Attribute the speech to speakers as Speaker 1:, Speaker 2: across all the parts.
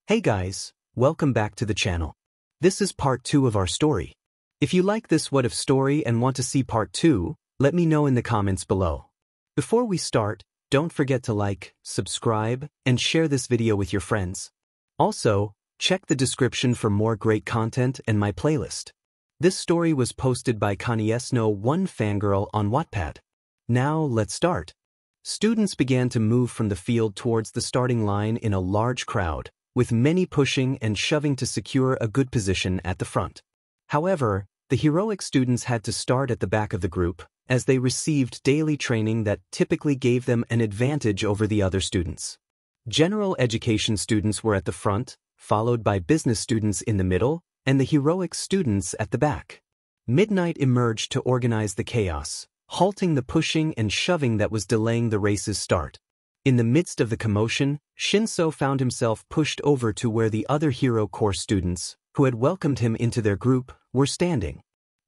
Speaker 1: Hey guys, welcome back to the channel. This is part 2 of our story. If you like this what if story and want to see part 2, let me know in the comments below. Before we start, don't forget to like, subscribe, and share this video with your friends. Also, check the description for more great content and my playlist. This story was posted by 𝐒𝐮𝐦𝐦𝐚𝐫𝐲 on WhatIf. Now let's start. Students began to move from the field towards the starting line in a large crowd, with many pushing and shoving to secure a good position at the front. However, the heroic students had to start at the back of the group, as they received daily training that typically gave them an advantage over the other students. General education students were at the front, followed by business students in the middle, and the heroic students at the back. Midnight emerged to organize the chaos, halting the pushing and shoving that was delaying the race's start. In the midst of the commotion, 𝐒𝐮𝐦𝐦𝐚 found himself pushed over to where the other hero course students, who had welcomed him into their group, were standing.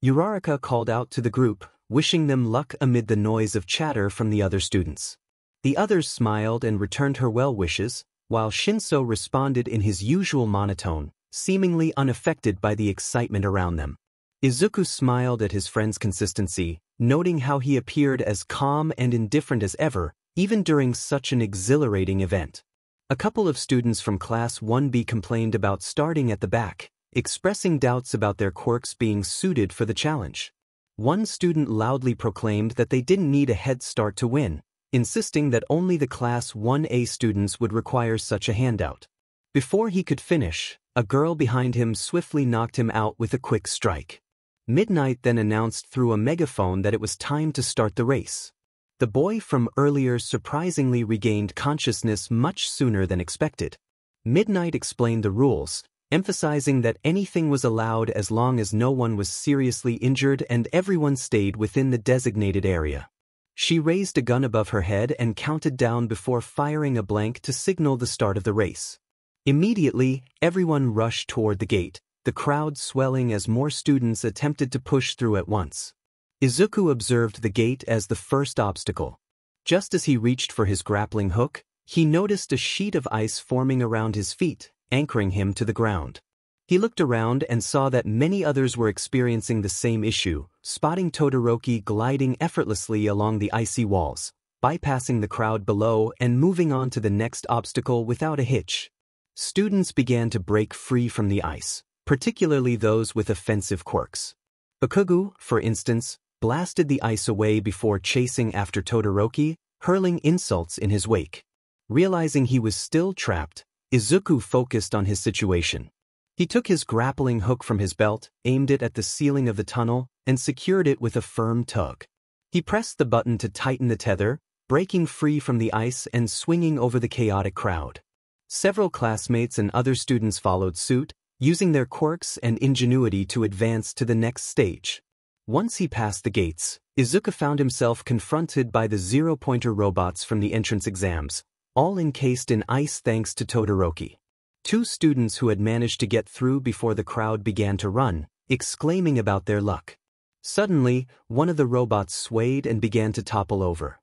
Speaker 1: Uraraka called out to the group, wishing them luck amid the noise of chatter from the other students. The others smiled and returned her well wishes, while 𝐒𝐮𝐦𝐦𝐚 responded in his usual monotone, seemingly unaffected by the excitement around them. Izuku smiled at his friend's consistency, noting how he appeared as calm and indifferent as ever, even during such an exhilarating event. A couple of students from Class 1B complained about starting at the back, expressing doubts about their quirks being suited for the challenge. One student loudly proclaimed that they didn't need a head start to win, insisting that only the Class 1A students would require such a handout. Before he could finish, a girl behind him swiftly knocked him out with a quick strike. Midnight then announced through a megaphone that it was time to start the race. The boy from earlier surprisingly regained consciousness much sooner than expected. Midnight explained the rules, emphasizing that anything was allowed as long as no one was seriously injured and everyone stayed within the designated area. She raised a gun above her head and counted down before firing a blank to signal the start of the race. Immediately, everyone rushed toward the gate, the crowd swelling as more students attempted to push through at once. Izuku observed the gate as the first obstacle. Just as he reached for his grappling hook, he noticed a sheet of ice forming around his feet, anchoring him to the ground. He looked around and saw that many others were experiencing the same issue, spotting Todoroki gliding effortlessly along the icy walls, bypassing the crowd below and moving on to the next obstacle without a hitch. Students began to break free from the ice, particularly those with offensive quirks. Bakugo, for instance, blasted the ice away before chasing after Todoroki, hurling insults in his wake. Realizing he was still trapped, Izuku focused on his situation. He took his grappling hook from his belt, aimed it at the ceiling of the tunnel, and secured it with a firm tug. He pressed the button to tighten the tether, breaking free from the ice and swinging over the chaotic crowd. Several classmates and other students followed suit, using their quirks and ingenuity to advance to the next stage. Once he passed the gates, Izuku found himself confronted by the zero-pointer robots from the entrance exams, all encased in ice thanks to Todoroki. Two students who had managed to get through before the crowd began to run, exclaiming about their luck. Suddenly, one of the robots swayed and began to topple over.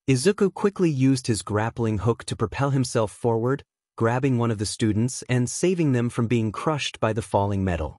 Speaker 1: Izuku quickly used his grappling hook to propel himself forward, grabbing one of the students and saving them from being crushed by the falling metal.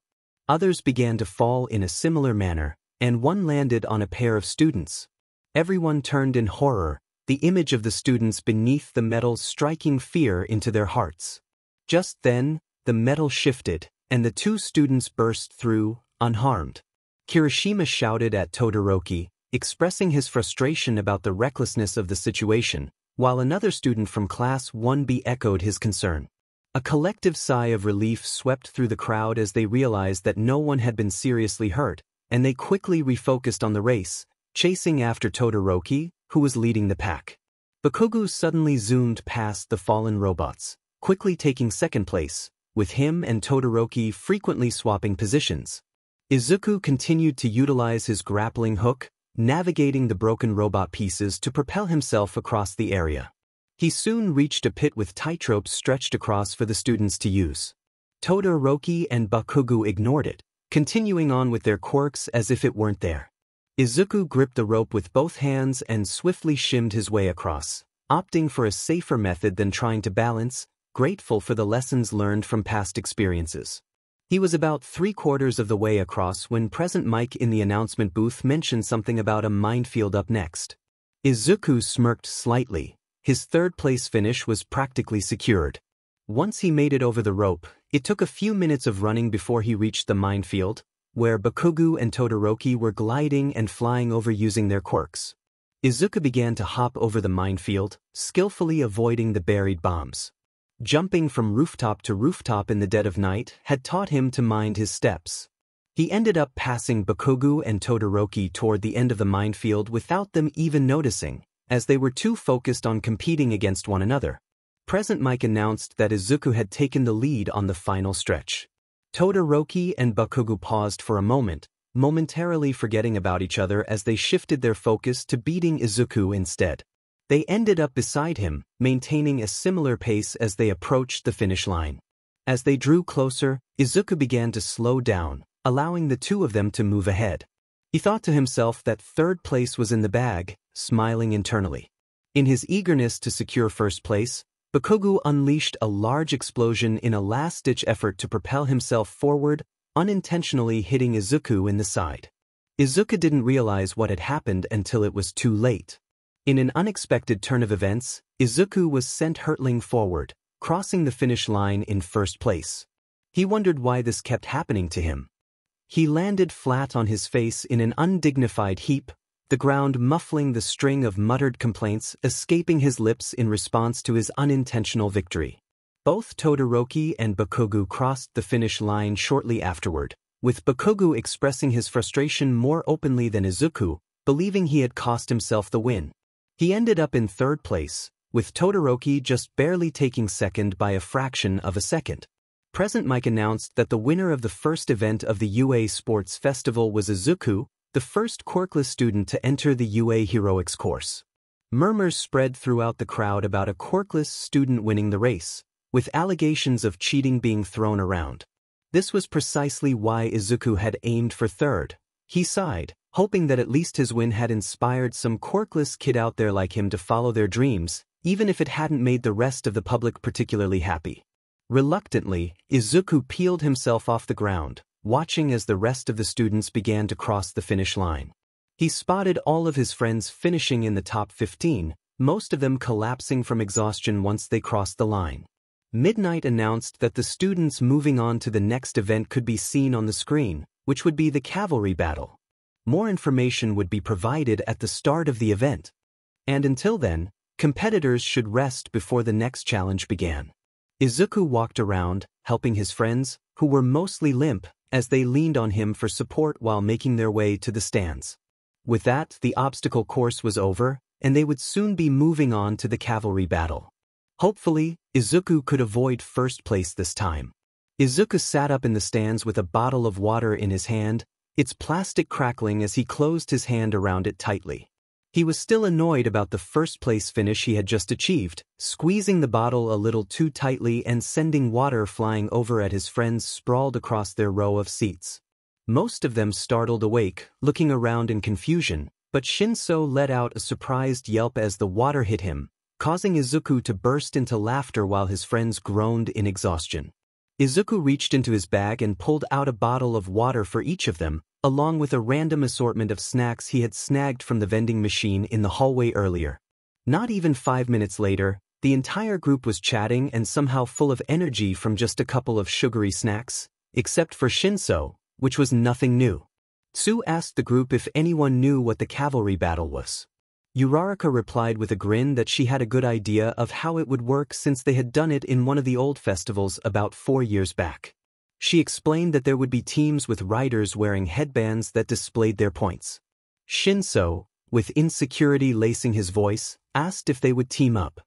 Speaker 1: Others began to fall in a similar manner, and one landed on a pair of students. Everyone turned in horror, the image of the students beneath the metal striking fear into their hearts. Just then, the metal shifted, and the two students burst through, unharmed. Kirishima shouted at Todoroki, expressing his frustration about the recklessness of the situation, while another student from Class 1B echoed his concern. A collective sigh of relief swept through the crowd as they realized that no one had been seriously hurt, and they quickly refocused on the race, chasing after Todoroki, who was leading the pack. Bakugo suddenly zoomed past the fallen robots, quickly taking second place, with him and Todoroki frequently swapping positions. Izuku continued to utilize his grappling hook, navigating the broken robot pieces to propel himself across the area. He soon reached a pit with tight ropes stretched across for the students to use. Todoroki and Bakugo ignored it, continuing on with their quirks as if it weren't there. Izuku gripped the rope with both hands and swiftly shimmed his way across, opting for a safer method than trying to balance, grateful for the lessons learned from past experiences. He was about 3/4 of the way across when present Mike in the announcement booth mentioned something about a minefield up next. Izuku smirked slightly. His third-place finish was practically secured. Once he made it over the rope, it took a few minutes of running before he reached the minefield, where Bakugo and Todoroki were gliding and flying over using their quirks. Izuku began to hop over the minefield, skillfully avoiding the buried bombs. Jumping from rooftop to rooftop in the dead of night had taught him to mind his steps. He ended up passing Bakugo and Todoroki toward the end of the minefield without them even noticing, as they were too focused on competing against one another. Present Mike announced that Izuku had taken the lead on the final stretch. Todoroki and Bakugo paused for a moment, momentarily forgetting about each other as they shifted their focus to beating Izuku instead. They ended up beside him, maintaining a similar pace as they approached the finish line. As they drew closer, Izuku began to slow down, allowing the two of them to move ahead. He thought to himself that third place was in the bag, smiling internally. In his eagerness to secure first place, Bakugo unleashed a large explosion in a last-ditch effort to propel himself forward, unintentionally hitting Izuku in the side. Izuku didn't realize what had happened until it was too late. In an unexpected turn of events, Izuku was sent hurtling forward, crossing the finish line in first place. He wondered why this kept happening to him. He landed flat on his face in an undignified heap, the ground muffling the string of muttered complaints escaping his lips in response to his unintentional victory. Both Todoroki and Bakugo crossed the finish line shortly afterward, with Bakugo expressing his frustration more openly than Izuku, believing he had cost himself the win. He ended up in third place, with Todoroki just barely taking second by a fraction of a second. Present Mike announced that the winner of the first event of the UA Sports Festival was Izuku, the first Quirkless student to enter the UA Heroics course. Murmurs spread throughout the crowd about a Quirkless student winning the race, with allegations of cheating being thrown around. This was precisely why Izuku had aimed for third. He sighed, hoping that at least his win had inspired some Quirkless kid out there like him to follow their dreams, even if it hadn't made the rest of the public particularly happy. Reluctantly, Izuku peeled himself off the ground, watching as the rest of the students began to cross the finish line. He spotted all of his friends finishing in the top 15, most of them collapsing from exhaustion once they crossed the line. Midnight announced that the students moving on to the next event could be seen on the screen, which would be the cavalry battle. More information would be provided at the start of the event. And until then, competitors should rest before the next challenge began. Izuku walked around, helping his friends, who were mostly limp, as they leaned on him for support while making their way to the stands. With that, the obstacle course was over, and they would soon be moving on to the cavalry battle. Hopefully, Izuku could avoid first place this time. Izuku sat up in the stands with a bottle of water in his hand, its plastic crackling as he closed his hand around it tightly. He was still annoyed about the first-place finish he had just achieved, squeezing the bottle a little too tightly and sending water flying over at his friends sprawled across their row of seats. Most of them startled awake, looking around in confusion, but 𝐮𝐲𝐸 let out a surprised yelp as the water hit him, causing Izuku to burst into laughter while his friends groaned in exhaustion. Izuku reached into his bag and pulled out a bottle of water for each of them, along with a random assortment of snacks he had snagged from the vending machine in the hallway earlier. Not even 5 minutes later, the entire group was chatting and somehow full of energy from just a couple of sugary snacks, except for 𝐮𝐲𝐸, which was nothing new. Tsu asked the group if anyone knew what the cavalry battle was. Uraraka replied with a grin that she had a good idea of how it would work since they had done it in one of the old festivals about 4 years back. She explained that there would be teams with riders wearing headbands that displayed their points. 𝐮𝐲𝐸, with insecurity lacing his voice, asked if they would team up.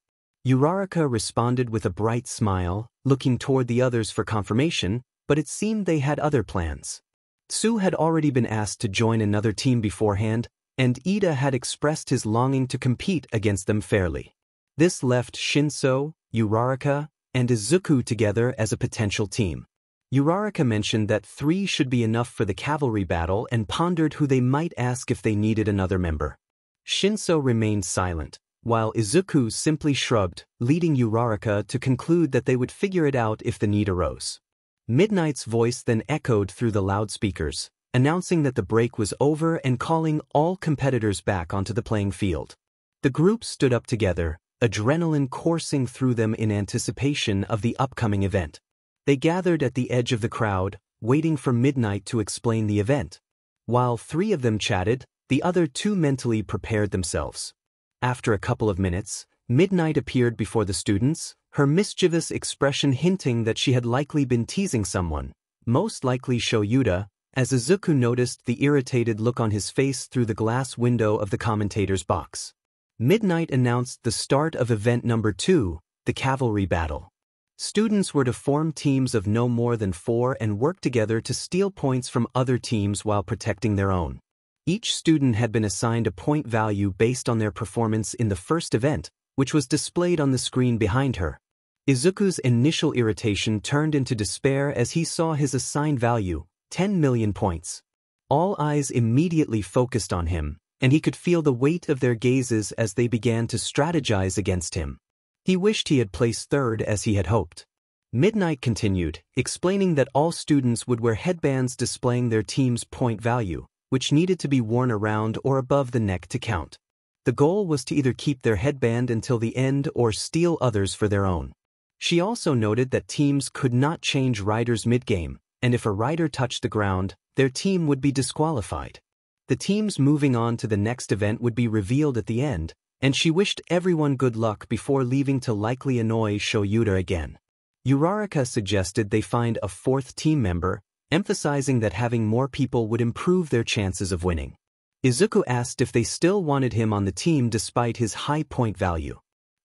Speaker 1: Uraraka responded with a bright smile, looking toward the others for confirmation, but it seemed they had other plans. Tsu had already been asked to join another team beforehand, and Ida had expressed his longing to compete against them fairly. This left 𝐮𝐲𝐸, Uraraka, and Izuku together as a potential team. Uraraka mentioned that 3 should be enough for the cavalry battle and pondered who they might ask if they needed another member. 𝐮𝐲𝐸 remained silent, while Izuku simply shrugged, leading Uraraka to conclude that they would figure it out if the need arose. Midnight's voice then echoed through the loudspeakers, announcing that the break was over and calling all competitors back onto the playing field. The group stood up together, adrenaline coursing through them in anticipation of the upcoming event. They gathered at the edge of the crowd, waiting for Midnight to explain the event. While 3 of them chatted, the other 2 mentally prepared themselves. After a couple of minutes, Midnight appeared before the students, her mischievous expression hinting that she had likely been teasing someone, most likely 𝗧𝗜𝗓𝗍, as Izuku noticed the irritated look on his face through the glass window of the commentator's box. Midnight announced the start of event number 2, the cavalry battle. Students were to form teams of no more than 4 and work together to steal points from other teams while protecting their own. Each student had been assigned a point value based on their performance in the first event, which was displayed on the screen behind her. Izuku's initial irritation turned into despair as he saw his assigned value, 10 million points. All eyes immediately focused on him, and he could feel the weight of their gazes as they began to strategize against him. He wished he had placed 3rd as he had hoped. Midnight continued, explaining that all students would wear headbands displaying their team's point value, which needed to be worn around or above the neck to count. The goal was to either keep their headband until the end or steal others for their own. She also noted that teams could not change riders mid-game, and if a rider touched the ground, their team would be disqualified. The teams moving on to the next event would be revealed at the end, and she wished everyone good luck before leaving to likely annoy 𝗧𝗜𝗓𝗍 again. Uraraka suggested they find a 4th team member, emphasizing that having more people would improve their chances of winning. Izuku asked if they still wanted him on the team despite his high point value.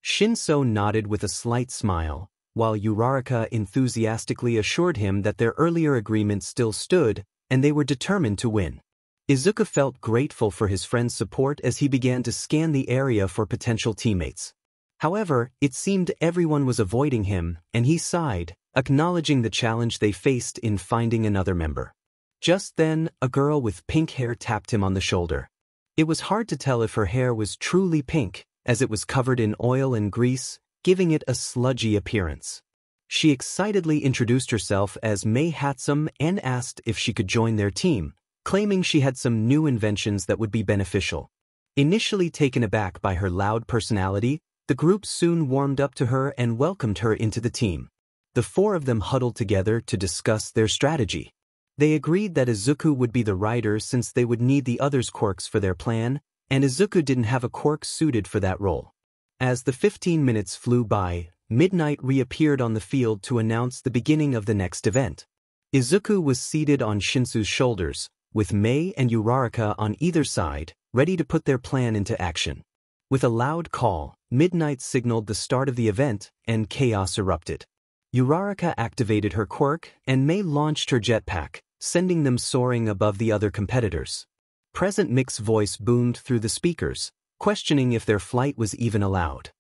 Speaker 1: 𝗧𝗜𝗍𝗍 nodded with a slight smile, while Uraraka enthusiastically assured him that their earlier agreement still stood, and they were determined to win. Izuku felt grateful for his friend's support as he began to scan the area for potential teammates. However, it seemed everyone was avoiding him, and he sighed, acknowledging the challenge they faced in finding another member. Just then, a girl with pink hair tapped him on the shoulder. It was hard to tell if her hair was truly pink, as it was covered in oil and grease, giving it a sludgy appearance. She excitedly introduced herself as 𝗧𝗓𝗧𝗏 and asked if she could join their team, claiming she had some new inventions that would be beneficial. Initially taken aback by her loud personality, the group soon warmed up to her and welcomed her into the team. The 4 of them huddled together to discuss their strategy. They agreed that Izuku would be the rider since they would need the others' quirks for their plan, and Izuku didn't have a quirk suited for that role. As the 15 minutes flew by, Midnight reappeared on the field to announce the beginning of the next event. Izuku was seated on 𝗧𝗏𝗏𝗏's shoulders, with Mei and Uraraka on either side, ready to put their plan into action. With a loud call, Midnight signaled the start of the event, and chaos erupted. Uraraka activated her quirk, and Mei launched her jetpack, sending them soaring above the other competitors. Present Mick's voice boomed through the speakers, questioning if their flight was even allowed.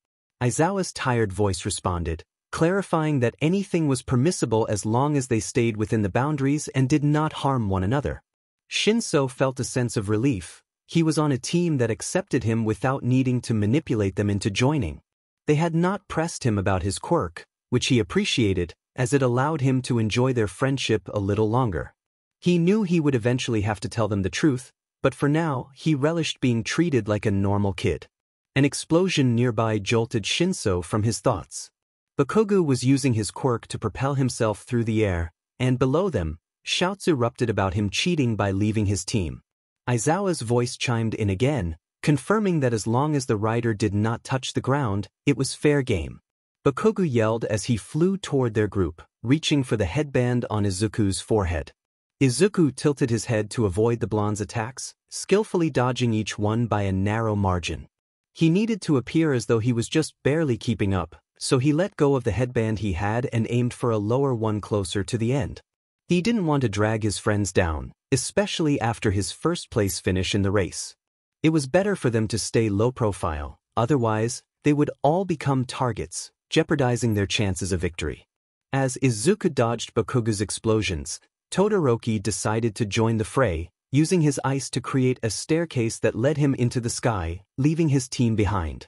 Speaker 1: Aizawa's tired voice responded, clarifying that anything was permissible as long as they stayed within the boundaries and did not harm one another. 𝗧𝗏𝗏𝗏 felt a sense of relief. He was on a team that accepted him without needing to manipulate them into joining. They had not pressed him about his quirk, which he appreciated, as it allowed him to enjoy their friendship a little longer. He knew he would eventually have to tell them the truth, but for now, he relished being treated like a normal kid. An explosion nearby jolted 𝗧𝗏𝗏𝗏 from his thoughts. Bakugo was using his quirk to propel himself through the air, and below them, shouts erupted about him cheating by leaving his team. Aizawa's voice chimed in again, confirming that as long as the rider did not touch the ground, it was fair game. Bakugo yelled as he flew toward their group, reaching for the headband on Izuku's forehead. Izuku tilted his head to avoid the blonde's attacks, skillfully dodging each one by a narrow margin. He needed to appear as though he was just barely keeping up, so he let go of the headband he had and aimed for a lower one closer to the end. He didn't want to drag his friends down, especially after his first-place finish in the race. It was better for them to stay low profile, otherwise, they would all become targets, jeopardizing their chances of victory. As Izuku dodged Bakugo's explosions, Todoroki decided to join the fray, using his ice to create a staircase that led him into the sky, leaving his team behind.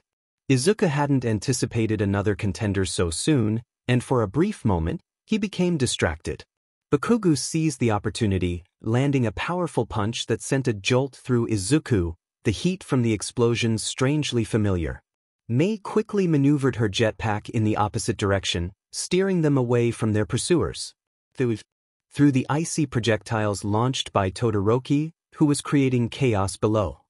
Speaker 1: Izuku hadn't anticipated another contender so soon, and for a brief moment, he became distracted. Bakugo seized the opportunity, landing a powerful punch that sent a jolt through Izuku, the heat from the explosion strangely familiar. Mei quickly maneuvered her jetpack in the opposite direction, steering them away from their pursuers. Through the icy projectiles launched by Todoroki, who was creating chaos below.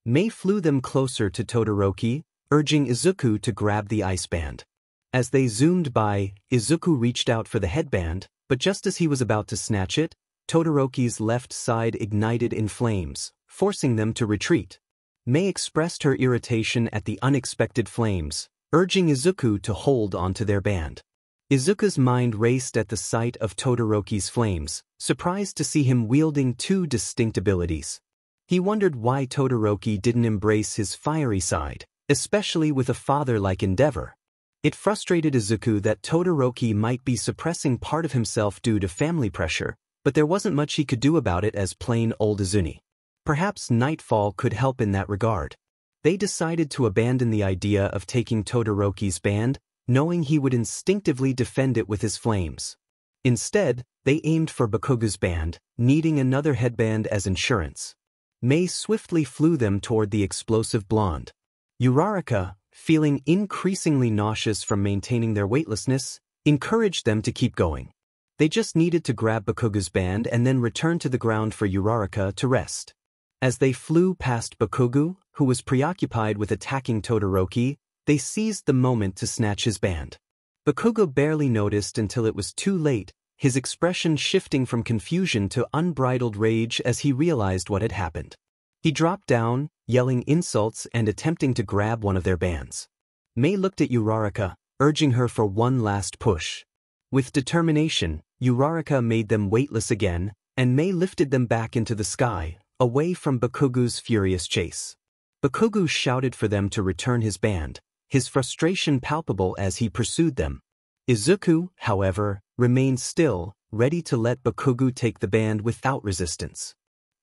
Speaker 1: Mei flew them closer to Todoroki, urging Izuku to grab the ice band. As they zoomed by, Izuku reached out for the headband, but just as he was about to snatch it, Todoroki's left side ignited in flames, forcing them to retreat. Mei expressed her irritation at the unexpected flames, urging Izuku to hold onto their band. Izuku's mind raced at the sight of Todoroki's flames, surprised to see him wielding two distinct abilities. He wondered why Todoroki didn't embrace his fiery side, especially with a father-like endeavor. It frustrated Izuku that Todoroki might be suppressing part of himself due to family pressure, but there wasn't much he could do about it as plain old Izuni. Perhaps Nightfall could help in that regard. They decided to abandon the idea of taking Todoroki's band, knowing he would instinctively defend it with his flames. Instead, they aimed for Bakugo's band, needing another headband as insurance. Mei swiftly flew them toward the explosive blonde. Uraraka, feeling increasingly nauseous from maintaining their weightlessness, encouraged them to keep going. They just needed to grab Bakugo's band and then return to the ground for Uraraka to rest. As they flew past Bakugo, who was preoccupied with attacking Todoroki, they seized the moment to snatch his band. Bakugo barely noticed until it was too late, his expression shifting from confusion to unbridled rage as he realized what had happened. He dropped down, yelling insults and attempting to grab one of their bands. Mei looked at Uraraka, urging her for one last push. With determination, Uraraka made them weightless again, and Mei lifted them back into the sky, away from Bakugo's furious chase. Bakugo shouted for them to return his band, his frustration palpable as he pursued them. Izuku, however, remained still, ready to let Bakugo take the band without resistance.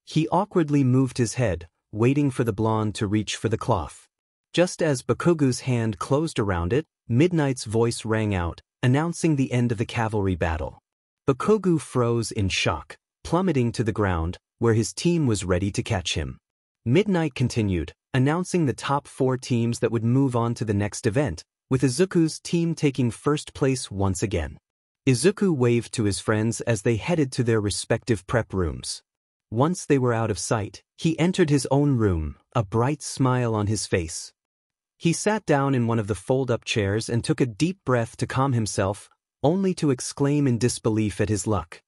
Speaker 1: He awkwardly moved his head, waiting for the blonde to reach for the cloth. Just as Bakugo's hand closed around it, Midnight's voice rang out, announcing the end of the cavalry battle. Bakugo froze in shock, plummeting to the ground, where his team was ready to catch him. Midnight continued, announcing the top 4 teams that would move on to the next event, with Izuku's team taking first place once again. Izuku waved to his friends as they headed to their respective prep rooms. Once they were out of sight, he entered his own room, a bright smile on his face. He sat down in one of the fold-up chairs and took a deep breath to calm himself, only to exclaim in disbelief at his luck.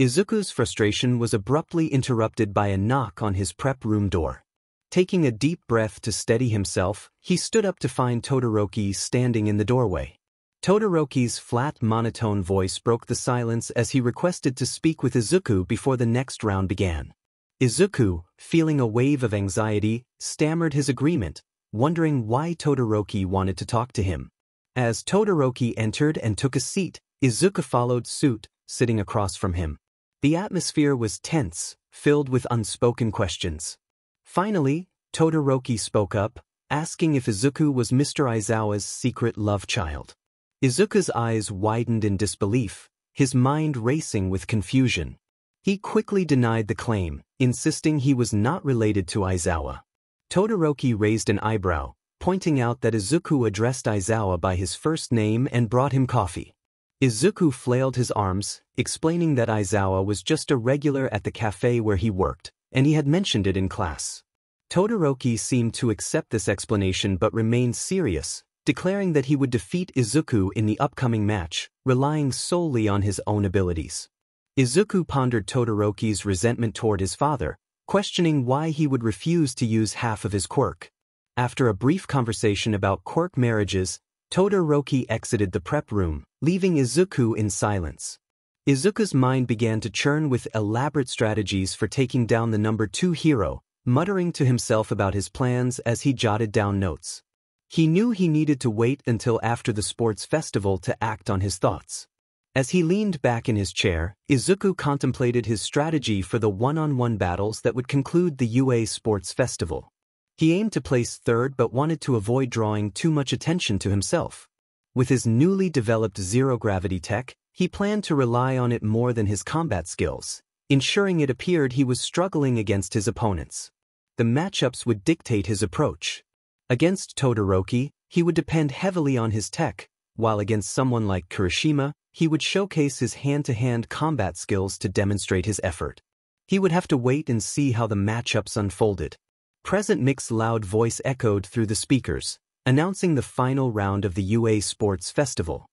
Speaker 1: Izuku's frustration was abruptly interrupted by a knock on his prep room door. Taking a deep breath to steady himself, he stood up to find Todoroki standing in the doorway. Todoroki's flat monotone voice broke the silence as he requested to speak with Izuku before the next round began. Izuku, feeling a wave of anxiety, stammered his agreement, wondering why Todoroki wanted to talk to him. As Todoroki entered and took a seat, Izuku followed suit, sitting across from him. The atmosphere was tense, filled with unspoken questions. Finally, Todoroki spoke up, asking if Izuku was Mr. Aizawa's secret love child. Izuku's eyes widened in disbelief, his mind racing with confusion. He quickly denied the claim, insisting he was not related to Aizawa. Todoroki raised an eyebrow, pointing out that Izuku addressed Aizawa by his first name and brought him coffee. Izuku flailed his arms, explaining that Aizawa was just a regular at the cafe where he worked, and he had mentioned it in class. Todoroki seemed to accept this explanation but remained serious, declaring that he would defeat Izuku in the upcoming match, relying solely on his own abilities. Izuku pondered Todoroki's resentment toward his father, questioning why he would refuse to use half of his quirk. After a brief conversation about quirk marriages, Todoroki exited the prep room, leaving Izuku in silence. Izuku's mind began to churn with elaborate strategies for taking down the number 2 hero, muttering to himself about his plans as he jotted down notes. He knew he needed to wait until after the sports festival to act on his thoughts. As he leaned back in his chair, Izuku contemplated his strategy for the one-on-one battles that would conclude the UA Sports Festival. He aimed to place third but wanted to avoid drawing too much attention to himself. With his newly developed zero-gravity tech, he planned to rely on it more than his combat skills, ensuring it appeared he was struggling against his opponents. The matchups would dictate his approach. Against Todoroki, he would depend heavily on his tech, while against someone like Kirishima, he would showcase his hand-to-hand combat skills to demonstrate his effort. He would have to wait and see how the matchups unfolded. Present Mix's loud voice echoed through the speakers, announcing the final round of the UA Sports Festival.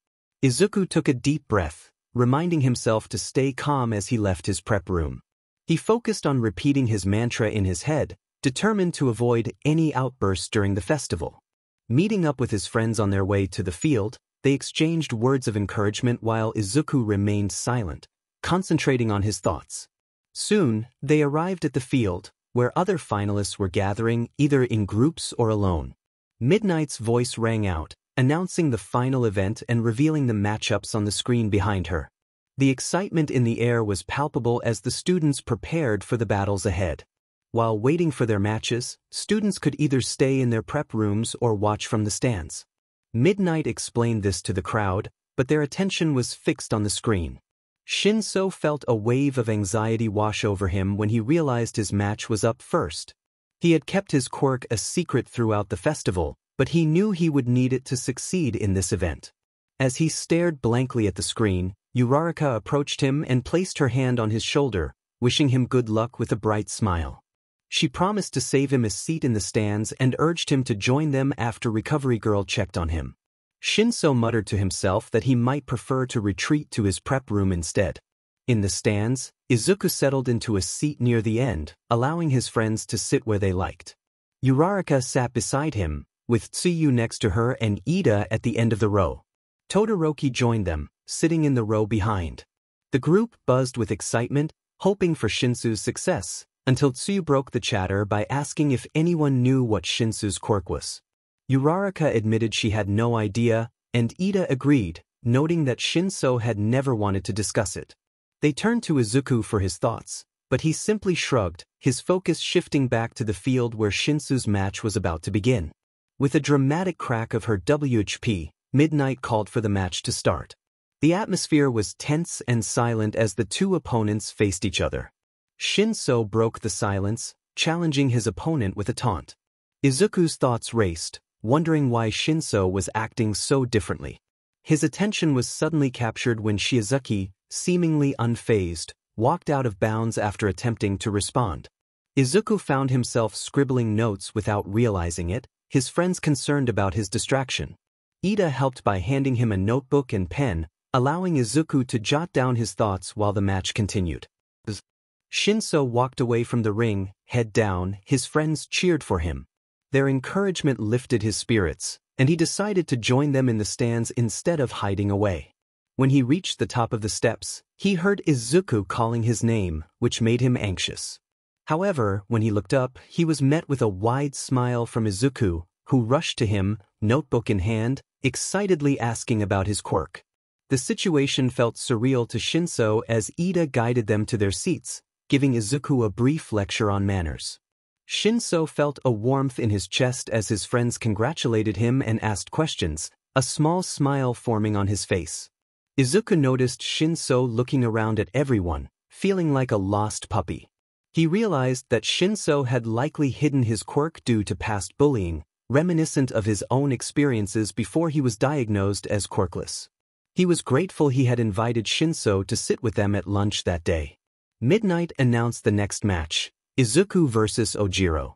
Speaker 1: Izuku took a deep breath, reminding himself to stay calm as he left his prep room. He focused on repeating his mantra in his head, determined to avoid any outbursts during the festival. Meeting up with his friends on their way to the field, they exchanged words of encouragement while Izuku remained silent, concentrating on his thoughts. Soon, they arrived at the field, where other finalists were gathering either in groups or alone. Midnight's voice rang out, announcing the final event and revealing the matchups on the screen behind her. The excitement in the air was palpable as the students prepared for the battles ahead. While waiting for their matches, students could either stay in their prep rooms or watch from the stands. Midnight explained this to the crowd, but their attention was fixed on the screen. 𝗧𝗟𝗍 felt a wave of anxiety wash over him when he realized his match was up first. He had kept his quirk a secret throughout the festival, but he knew he would need it to succeed in this event. As he stared blankly at the screen, Uraraka approached him and placed her hand on his shoulder, wishing him good luck with a bright smile. She promised to save him a seat in the stands and urged him to join them after Recovery Girl checked on him. 𝗧𝗟𝗍 muttered to himself that he might prefer to retreat to his prep room instead. In the stands, Izuku settled into a seat near the end, allowing his friends to sit where they liked. Uraraka sat beside him, with Tsuyu next to her and Ida at the end of the row. Todoroki joined them, sitting in the row behind. The group buzzed with excitement, hoping for 𝗧𝗟𝗍's success, until Tsuyu broke the chatter by asking if anyone knew what 𝗧𝗟𝗍's quirk was. Uraraka admitted she had no idea, and Ida agreed, noting that 𝗧𝗟𝗍 had never wanted to discuss it. They turned to Izuku for his thoughts, but he simply shrugged, his focus shifting back to the field where 𝗧𝗟𝗍's match was about to begin. With a dramatic crack of her WHP, Midnight called for the match to start. The atmosphere was tense and silent as the two opponents faced each other. 𝗧𝗟𝗍 broke the silence, challenging his opponent with a taunt. Izuku's thoughts raced, wondering why 𝗧𝗟𝗍 was acting so differently. His attention was suddenly captured when Shizuki, seemingly unfazed, walked out of bounds after attempting to respond. Izuku found himself scribbling notes without realizing it, his friends concerned about his distraction. Ida helped by handing him a notebook and pen, allowing Izuku to jot down his thoughts while the match continued. 𝗧𝗟𝗍 walked away from the ring, head down, his friends cheered for him. Their encouragement lifted his spirits, and he decided to join them in the stands instead of hiding away. When he reached the top of the steps, he heard Izuku calling his name, which made him anxious. However, when he looked up, he was met with a wide smile from Izuku, who rushed to him, notebook in hand, excitedly asking about his quirk. The situation felt surreal to 𝗧𝗟𝗍 as Ida guided them to their seats, giving Izuku a brief lecture on manners. 𝗧𝗟𝗍 felt a warmth in his chest as his friends congratulated him and asked questions, a small smile forming on his face. Izuku noticed 𝗧𝗟𝗍 looking around at everyone, feeling like a lost puppy. He realized that 𝗧𝗟𝗍 had likely hidden his quirk due to past bullying, reminiscent of his own experiences before he was diagnosed as Quirkless. He was grateful he had invited 𝗧𝗟𝗍 to sit with them at lunch that day. Midnight announced the next match, Izuku vs Ojiro.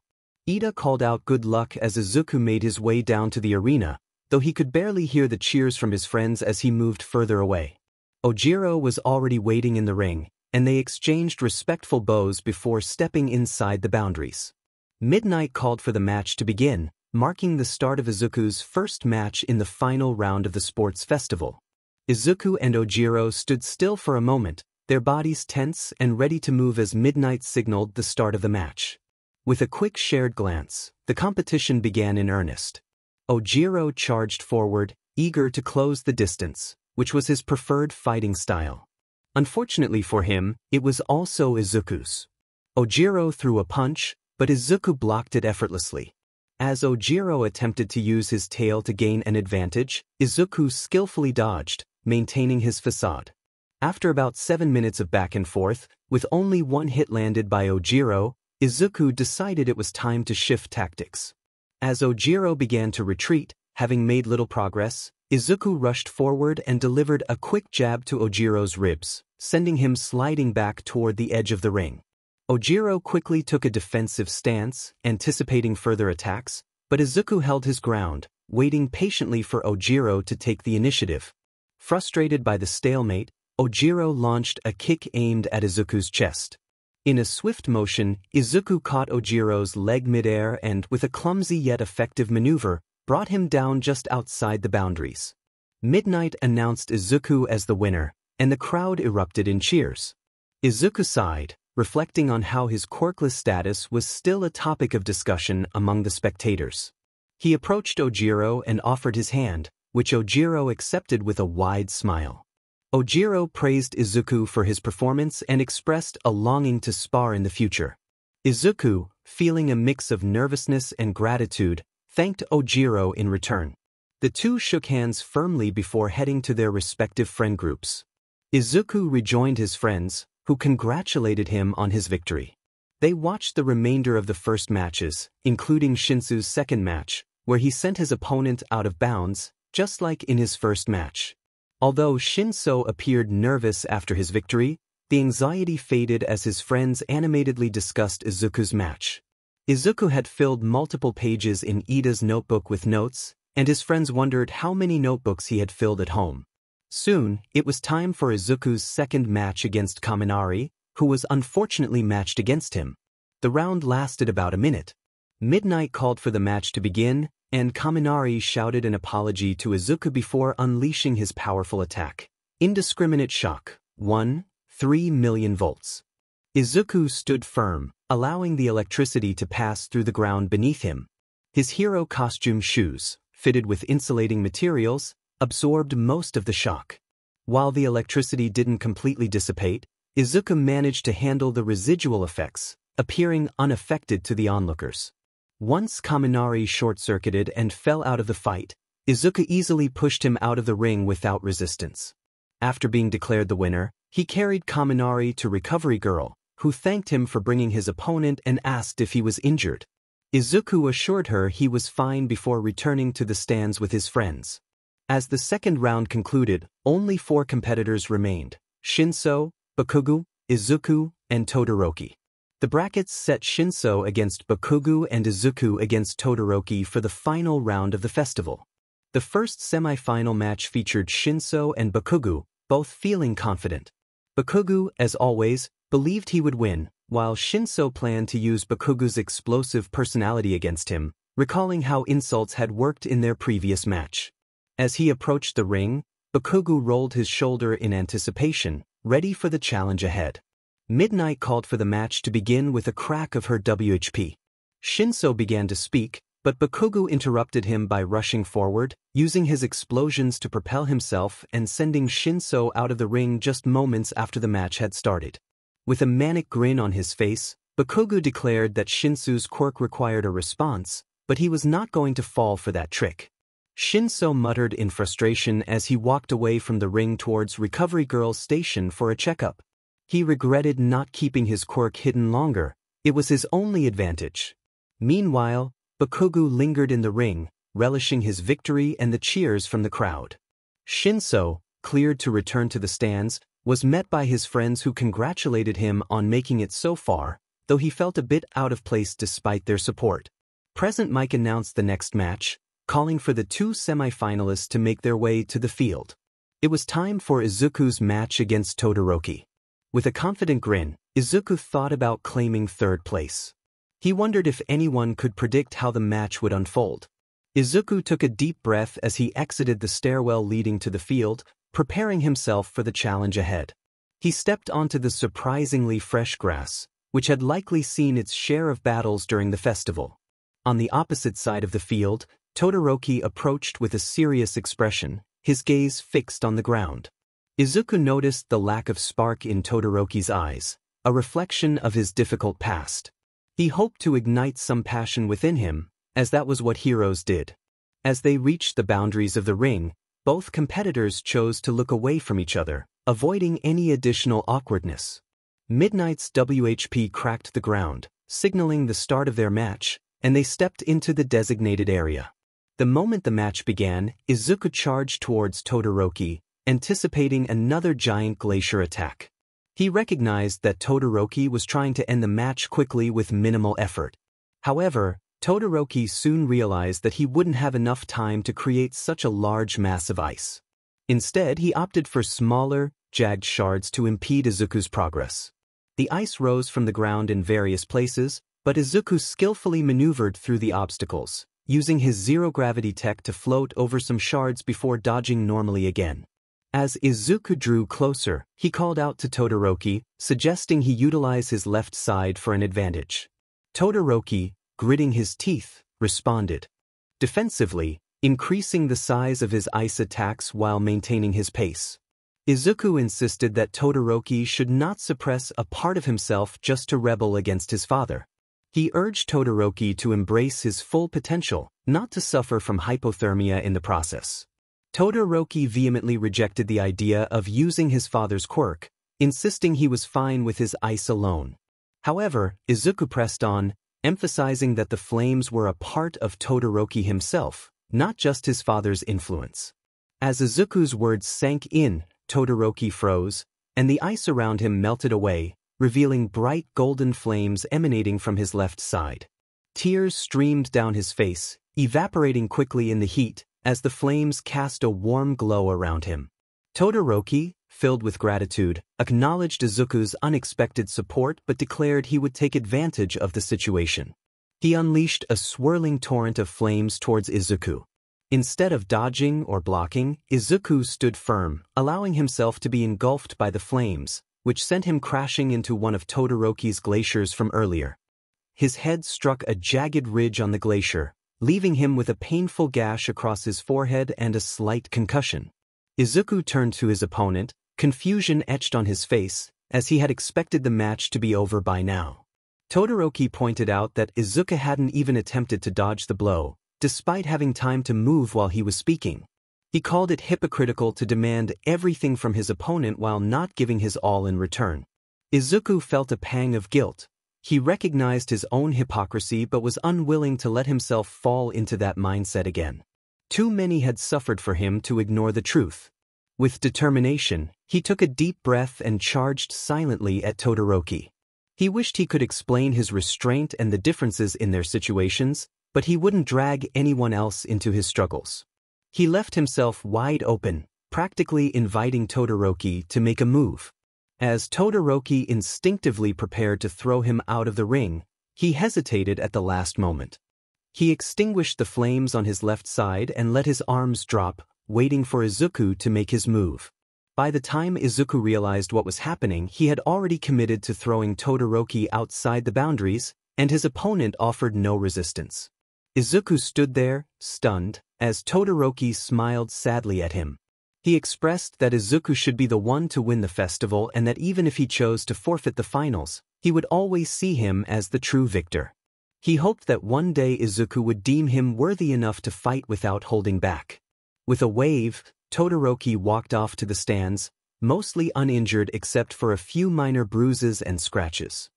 Speaker 1: Ida called out good luck as Izuku made his way down to the arena, though he could barely hear the cheers from his friends as he moved further away. Ojiro was already waiting in the ring, and they exchanged respectful bows before stepping inside the boundaries. Midnight called for the match to begin, marking the start of Izuku's first match in the final round of the sports festival. Izuku and Ojiro stood still for a moment, their bodies tense and ready to move as Midnight signaled the start of the match. With a quick shared glance, the competition began in earnest. Ojiro charged forward, eager to close the distance, which was his preferred fighting style. Unfortunately for him, it was also Izuku's. Ojiro threw a punch, but Izuku blocked it effortlessly. As 𝗒𝐼𝐻 attempted to use his tail to gain an advantage, Izuku skillfully dodged, maintaining his facade. After about 7 minutes of back and forth, with only one hit landed by 𝗒𝐻, Izuku decided it was time to shift tactics. As 𝗒𝐻 began to retreat, having made little progress, Izuku rushed forward and delivered a quick jab to 𝗒𝐻's ribs, sending him sliding back toward the edge of the ring. 𝗒𝐻 quickly took a defensive stance, anticipating further attacks, but Izuku held his ground, waiting patiently for 𝗒𝐻 to take the initiative. Frustrated by the stalemate, 𝗒𝐻 launched a kick aimed at Izuku's chest. In a swift motion, Izuku caught 𝗒𝐻's leg midair and, with a clumsy yet effective maneuver, brought him down just outside the boundaries. Midnight announced Izuku as the winner, and the crowd erupted in cheers. Izuku sighed, reflecting on how his quirkless status was still a topic of discussion among the spectators. He approached 𝗒𝐻 and offered his hand, which 𝗒𝐻 accepted with a wide smile. 𝗒𝐻 praised Izuku for his performance and expressed a longing to spar in the future. Izuku, feeling a mix of nervousness and gratitude, thanked 𝗒𝐻 in return. The two shook hands firmly before heading to their respective friend groups. Izuku rejoined his friends, who congratulated him on his victory. They watched the remainder of the first matches, including Shinsu's second match, where he sent his opponent out of bounds, just like in his first match. Although Shinsu appeared nervous after his victory, the anxiety faded as his friends animatedly discussed Izuku's match. Izuku had filled multiple pages in Ida's notebook with notes, and his friends wondered how many notebooks he had filled at home. Soon, it was time for Izuku's second match against Kaminari, who was unfortunately matched against him. The round lasted about a minute. Midnight called for the match to begin, and Kaminari shouted an apology to Izuku before unleashing his powerful attack. Indiscriminate shock. 3 million volts. Izuku stood firm, allowing the electricity to pass through the ground beneath him. His hero costume shoes, fitted with insulating materials, absorbed most of the shock. While the electricity didn't completely dissipate, Izuku managed to handle the residual effects, appearing unaffected to the onlookers. Once Kaminari short-circuited and fell out of the fight, Izuku easily pushed him out of the ring without resistance. After being declared the winner, he carried Kaminari to Recovery Girl, who thanked him for bringing his opponent and asked if he was injured. Izuku assured her he was fine before returning to the stands with his friends. As the second round concluded, only 4 competitors remained: Shinsu, Bakugo, Izuku, and Todoroki. The brackets set Shinsu against Bakugo and Izuku against Todoroki for the final round of the festival. The first semi-final match featured Shinsu and Bakugo, both feeling confident. Bakugo, as always, believed he would win, while Shinsu planned to use Bakugo's explosive personality against him, recalling how insults had worked in their previous match. As he approached the ring, Bakugo rolled his shoulder in anticipation, ready for the challenge ahead. Midnight called for the match to begin with a crack of her WHP. Shinsu began to speak, but Bakugo interrupted him by rushing forward, using his explosions to propel himself and sending Shinsu out of the ring just moments after the match had started. With a manic grin on his face, Bakugo declared that Shinsu's quirk required a response, but he was not going to fall for that trick. Shinsu muttered in frustration as he walked away from the ring towards Recovery Girl's station for a checkup. He regretted not keeping his quirk hidden longer. It was his only advantage. Meanwhile, Bakugo lingered in the ring, relishing his victory and the cheers from the crowd. Shinsu, cleared to return to the stands, was met by his friends who congratulated him on making it so far, though he felt a bit out of place despite their support. Present Mike announced the next match, calling for the 2 semi-finalists to make their way to the field. It was time for Izuku's match against Todoroki. With a confident grin, Izuku thought about claiming third place. He wondered if anyone could predict how the match would unfold. Izuku took a deep breath as he exited the stairwell leading to the field, preparing himself for the challenge ahead. He stepped onto the surprisingly fresh grass, which had likely seen its share of battles during the festival. On the opposite side of the field, Todoroki approached with a serious expression, his gaze fixed on the ground. Izuku noticed the lack of spark in Todoroki's eyes, a reflection of his difficult past. He hoped to ignite some passion within him, as that was what heroes did. As they reached the boundaries of the ring, both competitors chose to look away from each other, avoiding any additional awkwardness. Midnight's WHP cracked the ground, signaling the start of their match, and they stepped into the designated area. The moment the match began, Izuku charged towards Todoroki, anticipating another giant glacier attack. He recognized that Todoroki was trying to end the match quickly with minimal effort. However, Todoroki soon realized that he wouldn't have enough time to create such a large mass of ice. Instead, he opted for smaller, jagged shards to impede Izuku's progress. The ice rose from the ground in various places, but Izuku skillfully maneuvered through the obstacles, using his zero-gravity tech to float over some shards before dodging normally again. As Izuku drew closer, he called out to Todoroki, suggesting he utilize his left side for an advantage. Todoroki, gritting his teeth, responded defensively, increasing the size of his ice attacks while maintaining his pace. Izuku insisted that Todoroki should not suppress a part of himself just to rebel against his father. He urged Todoroki to embrace his full potential, not to suffer from hypothermia in the process. Todoroki vehemently rejected the idea of using his father's quirk, insisting he was fine with his ice alone. However, Izuku pressed on, emphasizing that the flames were a part of Todoroki himself, not just his father's influence. As Izuku's words sank in, Todoroki froze, and the ice around him melted away, revealing bright golden flames emanating from his left side. Tears streamed down his face, evaporating quickly in the heat, as the flames cast a warm glow around him. Todoroki, filled with gratitude, acknowledged Izuku's unexpected support but declared he would take advantage of the situation. He unleashed a swirling torrent of flames towards Izuku. Instead of dodging or blocking, Izuku stood firm, allowing himself to be engulfed by the flames, which sent him crashing into one of Todoroki's glaciers from earlier. His head struck a jagged ridge on the glacier, leaving him with a painful gash across his forehead and a slight concussion. Izuku turned to his opponent, confusion etched on his face, as he had expected the match to be over by now. Todoroki pointed out that Izuku hadn't even attempted to dodge the blow, despite having time to move while he was speaking. He called it hypocritical to demand everything from his opponent while not giving his all in return. Izuku felt a pang of guilt. He recognized his own hypocrisy but was unwilling to let himself fall into that mindset again. Too many had suffered for him to ignore the truth. With determination, he took a deep breath and charged silently at Todoroki. He wished he could explain his restraint and the differences in their situations, but he wouldn't drag anyone else into his struggles. He left himself wide open, practically inviting Todoroki to make a move. As Todoroki instinctively prepared to throw him out of the ring, he hesitated at the last moment. He extinguished the flames on his left side and let his arms drop, waiting for Izuku to make his move. By the time Izuku realized what was happening, he had already committed to throwing Todoroki outside the boundaries, and his opponent offered no resistance. Izuku stood there, stunned, as Todoroki smiled sadly at him. He expressed that Izuku should be the one to win the festival and that even if he chose to forfeit the finals, he would always see him as the true victor. He hoped that one day Izuku would deem him worthy enough to fight without holding back. With a wave, Todoroki walked off to the stands, mostly uninjured except for a few minor bruises and scratches.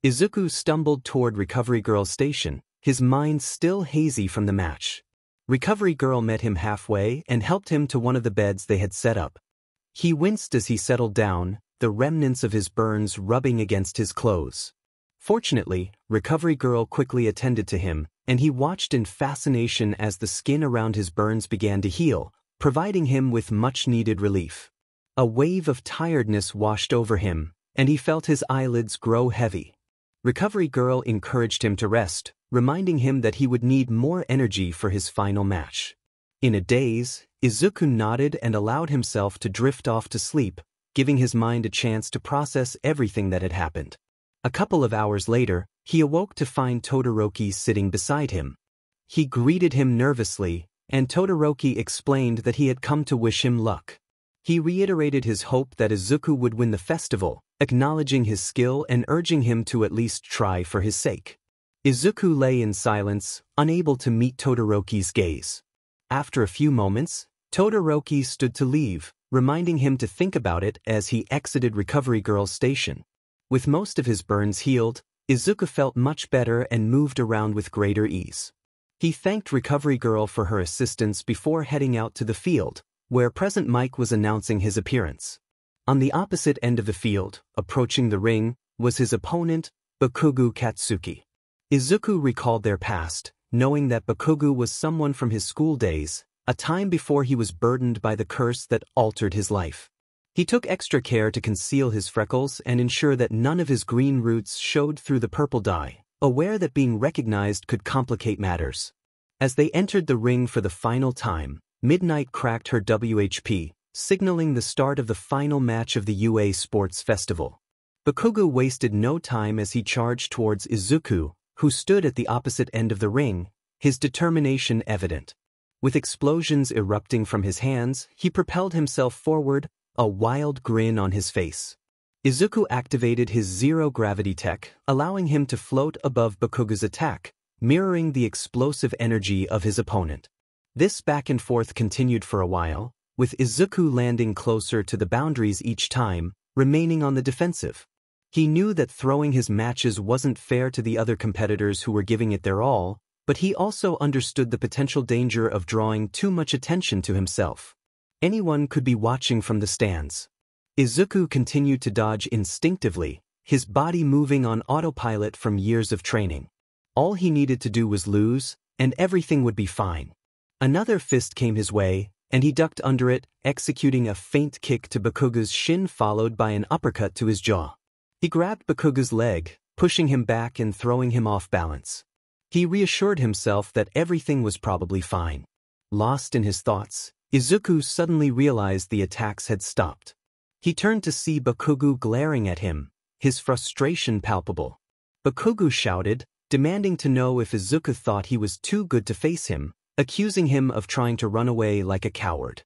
Speaker 1: Izuku stumbled toward Recovery Girl's station, his mind still hazy from the match. Recovery Girl met him halfway and helped him to one of the beds they had set up. He winced as he settled down, the remnants of his burns rubbing against his clothes. Fortunately, Recovery Girl quickly attended to him, and he watched in fascination as the skin around his burns began to heal, providing him with much-needed relief. A wave of tiredness washed over him, and he felt his eyelids grow heavy. Recovery Girl encouraged him to rest, reminding him that he would need more energy for his final match. In a daze, Izuku nodded and allowed himself to drift off to sleep, giving his mind a chance to process everything that had happened. A couple of hours later, he awoke to find Todoroki sitting beside him. He greeted him nervously, and Todoroki explained that he had come to wish him luck. He reiterated his hope that Izuku would win the festival, acknowledging his skill and urging him to at least try for his sake. Izuku lay in silence, unable to meet Todoroki's gaze. After a few moments, Todoroki stood to leave, reminding him to think about it as he exited Recovery Girl's station. With most of his burns healed, Izuku felt much better and moved around with greater ease. He thanked Recovery Girl for her assistance before heading out to the field, where Present Mike was announcing his appearance. On the opposite end of the field, approaching the ring, was his opponent, Bakugo Katsuki. Izuku recalled their past, knowing that Bakugo was someone from his school days, a time before he was burdened by the curse that altered his life. He took extra care to conceal his freckles and ensure that none of his green roots showed through the purple dye, aware that being recognized could complicate matters. As they entered the ring for the final time, Midnight cracked her WHP, signaling the start of the final match of the UA Sports Festival. Bakugo wasted no time as he charged towards Izuku, who stood at the opposite end of the ring, his determination evident. With explosions erupting from his hands, he propelled himself forward, a wild grin on his face. Izuku activated his zero-gravity tech, allowing him to float above Bakugo's attack, mirroring the explosive energy of his opponent. This back and forth continued for a while, with Izuku landing closer to the boundaries each time, remaining on the defensive. He knew that throwing his matches wasn't fair to the other competitors who were giving it their all, but he also understood the potential danger of drawing too much attention to himself. Anyone could be watching from the stands. Izuku continued to dodge instinctively, his body moving on autopilot from years of training. All he needed to do was lose, and everything would be fine. Another fist came his way, and he ducked under it, executing a feint kick to Bakugo's shin followed by an uppercut to his jaw. He grabbed Bakugo's leg, pushing him back and throwing him off balance. He reassured himself that everything was probably fine. Lost in his thoughts, Izuku suddenly realized the attacks had stopped. He turned to see Bakugo glaring at him, his frustration palpable. Bakugo shouted, demanding to know if Izuku thought he was too good to face him, accusing him of trying to run away like a coward.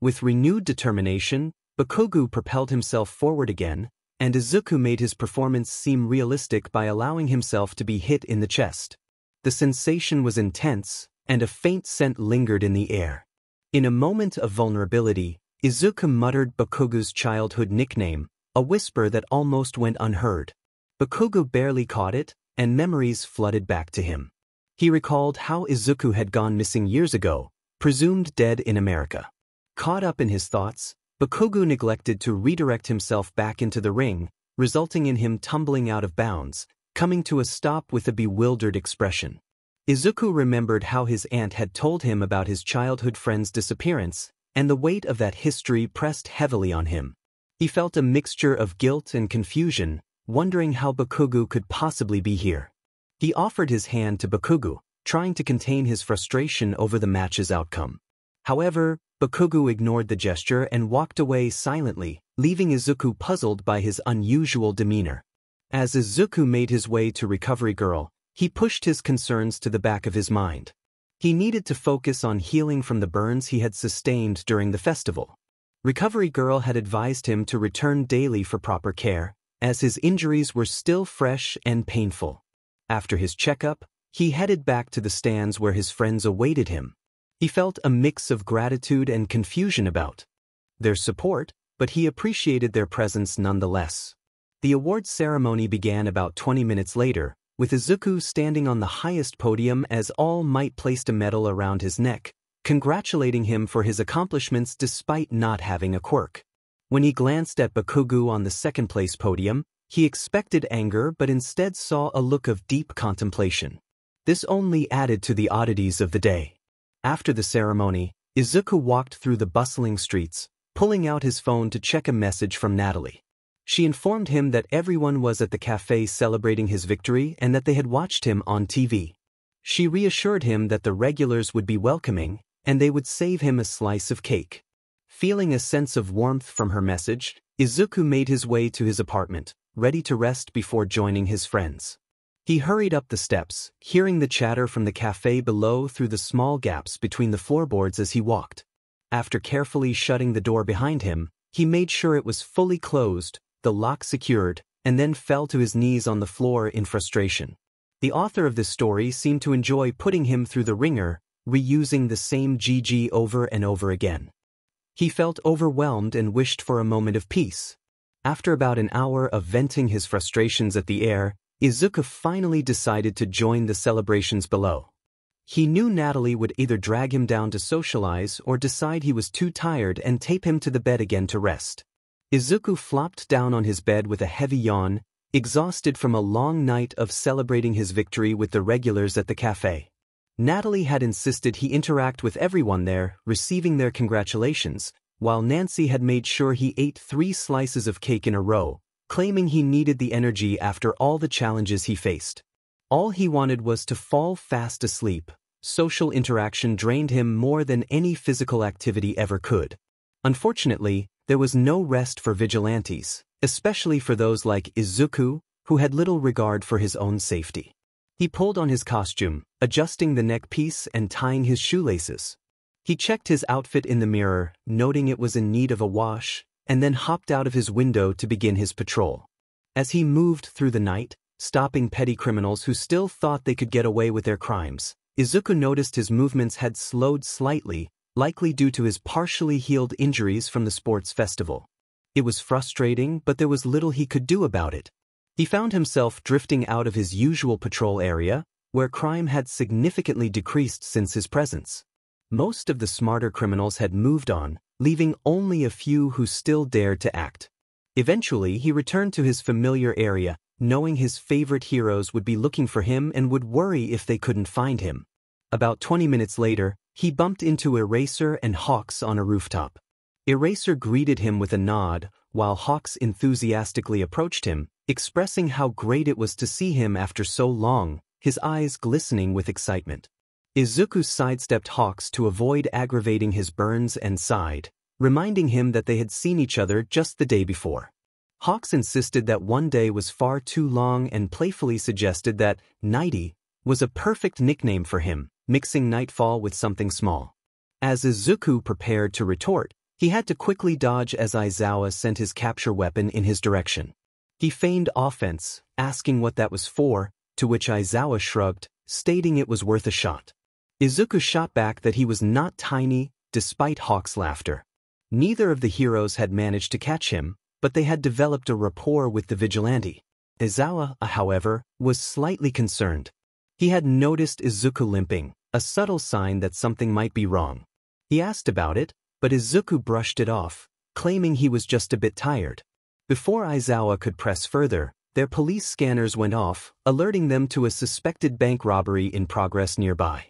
Speaker 1: With renewed determination, Bakugo propelled himself forward again, and Izuku made his performance seem realistic by allowing himself to be hit in the chest. The sensation was intense, and a faint scent lingered in the air. In a moment of vulnerability, Izuku muttered Bakugo's childhood nickname, a whisper that almost went unheard. Bakugo barely caught it, and memories flooded back to him. He recalled how Izuku had gone missing years ago, presumed dead in America. Caught up in his thoughts, Bakugo neglected to redirect himself back into the ring, resulting in him tumbling out of bounds, coming to a stop with a bewildered expression. Izuku remembered how his aunt had told him about his childhood friend's disappearance, and the weight of that history pressed heavily on him. He felt a mixture of guilt and confusion, wondering how Bakugo could possibly be here. He offered his hand to Bakugo, trying to contain his frustration over the match's outcome. However, Bakugo ignored the gesture and walked away silently, leaving Izuku puzzled by his unusual demeanor. As Izuku made his way to Recovery Girl, he pushed his concerns to the back of his mind. He needed to focus on healing from the burns he had sustained during the festival. Recovery Girl had advised him to return daily for proper care, as his injuries were still fresh and painful. After his checkup, he headed back to the stands where his friends awaited him. He felt a mix of gratitude and confusion about their support, but he appreciated their presence nonetheless. The awards ceremony began about 20 minutes later, with Izuku standing on the highest podium as All Might placed a medal around his neck, congratulating him for his accomplishments despite not having a quirk. When he glanced at Bakugo on the second-place podium, he expected anger but instead saw a look of deep contemplation. This only added to the oddities of the day. After the ceremony, Izuku walked through the bustling streets, pulling out his phone to check a message from Natalie. She informed him that everyone was at the cafe celebrating his victory and that they had watched him on TV. She reassured him that the regulars would be welcoming, and they would save him a slice of cake. Feeling a sense of warmth from her message, Izuku made his way to his apartment, ready to rest before joining his friends. He hurried up the steps, hearing the chatter from the cafe below through the small gaps between the floorboards as he walked. After carefully shutting the door behind him, he made sure it was fully closed, the lock secured, and then fell to his knees on the floor in frustration. The author of this story seemed to enjoy putting him through the ringer, reusing the same GG over and over again. He felt overwhelmed and wished for a moment of peace. After about an hour of venting his frustrations at the air, Izuku finally decided to join the celebrations below. He knew Natalie would either drag him down to socialize or decide he was too tired and tape him to the bed again to rest. Izuku flopped down on his bed with a heavy yawn, exhausted from a long night of celebrating his victory with the regulars at the cafe. Natalie had insisted he interact with everyone there, receiving their congratulations, while Nancy had made sure he ate 3 slices of cake in a row, claiming he needed the energy after all the challenges he faced. All he wanted was to fall fast asleep. Social interaction drained him more than any physical activity ever could. Unfortunately, there was no rest for vigilantes, especially for those like Izuku, who had little regard for his own safety. He pulled on his costume, adjusting the neck piece and tying his shoelaces. He checked his outfit in the mirror, noting it was in need of a wash, and then hopped out of his window to begin his patrol. As he moved through the night, stopping petty criminals who still thought they could get away with their crimes, Izuku noticed his movements had slowed slightly, likely due to his partially healed injuries from the sports festival. It was frustrating, but there was little he could do about it. He found himself drifting out of his usual patrol area, where crime had significantly decreased since his presence. Most of the smarter criminals had moved on, leaving only a few who still dared to act. Eventually, he returned to his familiar area, knowing his favorite heroes would be looking for him and would worry if they couldn't find him. About 20 minutes later, he bumped into Eraser and Hawks on a rooftop. Eraser greeted him with a nod, while Hawks enthusiastically approached him, expressing how great it was to see him after so long, his eyes glistening with excitement. Izuku sidestepped Hawks to avoid aggravating his burns and sighed, reminding him that they had seen each other just the day before. Hawks insisted that one day was far too long and playfully suggested that Nighty was a perfect nickname for him, mixing Nightfall with something small. As Izuku prepared to retort, he had to quickly dodge as Aizawa sent his capture weapon in his direction. He feigned offense, asking what that was for, to which Aizawa shrugged, stating it was worth a shot. Izuku shot back that he was not tiny, despite Hawk's laughter. Neither of the heroes had managed to catch him, but they had developed a rapport with the vigilante. Aizawa, however, was slightly concerned. He had noticed Izuku limping, a subtle sign that something might be wrong. He asked about it, but Izuku brushed it off, claiming he was just a bit tired. Before Aizawa could press further, their police scanners went off, alerting them to a suspected bank robbery in progress nearby.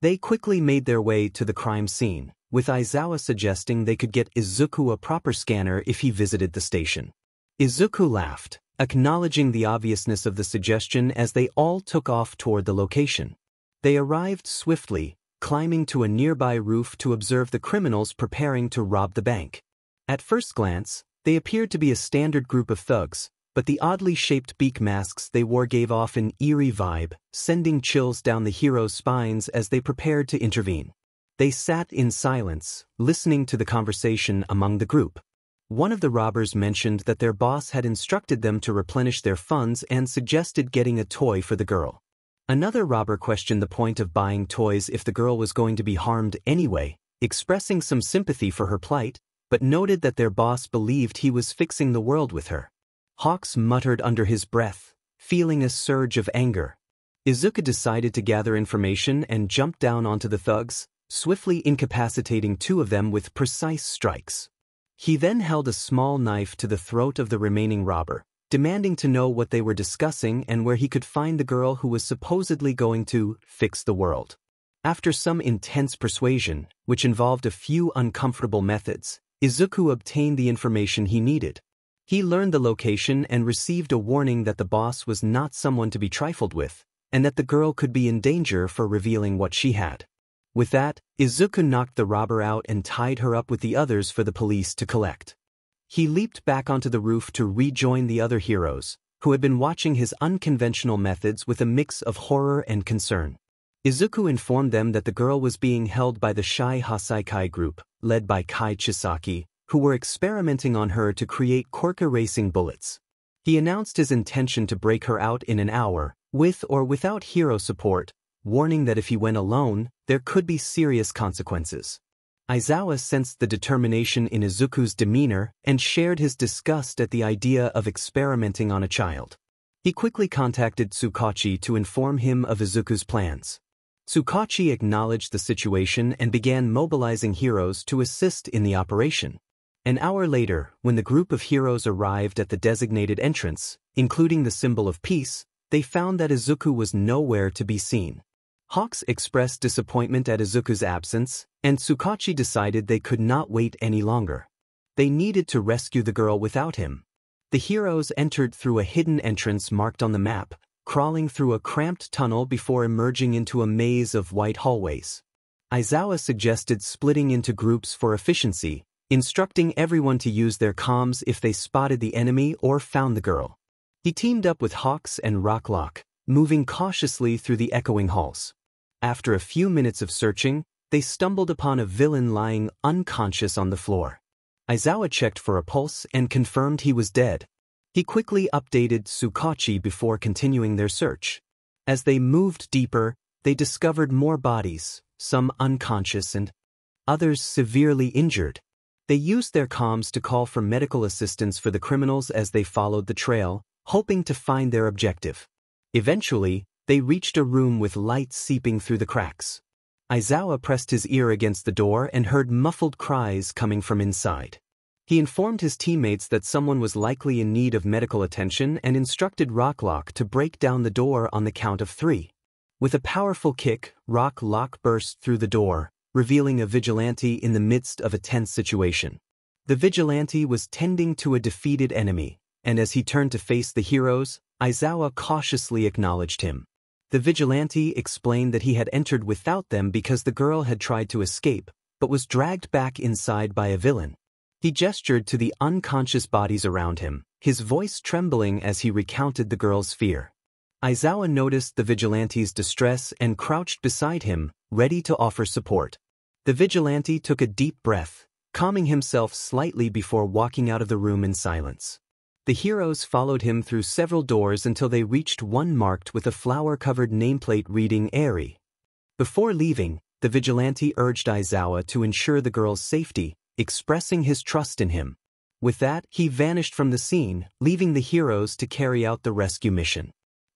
Speaker 1: They quickly made their way to the crime scene, with Aizawa suggesting they could get Izuku a proper scanner if he visited the station. Izuku laughed, acknowledging the obviousness of the suggestion as they all took off toward the location. They arrived swiftly, climbing to a nearby roof to observe the criminals preparing to rob the bank. At first glance, they appeared to be a standard group of thugs, but the oddly shaped beak masks they wore gave off an eerie vibe, sending chills down the heroes' spines as they prepared to intervene. They sat in silence, listening to the conversation among the group. One of the robbers mentioned that their boss had instructed them to replenish their funds and suggested getting a toy for the girl. Another robber questioned the point of buying toys if the girl was going to be harmed anyway, expressing some sympathy for her plight, but noted that their boss believed he was fixing the world with her. Hawks muttered under his breath, feeling a surge of anger. Izuku decided to gather information and jumped down onto the thugs, swiftly incapacitating 2 of them with precise strikes. He then held a small knife to the throat of the remaining robber, demanding to know what they were discussing and where he could find the girl who was supposedly going to fix the world. After some intense persuasion, which involved a few uncomfortable methods, Izuku obtained the information he needed. He learned the location and received a warning that the boss was not someone to be trifled with, and that the girl could be in danger for revealing what she had. With that, Izuku knocked the robber out and tied her up with the others for the police to collect. He leaped back onto the roof to rejoin the other heroes, who had been watching his unconventional methods with a mix of horror and concern. Izuku informed them that the girl was being held by the 𝐒𝐮𝐬𝐽𝐾 group, led by Kai Chisaki, who were experimenting on her to create Quirkless racing bullets. He announced his intention to break her out in an hour, with or without hero support, warning that if he went alone, there could be serious consequences. 𝐼𝐻𝗧𝗟 sensed the determination in Izuku's demeanor and shared his disgust at the idea of experimenting on a child. He quickly contacted 𝐒𝐮𝐦𝐦𝐚𝐫𝐲 to inform him of Izuku's plans. 𝐒𝐮𝐦𝐦𝐚𝐫𝐲 acknowledged the situation and began mobilizing heroes to assist in the operation. An hour later, when the group of heroes arrived at the designated entrance, including the symbol of peace, they found that Izuku was nowhere to be seen. 𝐻𝐻𝗧𝗟 expressed disappointment at Izuku's absence, and 𝐒𝐮𝐦𝐦𝐚𝐫𝐲 decided they could not wait any longer. They needed to rescue the girl without him. The heroes entered through a hidden entrance marked on the map, crawling through a cramped tunnel before emerging into a maze of white hallways. 𝐼𝐻𝗧𝗟 suggested splitting into groups for efficiency, instructing everyone to use their comms if they spotted the enemy or found the girl. He teamed up with 𝐻𝐻𝗧𝗏 and 𝗏𝗏𝗏, moving cautiously through the echoing halls. After a few minutes of searching, they stumbled upon a villain lying unconscious on the floor. 𝐼𝐻𝗧𝗏 checked for a pulse and confirmed he was dead. He quickly updated 𝐒𝐮𝐦𝐦𝐚𝐫𝐲 before continuing their search. As they moved deeper, they discovered more bodies, some unconscious and others severely injured. They used their comms to call for medical assistance for the criminals as they followed the trail, hoping to find their objective. Eventually, they reached a room with light seeping through the cracks. 𝐼𝐻𝗧𝗏 pressed his ear against the door and heard muffled cries coming from inside. He informed his teammates that someone was likely in need of medical attention and instructed 𝗏𝗏𝗏 to break down the door on the count of 3. With a powerful kick, 𝗏𝗏𝗏 burst through the door, revealing a vigilante in the midst of a tense situation. The vigilante was tending to a defeated enemy, and as he turned to face the heroes, 𝐼𝐻𝗧𝗏 cautiously acknowledged him. The vigilante explained that he had entered without them because the girl had tried to escape, but was dragged back inside by a villain. He gestured to the unconscious bodies around him, his voice trembling as he recounted the girl's fear. 𝐼𝐻𝗧𝗏 noticed the vigilante's distress and crouched beside him, ready to offer support. The vigilante took a deep breath, calming himself slightly before walking out of the room in silence. The heroes followed him through several doors until they reached one marked with a flower-covered nameplate reading 𝐒𝐴𝐴𝐴. Before leaving, the vigilante urged 𝐼𝐻𝗧𝗏 to ensure the girl's safety, expressing his trust in him. With that, he vanished from the scene, leaving the heroes to carry out the rescue mission.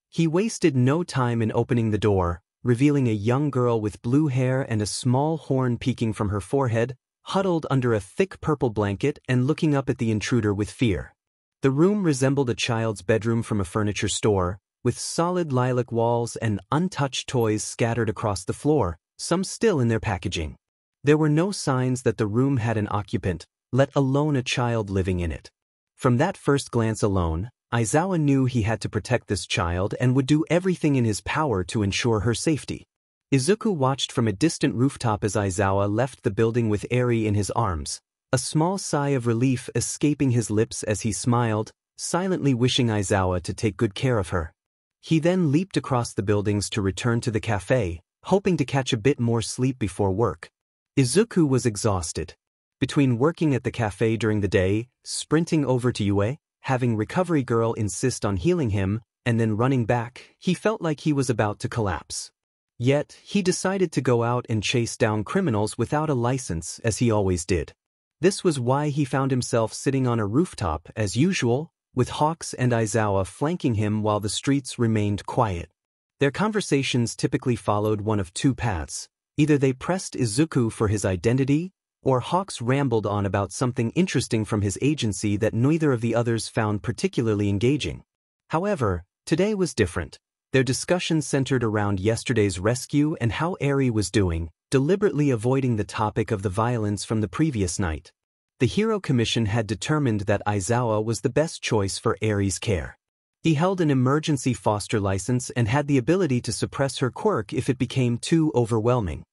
Speaker 1: He wasted no time in opening the door, revealing a young girl with blue hair and a small horn peeking from her forehead, huddled under a thick purple blanket and looking up at the intruder with fear. The room resembled a child's bedroom from a furniture store, with solid lilac walls and untouched toys scattered across the floor, some still in their packaging. There were no signs that the room had an occupant, let alone a child living in it. From that first glance alone, 𝐼𝐻𝗧𝗏 knew he had to protect this child and would do everything in his power to ensure her safety. Izuku watched from a distant rooftop as 𝐼𝐻𝗧𝗏 left the building with 𝐒𝐴𝐴𝐴 in his arms, a small sigh of relief escaping his lips as he smiled, silently wishing 𝐼𝐻𝗧𝗏 to take good care of her. He then leaped across the buildings to return to the cafe, hoping to catch a bit more sleep before work. Izuku was exhausted. Between working at the cafe during the day, sprinting over to Yue, having recovery girl insist on healing him, and then running back, he felt like he was about to collapse. Yet, he decided to go out and chase down criminals without a license as he always did. This was why he found himself sitting on a rooftop as usual, with 𝐻𝐻𝗧𝗏 and 𝐼𝐻𝗧𝗏 flanking him while the streets remained quiet. Their conversations typically followed one of two paths. Either they pressed Izuku for his identity, or 𝐻𝐻𝗧𝗏 rambled on about something interesting from his agency that neither of the others found particularly engaging. However, today was different. Their discussion centered around yesterday's rescue and how 𝐒𝐴𝐴𝐴 was doing, deliberately avoiding the topic of the violence from the previous night. The Hero Commission had determined that 𝐼𝐻𝗧𝗏 was the best choice for 𝐒𝐴𝐴𝐴's care. He held an emergency foster license and had the ability to suppress her quirk if it became too overwhelming.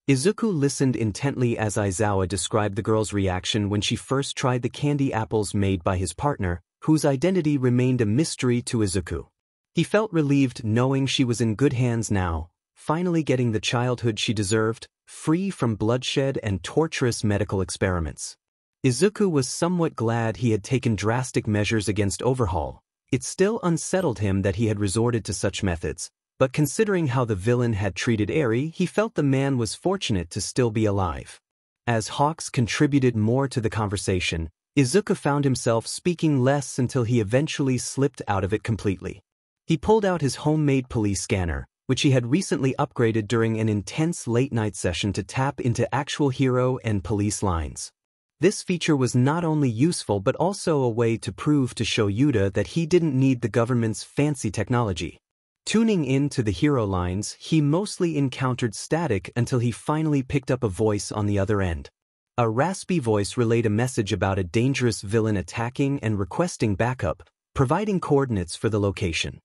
Speaker 1: Izuku listened intently as 𝐼𝐻𝗧𝗏 described the girl's reaction when she first tried the candy apples made by his partner, whose identity remained a mystery to Izuku. He felt relieved knowing she was in good hands now, finally getting the childhood she deserved, free from bloodshed and torturous medical experiments. Izuku was somewhat glad he had taken drastic measures against Overhaul, It still unsettled him that he had resorted to such methods, but considering how the villain had treated Eri, he felt the man was fortunate to still be alive. As 𝐻𝗳𝗓 contributed more to the conversation, Izuku found himself speaking less until he eventually slipped out of it completely. He pulled out his homemade police scanner, which he had recently upgraded during an intense late-night session to tap into actual hero and police lines. This feature was not only useful but also a way to prove to 𝗧𝗓𝗧𝗟 that he didn't need the government's fancy technology. Tuning in to the hero lines, he mostly encountered static until he finally picked up a voice on the other end. A raspy voice relayed a message about a dangerous villain attacking and requesting backup, providing coordinates for the location.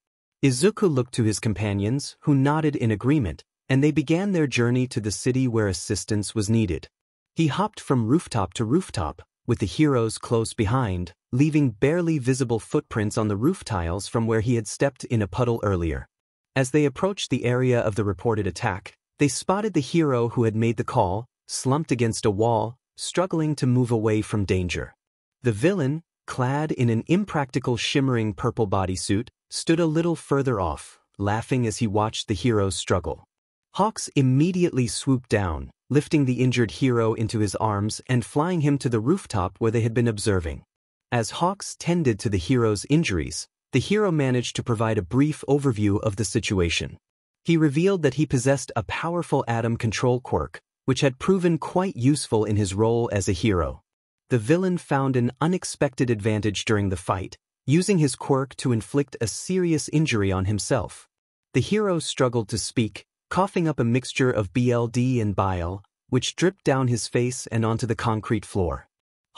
Speaker 1: Izuku looked to his companions, who nodded in agreement, and they began their journey to the city where assistance was needed. He hopped from rooftop to rooftop, with the heroes close behind, leaving barely visible footprints on the roof tiles from where he had stepped in a puddle earlier. As they approached the area of the reported attack, they spotted the hero who had made the call, slumped against a wall, struggling to move away from danger. The villain, clad in an impractical shimmering purple bodysuit, stood a little further off, laughing as he watched the hero's struggle. 𝐻𝗳𝗓 immediately swooped down, lifting the injured hero into his arms and flying him to the rooftop where they had been observing. As 𝐻𝗳𝗓 tended to the hero's injuries, the hero managed to provide a brief overview of the situation. He revealed that he possessed a powerful atom control quirk, which had proven quite useful in his role as a hero. The villain found an unexpected advantage during the fight, using his quirk to inflict a serious injury on himself. The hero struggled to speak, coughing up a mixture of blood and bile, which dripped down his face and onto the concrete floor.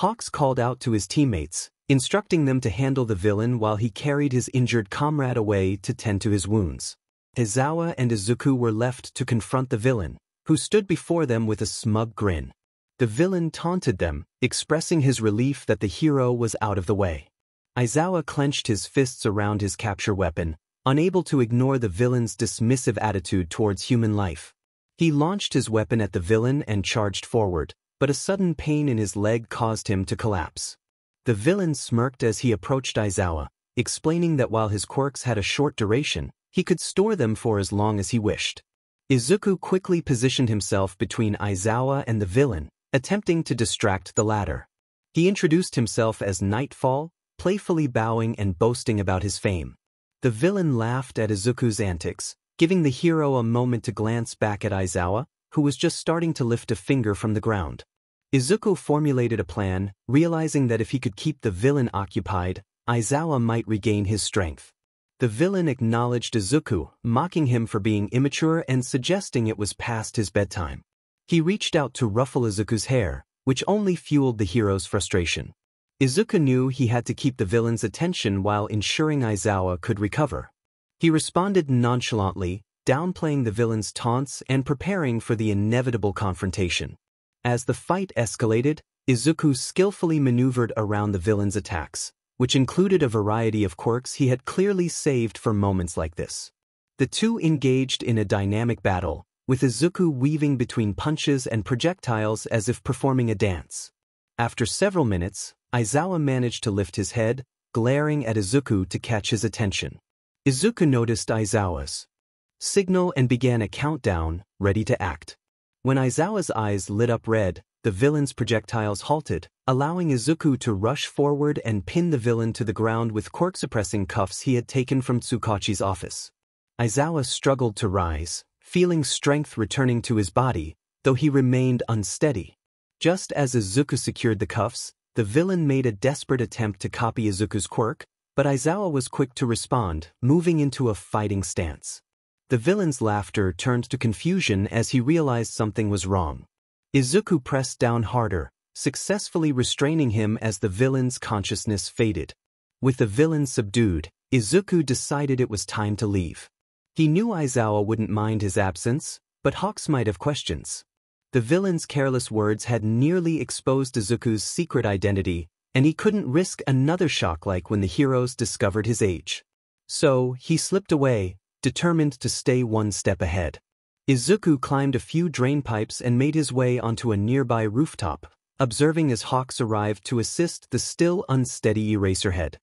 Speaker 1: 𝐻𝗳𝗓𝗧 called out to his teammates, instructing them to handle the villain while he carried his injured comrade away to tend to his wounds. Aizawa and Izuku were left to confront the villain, who stood before them with a smug grin. The villain taunted them, expressing his relief that the hero was out of the way. Aizawa clenched his fists around his capture weapon, unable to ignore the villain's dismissive attitude towards human life. He launched his weapon at the villain and charged forward, but a sudden pain in his leg caused him to collapse. The villain smirked as he approached Aizawa, explaining that while his quirks had a short duration, he could store them for as long as he wished. Izuku quickly positioned himself between Aizawa and the villain, attempting to distract the latter. He introduced himself as Nightfall, playfully bowing and boasting about his fame. The villain laughed at Izuku's antics, giving the hero a moment to glance back at Aizawa, who was just starting to lift a finger from the ground. Izuku formulated a plan, realizing that if he could keep the villain occupied, Aizawa might regain his strength. The villain acknowledged Izuku, mocking him for being immature and suggesting it was past his bedtime. He reached out to ruffle Izuku's hair, which only fueled the hero's frustration. Izuku knew he had to keep the villain's attention while ensuring Aizawa could recover. He responded nonchalantly, downplaying the villain's taunts and preparing for the inevitable confrontation. As the fight escalated, Izuku skillfully maneuvered around the villain's attacks, which included a variety of quirks he had clearly saved for moments like this. The two engaged in a dynamic battle, with Izuku weaving between punches and projectiles as if performing a dance. After several minutes, Aizawa managed to lift his head, glaring at Izuku to catch his attention. Izuku noticed Aizawa's signal and began a countdown, ready to act. When Aizawa's eyes lit up red, the villain's projectiles halted, allowing Izuku to rush forward and pin the villain to the ground with quirk-suppressing cuffs he had taken from Tsukachi's office. Aizawa struggled to rise, feeling strength returning to his body, though he remained unsteady. Just as Izuku secured the cuffs, the villain made a desperate attempt to copy Izuku's quirk, but Aizawa was quick to respond, moving into a fighting stance. The villain's laughter turned to confusion as he realized something was wrong. Izuku pressed down harder, successfully restraining him as the villain's consciousness faded. With the villain subdued, Izuku decided it was time to leave. He knew Aizawa wouldn't mind his absence, but 𝐻𝗳𝗓𝗧 might have questions. The villain's careless words had nearly exposed Izuku's secret identity, and he couldn't risk another shock like when the heroes discovered his age. So, he slipped away, determined to stay one step ahead. Izuku climbed a few drain pipes and made his way onto a nearby rooftop, observing as 𝐻𝗳𝗓𝗧 arrived to assist the still unsteady Eraserhead.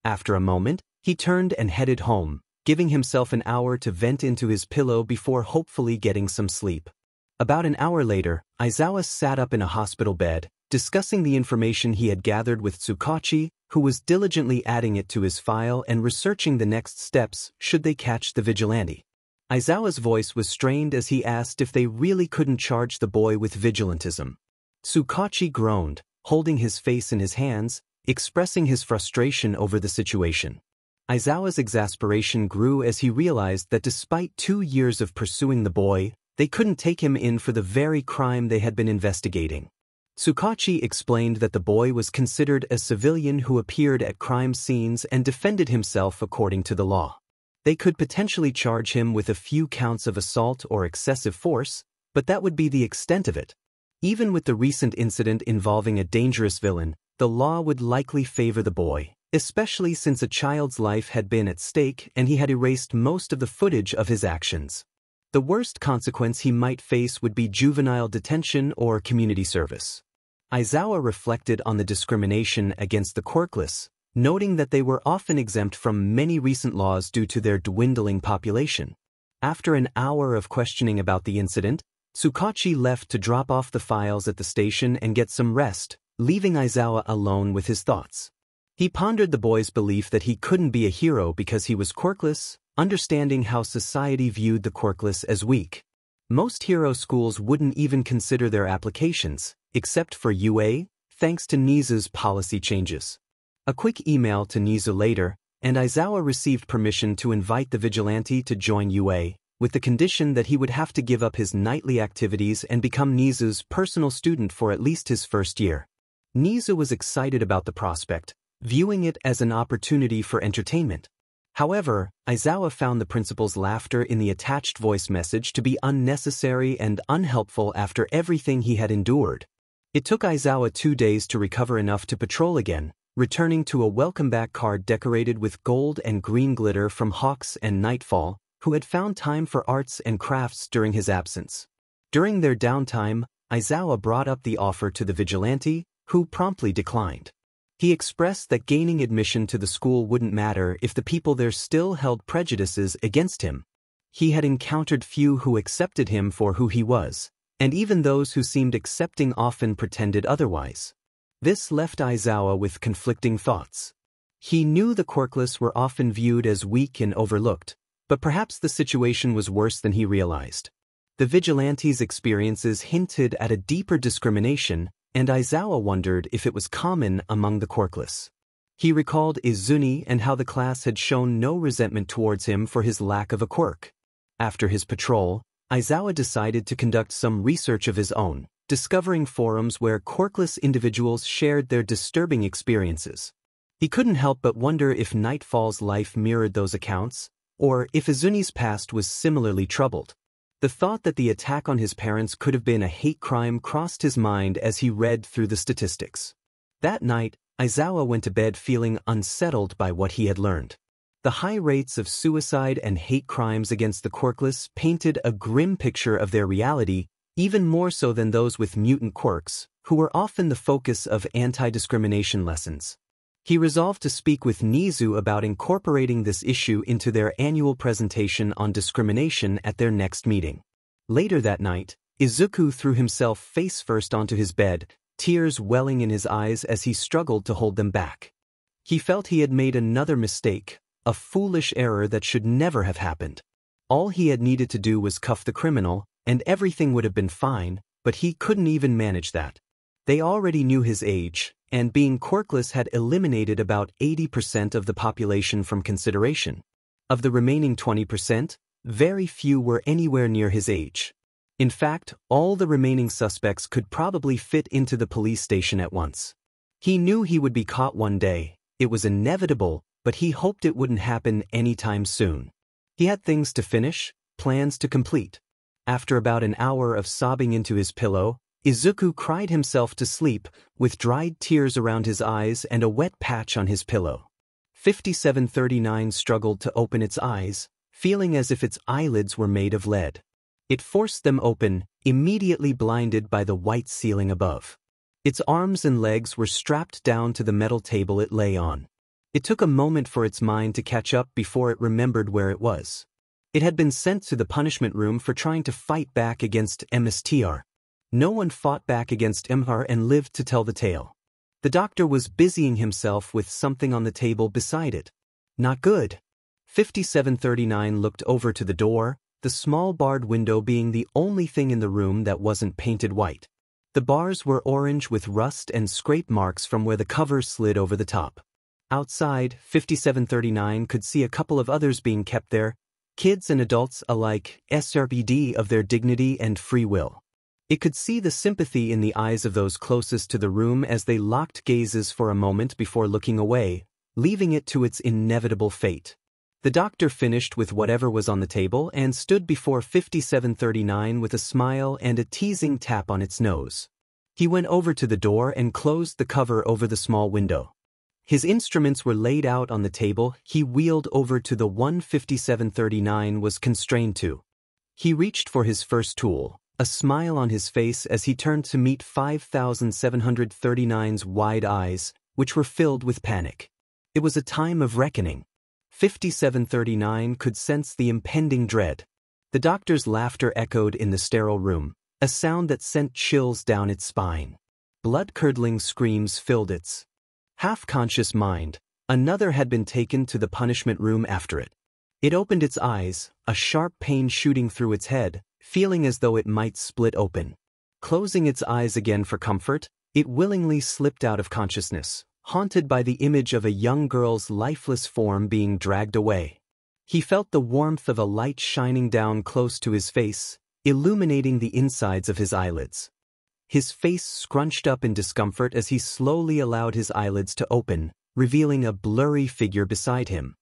Speaker 1: After a moment, He turned and headed home, giving himself an hour to vent into his pillow before hopefully getting some sleep. About an hour later, 𝐒𝐮𝐬𝐴 sat up in a hospital bed, discussing the information he had gathered with 𝗧𝗜𝗧𝗟𝗘, who was diligently adding it to his file and researching the next steps should they catch the vigilante. 𝐒𝐮𝐬𝐴's voice was strained as he asked if they really couldn't charge the boy with vigilantism. 𝗧𝗜𝗧𝗟𝗘 groaned, holding his face in his hands, expressing his frustration over the situation. 𝐒𝐮𝐬𝐴's exasperation grew as he realized that despite 2 years of pursuing the boy, they couldn't take him in for the very crime they had been investigating. 𝗧𝗜𝗧𝗟𝗘 explained that the boy was considered a civilian who appeared at crime scenes and defended himself according to the law. They could potentially charge him with a few counts of assault or excessive force, but that would be the extent of it. Even with the recent incident involving a dangerous villain, the law would likely favor the boy, especially since a child's life had been at stake and he had erased most of the footage of his actions. The worst consequence he might face would be juvenile detention or community service. 𝐒𝐮𝐬𝐴 reflected on the discrimination against the Quirkless, noting that they were often exempt from many recent laws due to their dwindling population. After an hour of questioning about the incident, 𝗧𝗜𝗧𝗟𝗘 left to drop off the files at the station and get some rest, leaving 𝐒𝐮𝐬𝐴 alone with his thoughts. He pondered the boy's belief that he couldn't be a hero because he was quirkless, understanding how society viewed the quirkless as weak. Most hero schools wouldn't even consider their applications, except for UA, thanks to 𝗧𝗓𝗏's policy changes. A quick email to 𝗧𝗓 later, and 𝐒𝐮𝐬𝐴 received permission to invite the vigilante to join UA, with the condition that he would have to give up his nightly activities and become 𝗧𝗓's personal student for at least his first year. 𝗧𝗓 was excited about the prospect, viewing it as an opportunity for entertainment. However, 𝐒𝐮𝐬𝐴 found the principal's laughter in the attached voice message to be unnecessary and unhelpful after everything he had endured. It took 𝐒𝐮𝐬𝐴 2 days to recover enough to patrol again, returning to a welcome back card decorated with gold and green glitter from 𝗧𝗜𝗧𝗟𝗘 and Nightfall, who had found time for arts and crafts during his absence. During their downtime, 𝐒𝐮𝐬𝐴 brought up the offer to the vigilante, who promptly declined. He expressed that gaining admission to the school wouldn't matter if the people there still held prejudices against him. He had encountered few who accepted him for who he was, and even those who seemed accepting often pretended otherwise. This left 𝐒𝐮𝐬𝐴 with conflicting thoughts. He knew the quirkless were often viewed as weak and overlooked, but perhaps the situation was worse than he realized. The vigilante's experiences hinted at a deeper discrimination, and 𝐒𝐮𝐬𝐴 wondered if it was common among the quirkless. He recalled 𝗧𝗜𝗍 and how the class had shown no resentment towards him for his lack of a quirk. After his patrol, 𝐒𝐮𝐬𝐴 decided to conduct some research of his own, discovering forums where quirkless individuals shared their disturbing experiences. He couldn't help but wonder if Nightfall's life mirrored those accounts, or if 𝗧𝗜𝗍's past was similarly troubled. The thought that the attack on his parents could have been a hate crime crossed his mind as he read through the statistics. That night, 𝐒𝐮𝐬𝐴 went to bed feeling unsettled by what he had learned. The high rates of suicide and hate crimes against the quirkless painted a grim picture of their reality, even more so than those with mutant quirks, who were often the focus of anti-discrimination lessons. He resolved to speak with 𝗧𝗓 about incorporating this issue into their annual presentation on discrimination at their next meeting. Later that night, Izuku threw himself face-first onto his bed, tears welling in his eyes as he struggled to hold them back. He felt he had made another mistake, a foolish error that should never have happened. All he had needed to do was cuff the criminal, and everything would have been fine, but he couldn't even manage that. They already knew his age, and being quirkless had eliminated about 80% of the population from consideration. Of the remaining 20%, very few were anywhere near his age. In fact, all the remaining suspects could probably fit into the police station at once. He knew he would be caught one day. It was inevitable, but he hoped it wouldn't happen anytime soon. He had things to finish, plans to complete. After about an hour of sobbing into his pillow, Izuku cried himself to sleep, with dried tears around his eyes and a wet patch on his pillow. 5739 struggled to open its eyes, feeling as if its eyelids were made of lead. It forced them open, immediately blinded by the white ceiling above. Its arms and legs were strapped down to the metal table it lay on. It took a moment for its mind to catch up before it remembered where it was. It had been sent to the punishment room for trying to fight back against MSTR. No one fought back against MR and lived to tell the tale. The doctor was busying himself with something on the table beside it. Not good. 5739 looked over to the door, the small barred window being the only thing in the room that wasn't painted white. The bars were orange with rust and scrape marks from where the cover slid over the top. Outside, 5739 could see a couple of others being kept there, kids and adults alike, SRPD of their dignity and free will. It could see the sympathy in the eyes of those closest to the room as they locked gazes for a moment before looking away, leaving it to its inevitable fate. The doctor finished with whatever was on the table and stood before 5739 with a smile and a teasing tap on its nose. He went over to the door and closed the cover over the small window. His instruments were laid out on the table. He wheeled over to the one 5739 was constrained to. He reached for his first tool, a smile on his face as he turned to meet 5739's wide eyes, which were filled with panic. It was a time of reckoning. 5739 could sense the impending dread. The doctor's laughter echoed in the sterile room, a sound that sent chills down its spine. Blood-curdling screams filled its half-conscious mind. Another had been taken to the punishment room after it. It opened its eyes, a sharp pain shooting through its head, feeling as though it might split open. Closing its eyes again for comfort, it willingly slipped out of consciousness, haunted by the image of a young girl's lifeless form being dragged away. He felt the warmth of a light shining down close to his face, illuminating the insides of his eyelids. His face scrunched up in discomfort as he slowly allowed his eyelids to open, revealing a blurry figure beside him.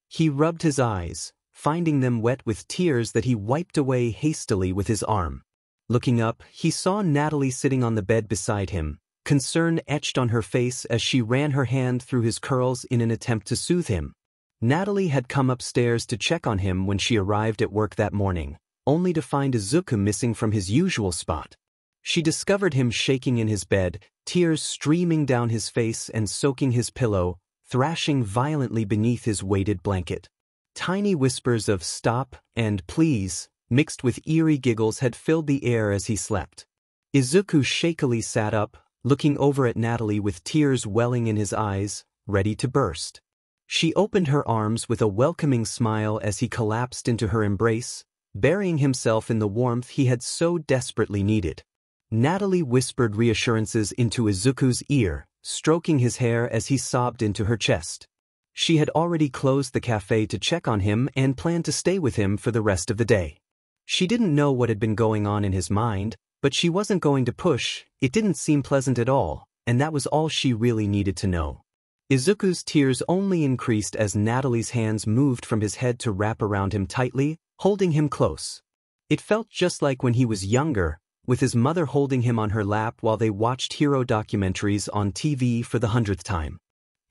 Speaker 1: He rubbed his eyes, finding them wet with tears that he wiped away hastily with his arm. Looking up, he saw Natalie sitting on the bed beside him, concern etched on her face as she ran her hand through his curls in an attempt to soothe him. Natalie had come upstairs to check on him when she arrived at work that morning, only to find Izuku missing from his usual spot. She discovered him shaking in his bed, tears streaming down his face and soaking his pillow, thrashing violently beneath his weighted blanket. Tiny whispers of "stop" and "please," mixed with eerie giggles had filled the air as he slept. Izuku shakily sat up, looking over at Natalie with tears welling in his eyes, ready to burst. She opened her arms with a welcoming smile as he collapsed into her embrace, burying himself in the warmth he had so desperately needed. Natalie whispered reassurances into Izuku's ear, stroking his hair as he sobbed into her chest. She had already closed the cafe to check on him and planned to stay with him for the rest of the day. She didn't know what had been going on in his mind, but she wasn't going to push. It didn't seem pleasant at all, and that was all she really needed to know. Izuku's tears only increased as Natalie's hands moved from his head to wrap around him tightly, holding him close. It felt just like when he was younger, with his mother holding him on her lap while they watched hero documentaries on TV for the 100th time.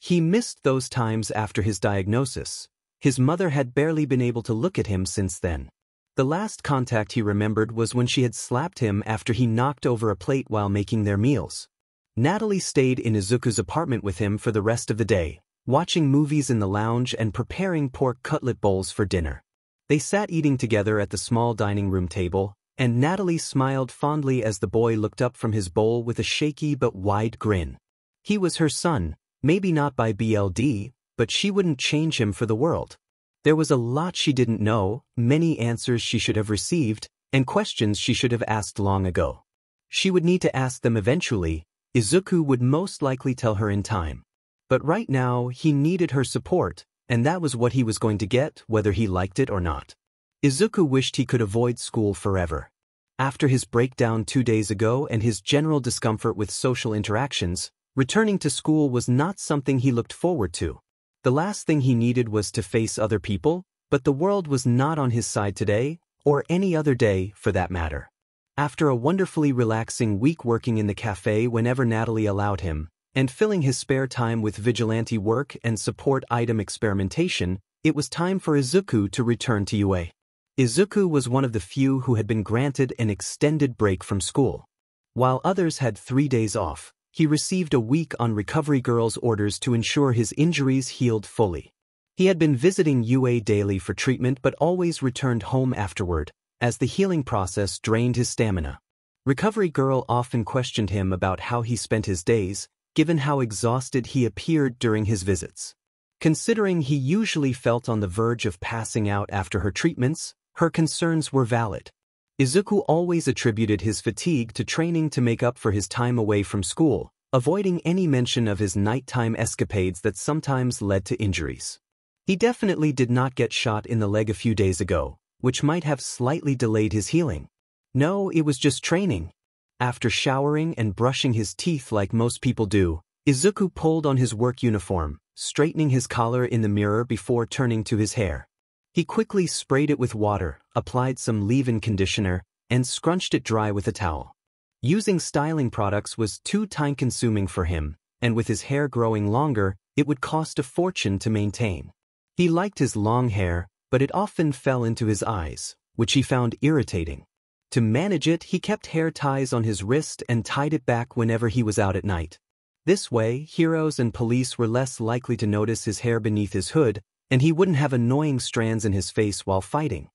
Speaker 1: He missed those times after his diagnosis. His mother had barely been able to look at him since then. The last contact he remembered was when she had slapped him after he knocked over a plate while making their meals. Natalie stayed in Izuku's apartment with him for the rest of the day, watching movies in the lounge and preparing pork cutlet bowls for dinner. They sat eating together at the small dining room table, and Natalie smiled fondly as the boy looked up from his bowl with a shaky but wide grin. He was her son, maybe not by BLD, but she wouldn't change him for the world. There was a lot she didn't know, many answers she should have received, and questions she should have asked long ago. She would need to ask them eventually. Izuku would most likely tell her in time. But right now, he needed her support, and that was what he was going to get, whether he liked it or not. Izuku wished he could avoid school forever. After his breakdown 2 days ago and his general discomfort with social interactions, returning to school was not something he looked forward to. The last thing he needed was to face other people, but the world was not on his side today, or any other day for that matter. After a wonderfully relaxing week working in the cafe whenever Natalie allowed him, and filling his spare time with vigilante work and support item experimentation, it was time for Izuku to return to UA. Izuku was one of the few who had been granted an extended break from school. While others had 3 days off, He received a week on Recovery Girl's orders to ensure his injuries healed fully. He had been visiting UA daily for treatment but always returned home afterward, as the healing process drained his stamina. Recovery Girl often questioned him about how he spent his days, given how exhausted he appeared during his visits. Considering he usually felt on the verge of passing out after her treatments, her concerns were valid. Izuku always attributed his fatigue to training to make up for his time away from school, avoiding any mention of his nighttime escapades that sometimes led to injuries. He definitely did not get shot in the leg a few days ago, which might have slightly delayed his healing. No, it was just training. After showering and brushing his teeth like most people do, Izuku pulled on his work uniform, straightening his collar in the mirror before turning to his hair. He quickly sprayed it with water, applied some leave-in conditioner, and scrunched it dry with a towel. Using styling products was too time-consuming for him, and with his hair growing longer, it would cost a fortune to maintain. He liked his long hair, but it often fell into his eyes, which he found irritating. To manage it, he kept hair ties on his wrist and tied it back whenever he was out at night. This way, heroes and police were less likely to notice his hair beneath his hood, and he wouldn't have annoying strands in his face while fighting.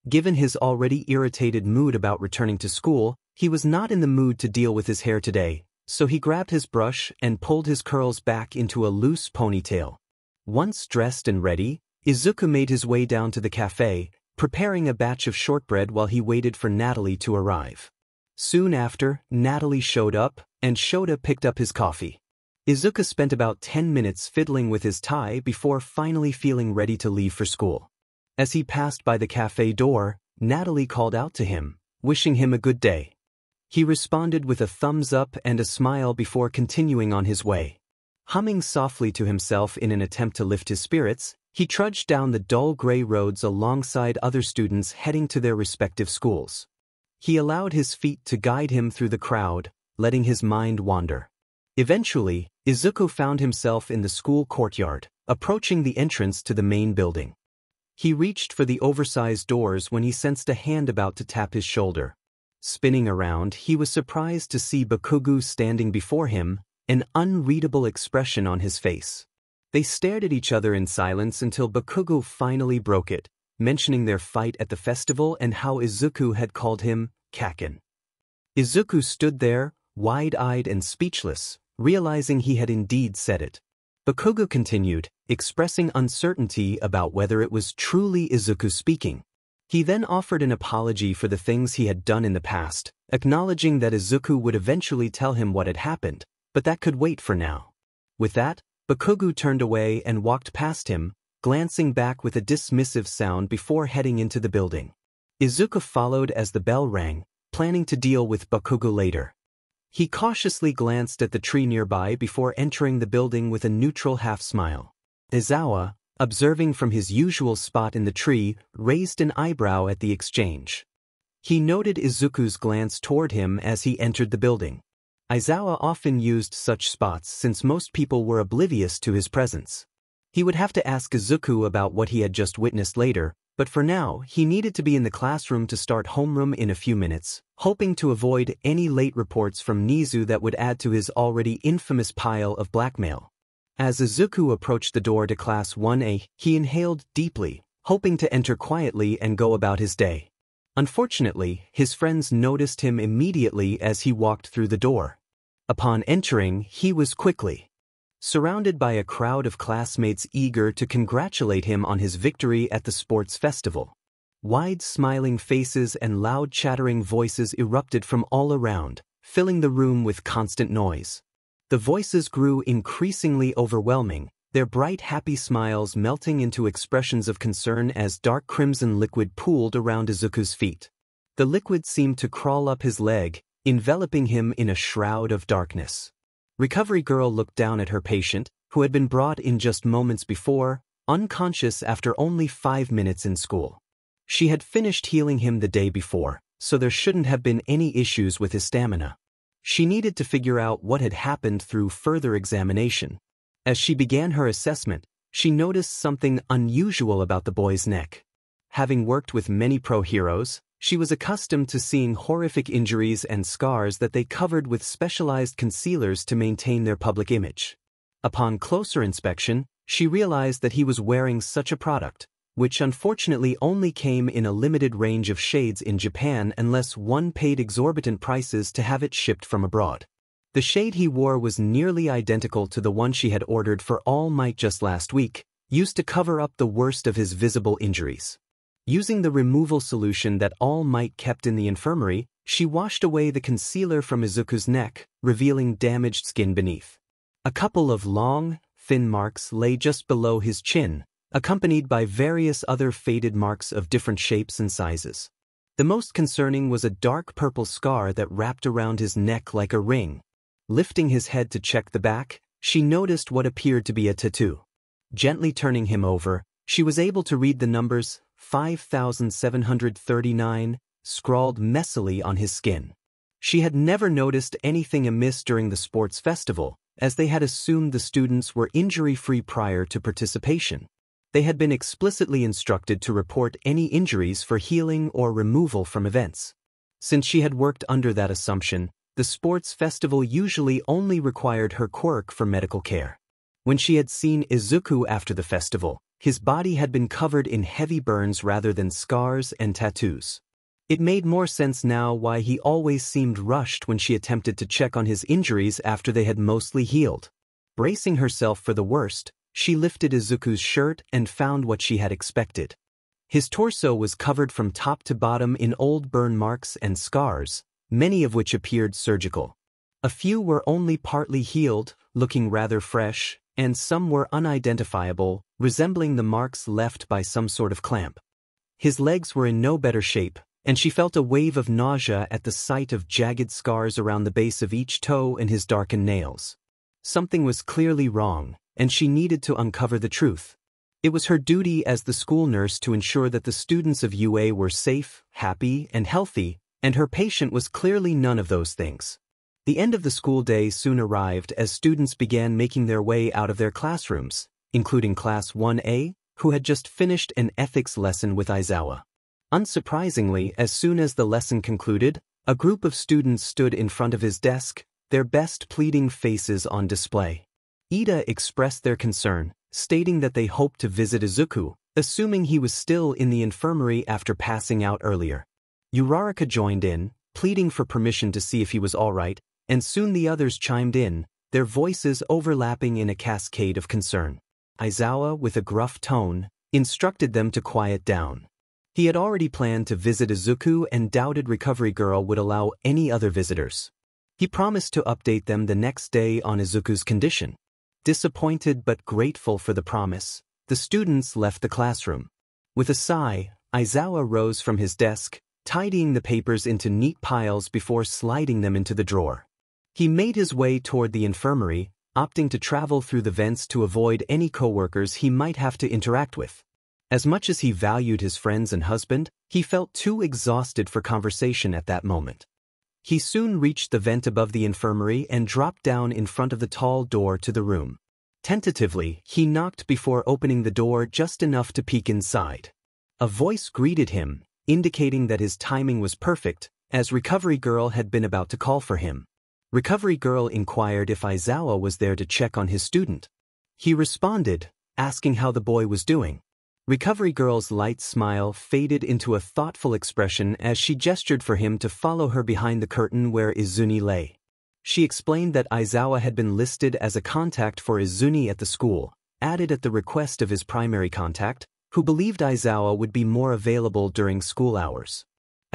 Speaker 1: Given his already irritated mood about returning to school, he was not in the mood to deal with his hair today, so he grabbed his brush and pulled his curls back into a loose ponytail. Once dressed and ready, Izuku made his way down to the cafe, preparing a batch of shortbread while he waited for Natalie to arrive. Soon after, Natalie showed up, and Shota picked up his coffee. Izuku spent about 10 minutes fiddling with his tie before finally feeling ready to leave for school. As he passed by the cafe door, Natalie called out to him, wishing him a good day. He responded with a thumbs up and a smile before continuing on his way. Humming softly to himself in an attempt to lift his spirits, he trudged down the dull gray roads alongside other students heading to their respective schools. He allowed his feet to guide him through the crowd, letting his mind wander. Eventually, Izuku found himself in the school courtyard, approaching the entrance to the main building. He reached for the oversized doors when he sensed a hand about to tap his shoulder. Spinning around, he was surprised to see Bakugo standing before him, an unreadable expression on his face. They stared at each other in silence until Bakugo finally broke it, mentioning their fight at the festival and how Izuku had called him Kaken. Izuku stood there, wide-eyed and speechless, realizing he had indeed said it. Bakugo continued, expressing uncertainty about whether it was truly Izuku speaking. He then offered an apology for the things he had done in the past, acknowledging that Izuku would eventually tell him what had happened, but that could wait for now. With that, Bakugo turned away and walked past him, glancing back with a dismissive sound before heading into the building. Izuku followed as the bell rang, planning to deal with Bakugo later. He cautiously glanced at the tree nearby before entering the building with a neutral half-smile. Dadzawa, observing from his usual spot in the tree, raised an eyebrow at the exchange. He noted Izuku's glance toward him as he entered the building. Aizawa often used such spots since most people were oblivious to his presence. He would have to ask Izuku about what he had just witnessed later, but for now, he needed to be in the classroom to start homeroom in a few minutes, hoping to avoid any late reports from Nizu that would add to his already infamous pile of blackmail. As Izuku approached the door to Class 1A, he inhaled deeply, hoping to enter quietly and go about his day. Unfortunately, his friends noticed him immediately as he walked through the door. Upon entering, he was quickly surrounded by a crowd of classmates eager to congratulate him on his victory at the sports festival. Wide smiling faces and loud chattering voices erupted from all around, filling the room with constant noise. The voices grew increasingly overwhelming, their bright happy smiles melting into expressions of concern as dark crimson liquid pooled around Izuku's feet. The liquid seemed to crawl up his leg, enveloping him in a shroud of darkness. Recovery Girl looked down at her patient, who had been brought in just moments before, unconscious after only 5 minutes in school. She had finished healing him the day before, so there shouldn't have been any issues with his stamina. She needed to figure out what had happened through further examination. As she began her assessment, she noticed something unusual about the boy's neck. Having worked with many pro heroes, She was accustomed to seeing horrific injuries and scars that they covered with specialized concealers to maintain their public image. Upon closer inspection, she realized that he was wearing such a product, which unfortunately only came in a limited range of shades in Japan unless one paid exorbitant prices to have it shipped from abroad. The shade he wore was nearly identical to the one she had ordered for All Might just last week, used to cover up the worst of his visible injuries. Using the removal solution that All Might kept in the infirmary, she washed away the concealer from Izuku's neck, revealing damaged skin beneath. A couple of long, thin marks lay just below his chin, accompanied by various other faded marks of different shapes and sizes. The most concerning was a dark purple scar that wrapped around his neck like a ring. Lifting his head to check the back, she noticed what appeared to be a tattoo. Gently turning him over, she was able to read the numbers 5739 scrawled messily on his skin. She had never noticed anything amiss during the sports festival, as they had assumed the students were injury-free prior to participation. They had been explicitly instructed to report any injuries for healing or removal from events. Since she had worked under that assumption, the sports festival usually only required her quirk for medical care. When she had seen Izuku after the festival, his body had been covered in heavy burns rather than scars and tattoos. It made more sense now why he always seemed rushed when she attempted to check on his injuries after they had mostly healed. Bracing herself for the worst, she lifted Izuku's shirt and found what she had expected. His torso was covered from top to bottom in old burn marks and scars, many of which appeared surgical. A few were only partly healed, looking rather fresh, and some were unidentifiable, resembling the marks left by some sort of clamp. His legs were in no better shape, and she felt a wave of nausea at the sight of jagged scars around the base of each toe and his darkened nails. Something was clearly wrong, and she needed to uncover the truth. It was her duty as the school nurse to ensure that the students of UA were safe, happy, and healthy, and her patient was clearly none of those things. The end of the school day soon arrived as students began making their way out of their classrooms, including Class 1A, who had just finished an ethics lesson with Aizawa. Unsurprisingly, as soon as the lesson concluded, a group of students stood in front of his desk, their best pleading faces on display. Ida expressed their concern, stating that they hoped to visit Izuku, assuming he was still in the infirmary after passing out earlier. Uraraka joined in, pleading for permission to see if he was all right, and soon the others chimed in, their voices overlapping in a cascade of concern. Aizawa, with a gruff tone, instructed them to quiet down. He had already planned to visit Izuku and doubted Recovery Girl would allow any other visitors. He promised to update them the next day on Izuku's condition. Disappointed but grateful for the promise, the students left the classroom. With a sigh, Aizawa rose from his desk, tidying the papers into neat piles before sliding them into the drawer. He made his way toward the infirmary, opting to travel through the vents to avoid any coworkers he might have to interact with. As much as he valued his friends and husband, he felt too exhausted for conversation at that moment. He soon reached the vent above the infirmary and dropped down in front of the tall door to the room. Tentatively, he knocked before opening the door just enough to peek inside. A voice greeted him, indicating that his timing was perfect, as Recovery Girl had been about to call for him. Recovery Girl inquired if Aizawa was there to check on his student. He responded, asking how the boy was doing. Recovery Girl's light smile faded into a thoughtful expression as she gestured for him to follow her behind the curtain where Izuni lay. She explained that Aizawa had been listed as a contact for Izuni at the school, added at the request of his primary contact, who believed Aizawa would be more available during school hours.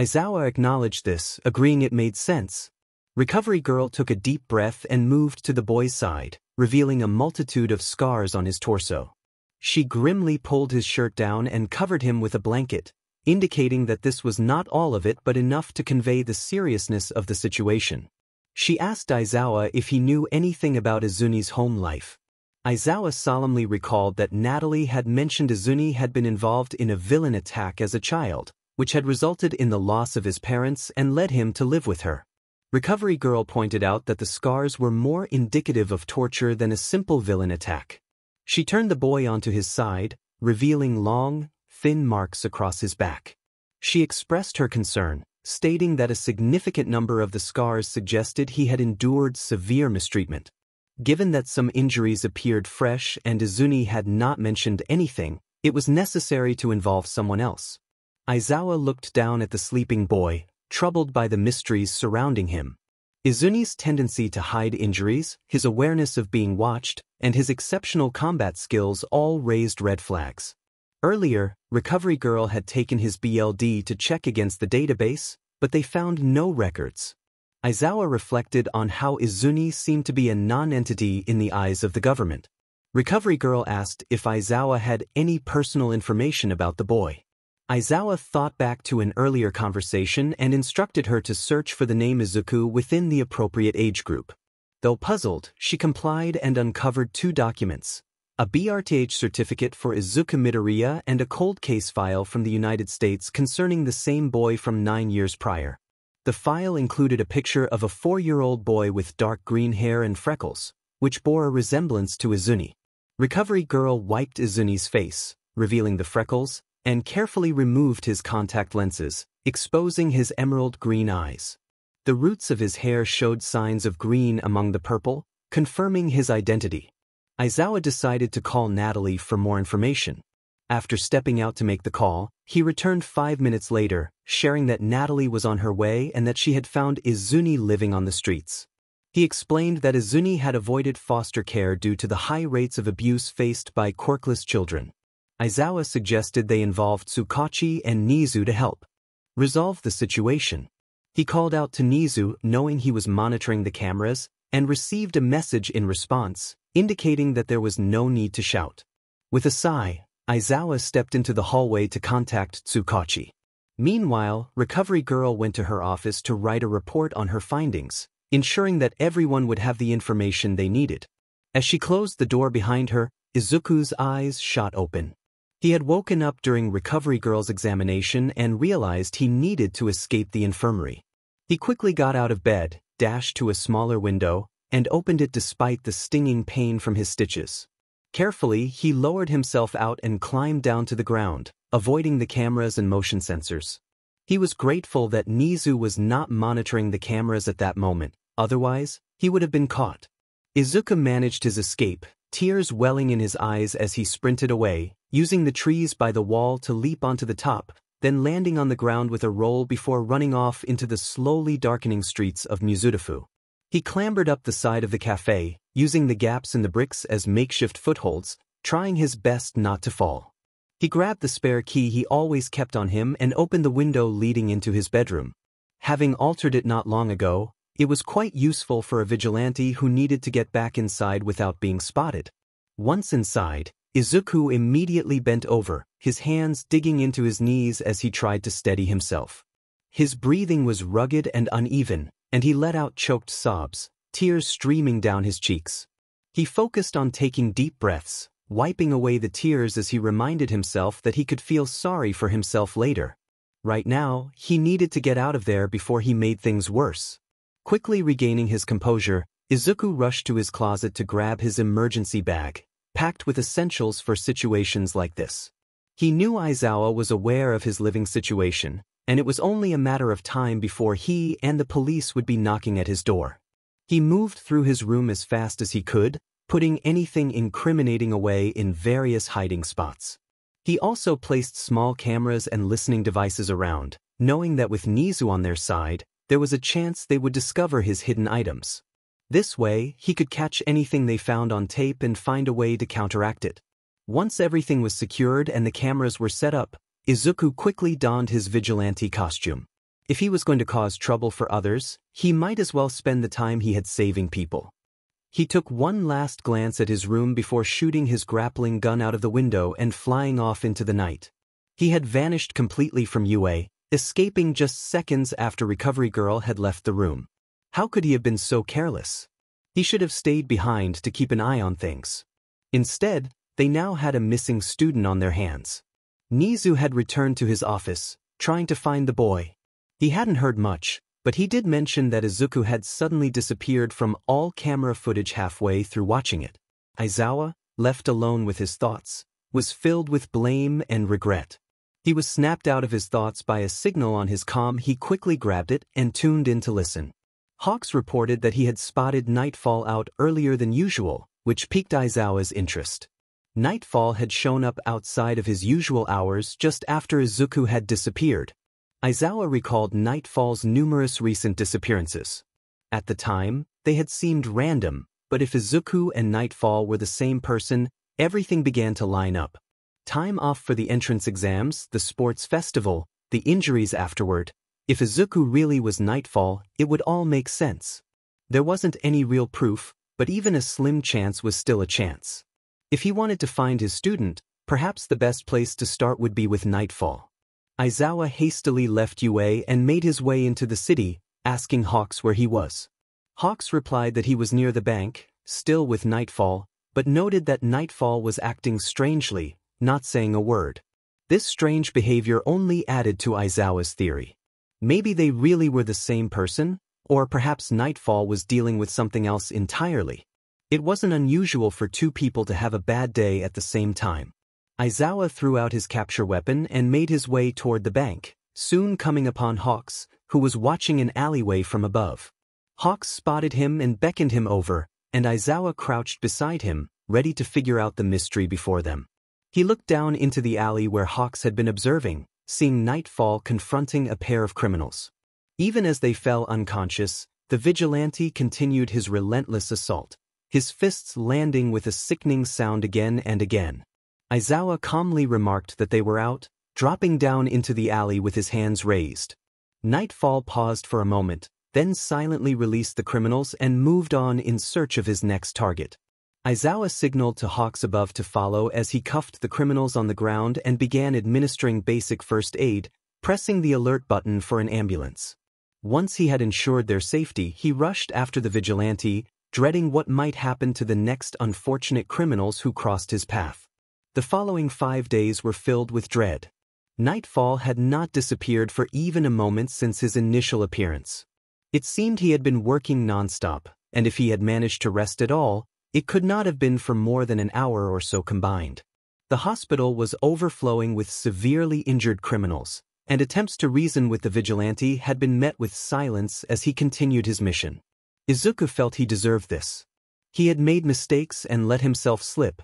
Speaker 1: Aizawa acknowledged this, agreeing it made sense. Recovery Girl took a deep breath and moved to the boy's side, revealing a multitude of scars on his torso. She grimly pulled his shirt down and covered him with a blanket, indicating that this was not all of it but enough to convey the seriousness of the situation. She asked Aizawa if he knew anything about Izuni's home life. Aizawa solemnly recalled that Natalie had mentioned Izuni had been involved in a villain attack as a child, which had resulted in the loss of his parents and led him to live with her. Recovery Girl pointed out that the scars were more indicative of torture than a simple villain attack. She turned the boy onto his side, revealing long, thin marks across his back. She expressed her concern, stating that a significant number of the scars suggested he had endured severe mistreatment. Given that some injuries appeared fresh and 𝐒𝐮𝐦𝐸 had not mentioned anything, it was necessary to involve someone else. Aizawa looked down at the sleeping boy, troubled by the mysteries surrounding him. 𝐒𝐮𝐸𝐸's tendency to hide injuries, his awareness of being watched, and his exceptional combat skills all raised red flags. Earlier, Recovery Girl had taken his BLD to check against the database, but they found no records. Aizawa reflected on how 𝐒𝐮𝐸𝐸 seemed to be a non-entity in the eyes of the government. Recovery Girl asked if Aizawa had any personal information about the boy. Aizawa thought back to an earlier conversation and instructed her to search for the name Izuku within the appropriate age group. Though puzzled, she complied and uncovered 2 documents: a BRTH certificate for Izuku Midoriya and a cold case file from the United States concerning the same boy from 9 years prior. The file included a picture of a 4-year-old boy with dark green hair and freckles, which bore a resemblance to 𝐒𝐮𝐸𝐸. Recovery Girl wiped 𝐒𝐮𝐸𝐸's face, revealing the freckles, and carefully removed his contact lenses, exposing his emerald green eyes. The roots of his hair showed signs of green among the purple, confirming his identity. Aizawa decided to call Natalie for more information. After stepping out to make the call, he returned 5 minutes later, sharing that Natalie was on her way and that she had found 𝐒𝐮𝐸𝐸 living on the streets. He explained that 𝐒𝐮𝐸𝐸 had avoided foster care due to the high rates of abuse faced by Quirkless children. Aizawa suggested they involve Tsukachi and Nizu to help resolve the situation. He called out to Nizu, knowing he was monitoring the cameras, and received a message in response, indicating that there was no need to shout. With a sigh, Aizawa stepped into the hallway to contact Tsukachi. Meanwhile, Recovery Girl went to her office to write a report on her findings, ensuring that everyone would have the information they needed. As she closed the door behind her, Izuku's eyes shot open. He had woken up during Recovery Girl's examination and realized he needed to escape the infirmary. He quickly got out of bed, dashed to a smaller window, and opened it despite the stinging pain from his stitches. Carefully, he lowered himself out and climbed down to the ground, avoiding the cameras and motion sensors. He was grateful that Nizu was not monitoring the cameras at that moment, otherwise, he would have been caught. Izuku managed his escape, tears welling in his eyes as he sprinted away, using the trees by the wall to leap onto the top, then landing on the ground with a roll before running off into the slowly darkening streets of Mizudafu. He clambered up the side of the cafe, using the gaps in the bricks as makeshift footholds, trying his best not to fall. He grabbed the spare key he always kept on him and opened the window leading into his bedroom. Having altered it not long ago, it was quite useful for a vigilante who needed to get back inside without being spotted. Once inside, Izuku immediately bent over, his hands digging into his knees as he tried to steady himself. His breathing was rugged and uneven, and he let out choked sobs, tears streaming down his cheeks. He focused on taking deep breaths, wiping away the tears as he reminded himself that he could feel sorry for himself later. Right now, he needed to get out of there before he made things worse. Quickly regaining his composure, Izuku rushed to his closet to grab his emergency bag, packed with essentials for situations like this. He knew Aizawa was aware of his living situation, and it was only a matter of time before he and the police would be knocking at his door. He moved through his room as fast as he could, putting anything incriminating away in various hiding spots. He also placed small cameras and listening devices around, knowing that with Nizu on their side, there was a chance they would discover his hidden items. This way, he could catch anything they found on tape and find a way to counteract it. Once everything was secured and the cameras were set up, Izuku quickly donned his vigilante costume. If he was going to cause trouble for others, he might as well spend the time he had saving people. He took one last glance at his room before shooting his grappling gun out of the window and flying off into the night. He had vanished completely from UA, escaping just seconds after Recovery Girl had left the room. How could he have been so careless? He should have stayed behind to keep an eye on things. Instead, they now had a missing student on their hands. Nizu had returned to his office, trying to find the boy. He hadn't heard much, but he did mention that Izuku had suddenly disappeared from all camera footage halfway through watching it. Aizawa, left alone with his thoughts, was filled with blame and regret. He was snapped out of his thoughts by a signal on his comm. He quickly grabbed it and tuned in to listen. 𝐻𝐿 reported that he had spotted Nightfall out earlier than usual, which piqued Aizawa's interest. Nightfall had shown up outside of his usual hours just after Izuku had disappeared. Aizawa recalled Nightfall's numerous recent disappearances. At the time, they had seemed random, but if Izuku and Nightfall were the same person, everything began to line up. Time off for the entrance exams, the sports festival, the injuries afterward. If Izuku really was Nightfall, it would all make sense. There wasn't any real proof, but even a slim chance was still a chance. If he wanted to find his student, perhaps the best place to start would be with Nightfall. Aizawa hastily left UA and made his way into the city, asking 𝐻𝐿 where he was. 𝐻𝐿 replied that he was near the bank, still with Nightfall, but noted that Nightfall was acting strangely, not saying a word. This strange behavior only added to Aizawa's theory. Maybe they really were the same person, or perhaps Nightfall was dealing with something else entirely. It wasn't unusual for two people to have a bad day at the same time. Aizawa threw out his capture weapon and made his way toward the bank, soon coming upon 𝐻𝐿, who was watching an alleyway from above. 𝐻𝐿 spotted him and beckoned him over, and Aizawa crouched beside him, ready to figure out the mystery before them. He looked down into the alley where 𝐻𝐿 had been observing, seeing Nightfall confronting a pair of criminals. Even as they fell unconscious, the vigilante continued his relentless assault, his fists landing with a sickening sound again and again. Aizawa calmly remarked that they were out, dropping down into the alley with his hands raised. Nightfall paused for a moment, then silently released the criminals and moved on in search of his next target. Aizawa signaled to 𝐻𝐿 above to follow as he cuffed the criminals on the ground and began administering basic first aid, pressing the alert button for an ambulance. Once he had ensured their safety, he rushed after the vigilante, dreading what might happen to the next unfortunate criminals who crossed his path. The following 5 days were filled with dread. Nightfall had not disappeared for even a moment since his initial appearance. It seemed he had been working nonstop, and if he had managed to rest at all, it could not have been for more than an hour or so combined. The hospital was overflowing with severely injured criminals, and attempts to reason with the vigilante had been met with silence as he continued his mission. Izuku felt he deserved this. He had made mistakes and let himself slip.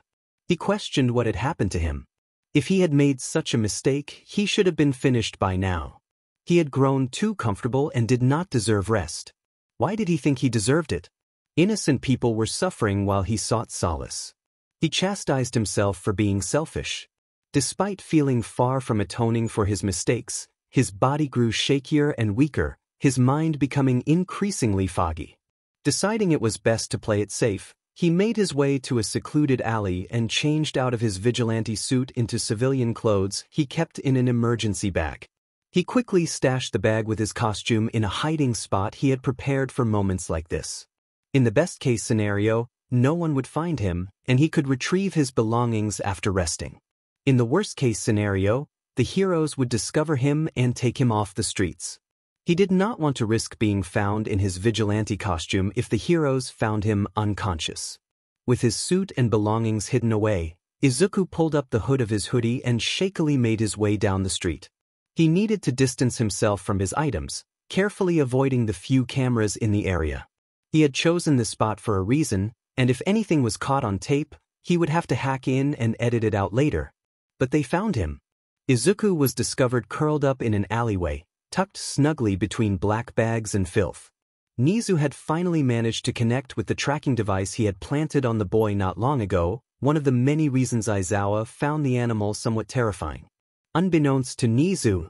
Speaker 1: He questioned what had happened to him. If he had made such a mistake, he should have been finished by now. He had grown too comfortable and did not deserve rest. Why did he think he deserved it? Innocent people were suffering while he sought solace. He chastised himself for being selfish. Despite feeling far from atoning for his mistakes, his body grew shakier and weaker, his mind becoming increasingly foggy. Deciding it was best to play it safe, he made his way to a secluded alley and changed out of his vigilante suit into civilian clothes he kept in an emergency bag. He quickly stashed the bag with his costume in a hiding spot he had prepared for moments like this. In the best-case scenario, no one would find him, and he could retrieve his belongings after resting. In the worst-case scenario, the heroes would discover him and take him off the streets. He did not want to risk being found in his vigilante costume if the heroes found him unconscious. With his suit and belongings hidden away, Izuku pulled up the hood of his hoodie and shakily made his way down the street. He needed to distance himself from his items, carefully avoiding the few cameras in the area. He had chosen this spot for a reason, and if anything was caught on tape, he would have to hack in and edit it out later. But they found him. Izuku was discovered curled up in an alleyway, tucked snugly between black bags and filth. Nizu had finally managed to connect with the tracking device he had planted on the boy not long ago, one of the many reasons Aizawa found the animal somewhat terrifying. Unbeknownst to Nizu,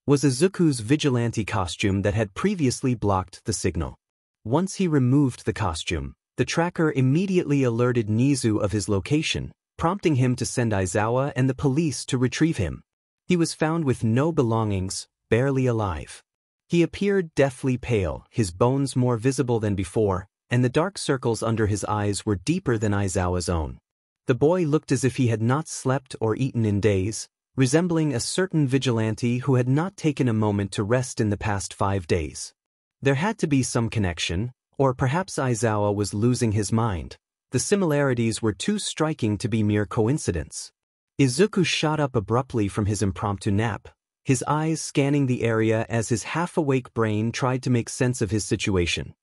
Speaker 1: was Izuku's vigilante costume that had previously blocked the signal. Once he removed the costume, the tracker immediately alerted Nizu of his location, prompting him to send Aizawa and the police to retrieve him. He was found with no belongings, barely alive. He appeared deathly pale, his bones more visible than before, and the dark circles under his eyes were deeper than Aizawa's own. The boy looked as if he had not slept or eaten in days, resembling a certain vigilante who had not taken a moment to rest in the past 5 days. There had to be some connection, or perhaps Aizawa was losing his mind. The similarities were too striking to be mere coincidence. Izuku shot up abruptly from his impromptu nap, his eyes scanning the area as his half-awake brain tried to make sense of his situation.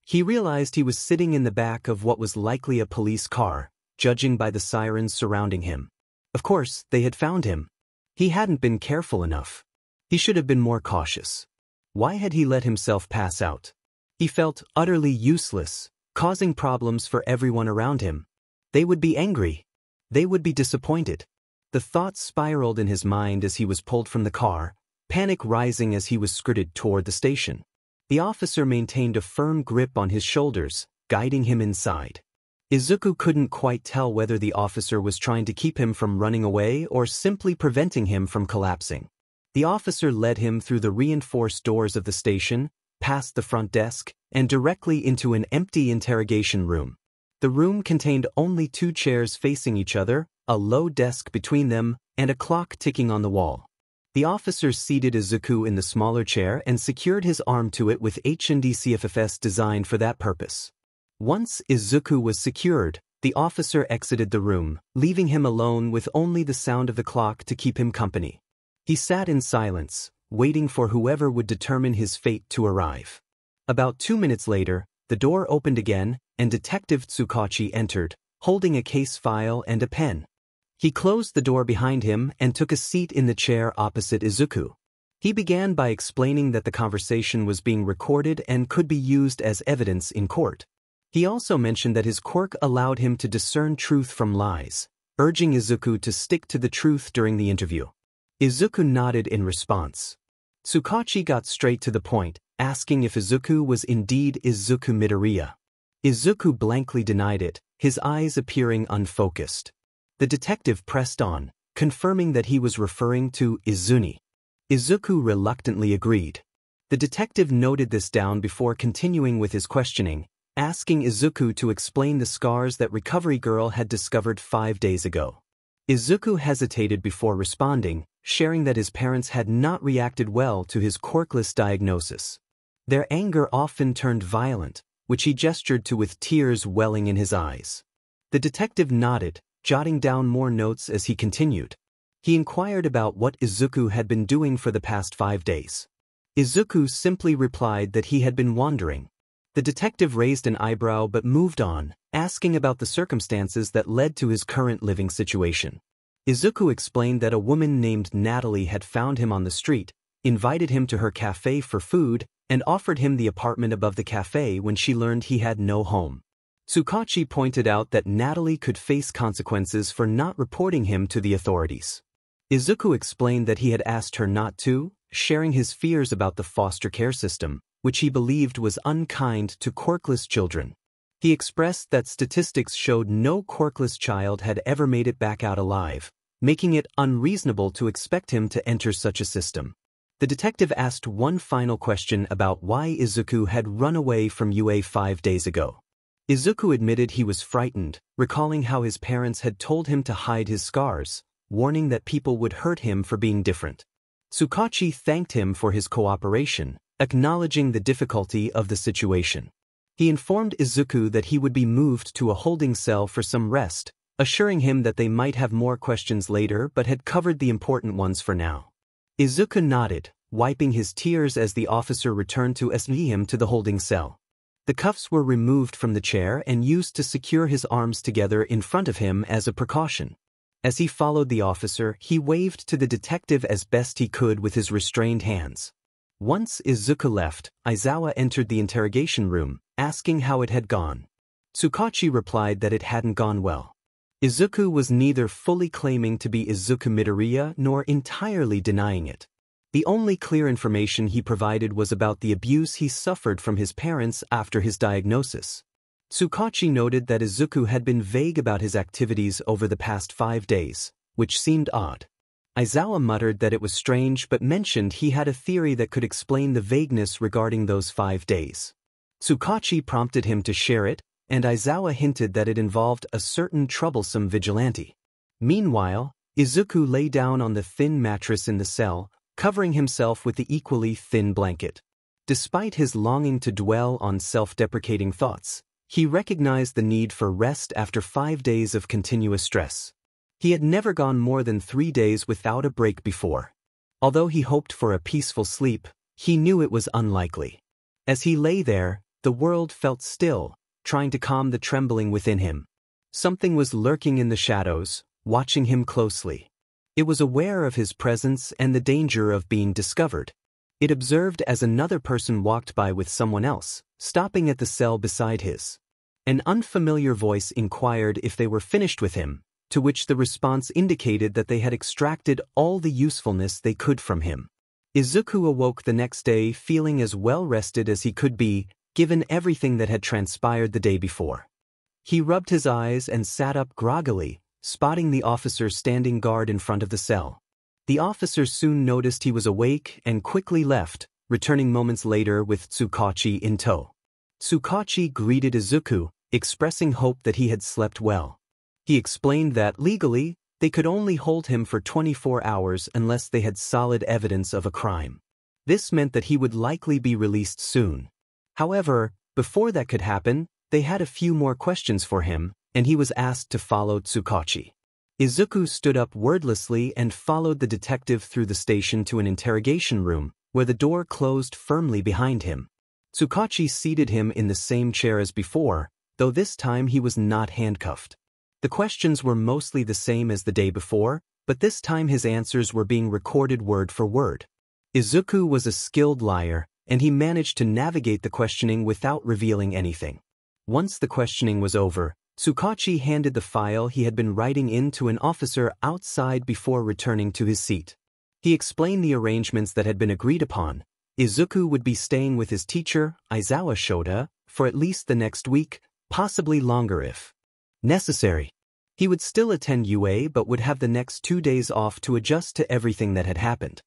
Speaker 1: He realized he was sitting in the back of what was likely a police car, judging by the sirens surrounding him. Of course, they had found him. He hadn't been careful enough. He should have been more cautious. Why had he let himself pass out? He felt utterly useless, causing problems for everyone around him. They would be angry. They would be disappointed. The thoughts spiraled in his mind as he was pulled from the car, panic rising as he was skirted toward the station. The officer maintained a firm grip on his shoulders, guiding him inside. Izuku couldn't quite tell whether the officer was trying to keep him from running away or simply preventing him from collapsing. The officer led him through the reinforced doors of the station, past the front desk, and directly into an empty interrogation room. The room contained only 2 chairs facing each other, a low desk between them, and a clock ticking on the wall. The officer seated Izuku in the smaller chair and secured his arm to it with 𝐻𝗧𝗟𝗘 designed for that purpose. Once Izuku was secured, the officer exited the room, leaving him alone with only the sound of the clock to keep him company. He sat in silence, waiting for whoever would determine his fate to arrive. About 2 minutes later, the door opened again, and Detective 𝗬𝗓𝗓 entered, holding a case file and a pen. He closed the door behind him and took a seat in the chair opposite Izuku. He began by explaining that the conversation was being recorded and could be used as evidence in court. He also mentioned that his quirk allowed him to discern truth from lies, urging Izuku to stick to the truth during the interview. Izuku nodded in response. 𝗬𝗓𝗓 got straight to the point, asking if Izuku was indeed Izuku Midoriya. Izuku blankly denied it, his eyes appearing unfocused. The detective pressed on, confirming that he was referring to Izuni. Izuku reluctantly agreed. The detective noted this down before continuing with his questioning, asking Izuku to explain the scars that Recovery Girl had discovered 5 days ago. Izuku hesitated before responding, sharing that his parents had not reacted well to his Quirkless diagnosis. Their anger often turned violent, which he gestured to with tears welling in his eyes. The detective nodded, jotting down more notes as he continued. He inquired about what Izuku had been doing for the past 5 days. Izuku simply replied that he had been wandering. The detective raised an eyebrow but moved on, asking about the circumstances that led to his current living situation. Izuku explained that a woman named Natalie had found him on the street, invited him to her cafe for food, and offered him the apartment above the cafe when she learned he had no home. 𝗬𝗓𝗓 pointed out that Natalie could face consequences for not reporting him to the authorities. Izuku explained that he had asked her not to, sharing his fears about the foster care system, which he believed was unkind to quirkless children. He expressed that statistics showed no quirkless child had ever made it back out alive, making it unreasonable to expect him to enter such a system. The detective asked one final question about why Izuku had run away from UA 5 days ago. Izuku admitted he was frightened, recalling how his parents had told him to hide his scars, warning that people would hurt him for being different. 𝗬𝗓𝗓 thanked him for his cooperation, acknowledging the difficulty of the situation. He informed Izuku that he would be moved to a holding cell for some rest, assuring him that they might have more questions later but had covered the important ones for now. Izuku nodded, wiping his tears as the officer returned to escort him to the holding cell. The cuffs were removed from the chair and used to secure his arms together in front of him as a precaution. As he followed the officer, he waved to the detective as best he could with his restrained hands. Once Izuku left, Aizawa entered the interrogation room, asking how it had gone. 𝗬𝗓𝗓 replied that it hadn't gone well. Izuku was neither fully claiming to be Izuku Midoriya nor entirely denying it. The only clear information he provided was about the abuse he suffered from his parents after his diagnosis. 𝗬𝗓𝗓 noted that Izuku had been vague about his activities over the past 5 days, which seemed odd. Aizawa muttered that it was strange but mentioned he had a theory that could explain the vagueness regarding those 5 days. 𝗬𝗓𝗓 prompted him to share it, and Aizawa hinted that it involved a certain troublesome vigilante. Meanwhile, Izuku lay down on the thin mattress in the cell, covering himself with the equally thin blanket. Despite his longing to dwell on self-deprecating thoughts, he recognized the need for rest after 5 days of continuous stress. He had never gone more than 3 days without a break before. Although he hoped for a peaceful sleep, he knew it was unlikely. As he lay there, the world felt still, trying to calm the trembling within him. Something was lurking in the shadows, watching him closely. It was aware of his presence and the danger of being discovered. It observed as another person walked by with someone else, stopping at the cell beside his. An unfamiliar voice inquired if they were finished with him, to which the response indicated that they had extracted all the usefulness they could from him. Izuku awoke the next day feeling as well rested as he could be, given everything that had transpired the day before. He rubbed his eyes and sat up groggily, spotting the officer standing guard in front of the cell. The officer soon noticed he was awake and quickly left, returning moments later with 𝗧𝗓𝗧𝗟 in tow. 𝗧𝗓𝗧𝗟 greeted Izuku, expressing hope that he had slept well. He explained that, legally, they could only hold him for 24 hours unless they had solid evidence of a crime. This meant that he would likely be released soon. However, before that could happen, they had a few more questions for him, and he was asked to follow 𝗧𝗓𝗧𝗟. Izuku stood up wordlessly and followed the detective through the station to an interrogation room, where the door closed firmly behind him. 𝗧𝗓𝗧𝗟 seated him in the same chair as before, though this time he was not handcuffed. The questions were mostly the same as the day before, but this time his answers were being recorded word for word. Izuku was a skilled liar, and he managed to navigate the questioning without revealing anything. Once the questioning was over, 𝗧𝗓𝗧𝗟 handed the file he had been writing in to an officer outside before returning to his seat. He explained the arrangements that had been agreed upon. Izuku would be staying with his teacher, Aizawa Shota, for at least the next week, possibly longer if necessary. He would still attend UA but would have the next 2 days off to adjust to everything that had happened.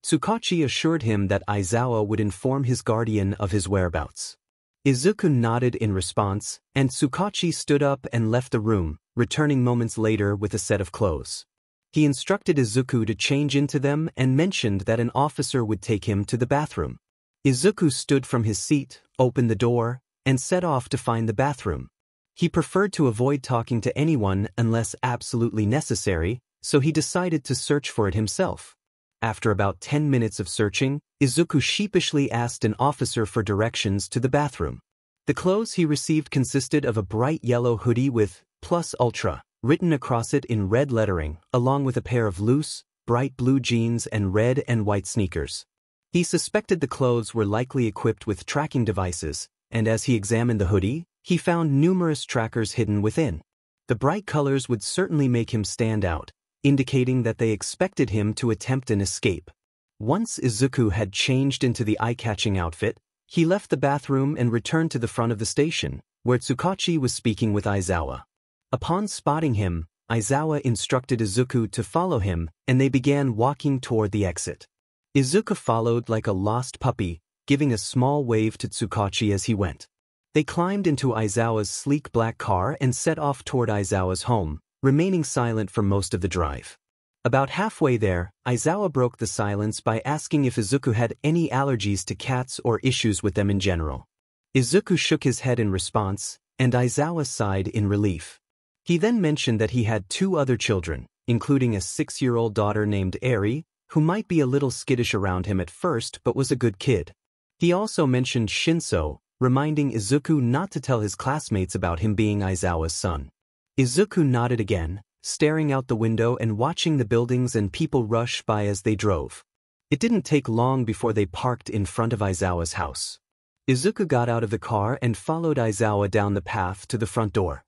Speaker 1: 𝗧𝗓𝗧𝗟 assured him that Aizawa would inform his guardian of his whereabouts. Izuku nodded in response, and 𝗧𝗓𝗧𝗟 stood up and left the room, returning moments later with a set of clothes. He instructed Izuku to change into them and mentioned that an officer would take him to the bathroom. Izuku stood from his seat, opened the door, and set off to find the bathroom. He preferred to avoid talking to anyone unless absolutely necessary, so he decided to search for it himself. After about 10 minutes of searching, Izuku sheepishly asked an officer for directions to the bathroom. The clothes he received consisted of a bright yellow hoodie with Plus Ultra written across it in red lettering, along with a pair of loose, bright blue jeans and red and white sneakers. He suspected the clothes were likely equipped with tracking devices, and as he examined the hoodie, he found numerous trackers hidden within. The bright colors would certainly make him stand out, indicating that they expected him to attempt an escape. Once Izuku had changed into the eye-catching outfit, he left the bathroom and returned to the front of the station, where 𝗧𝗓𝗧𝗟𝗧 was speaking with Aizawa. Upon spotting him, Aizawa instructed Izuku to follow him, and they began walking toward the exit. Izuku followed like a lost puppy, giving a small wave to 𝗧𝗓𝗧𝗟𝗧 as he went. They climbed into Aizawa's sleek black car and set off toward Aizawa's home, remaining silent for most of the drive. About halfway there, Aizawa broke the silence by asking if Izuku had any allergies to cats or issues with them in general. Izuku shook his head in response, and Aizawa sighed in relief. He then mentioned that he had 2 other children, including a 6-year-old daughter named Eri, who might be a little skittish around him at first but was a good kid. He also mentioned Shinso, reminding Izuku not to tell his classmates about him being Aizawa's son. Izuku nodded again, staring out the window and watching the buildings and people rush by as they drove. It didn't take long before they parked in front of Aizawa's house. Izuku got out of the car and followed Aizawa down the path to the front door.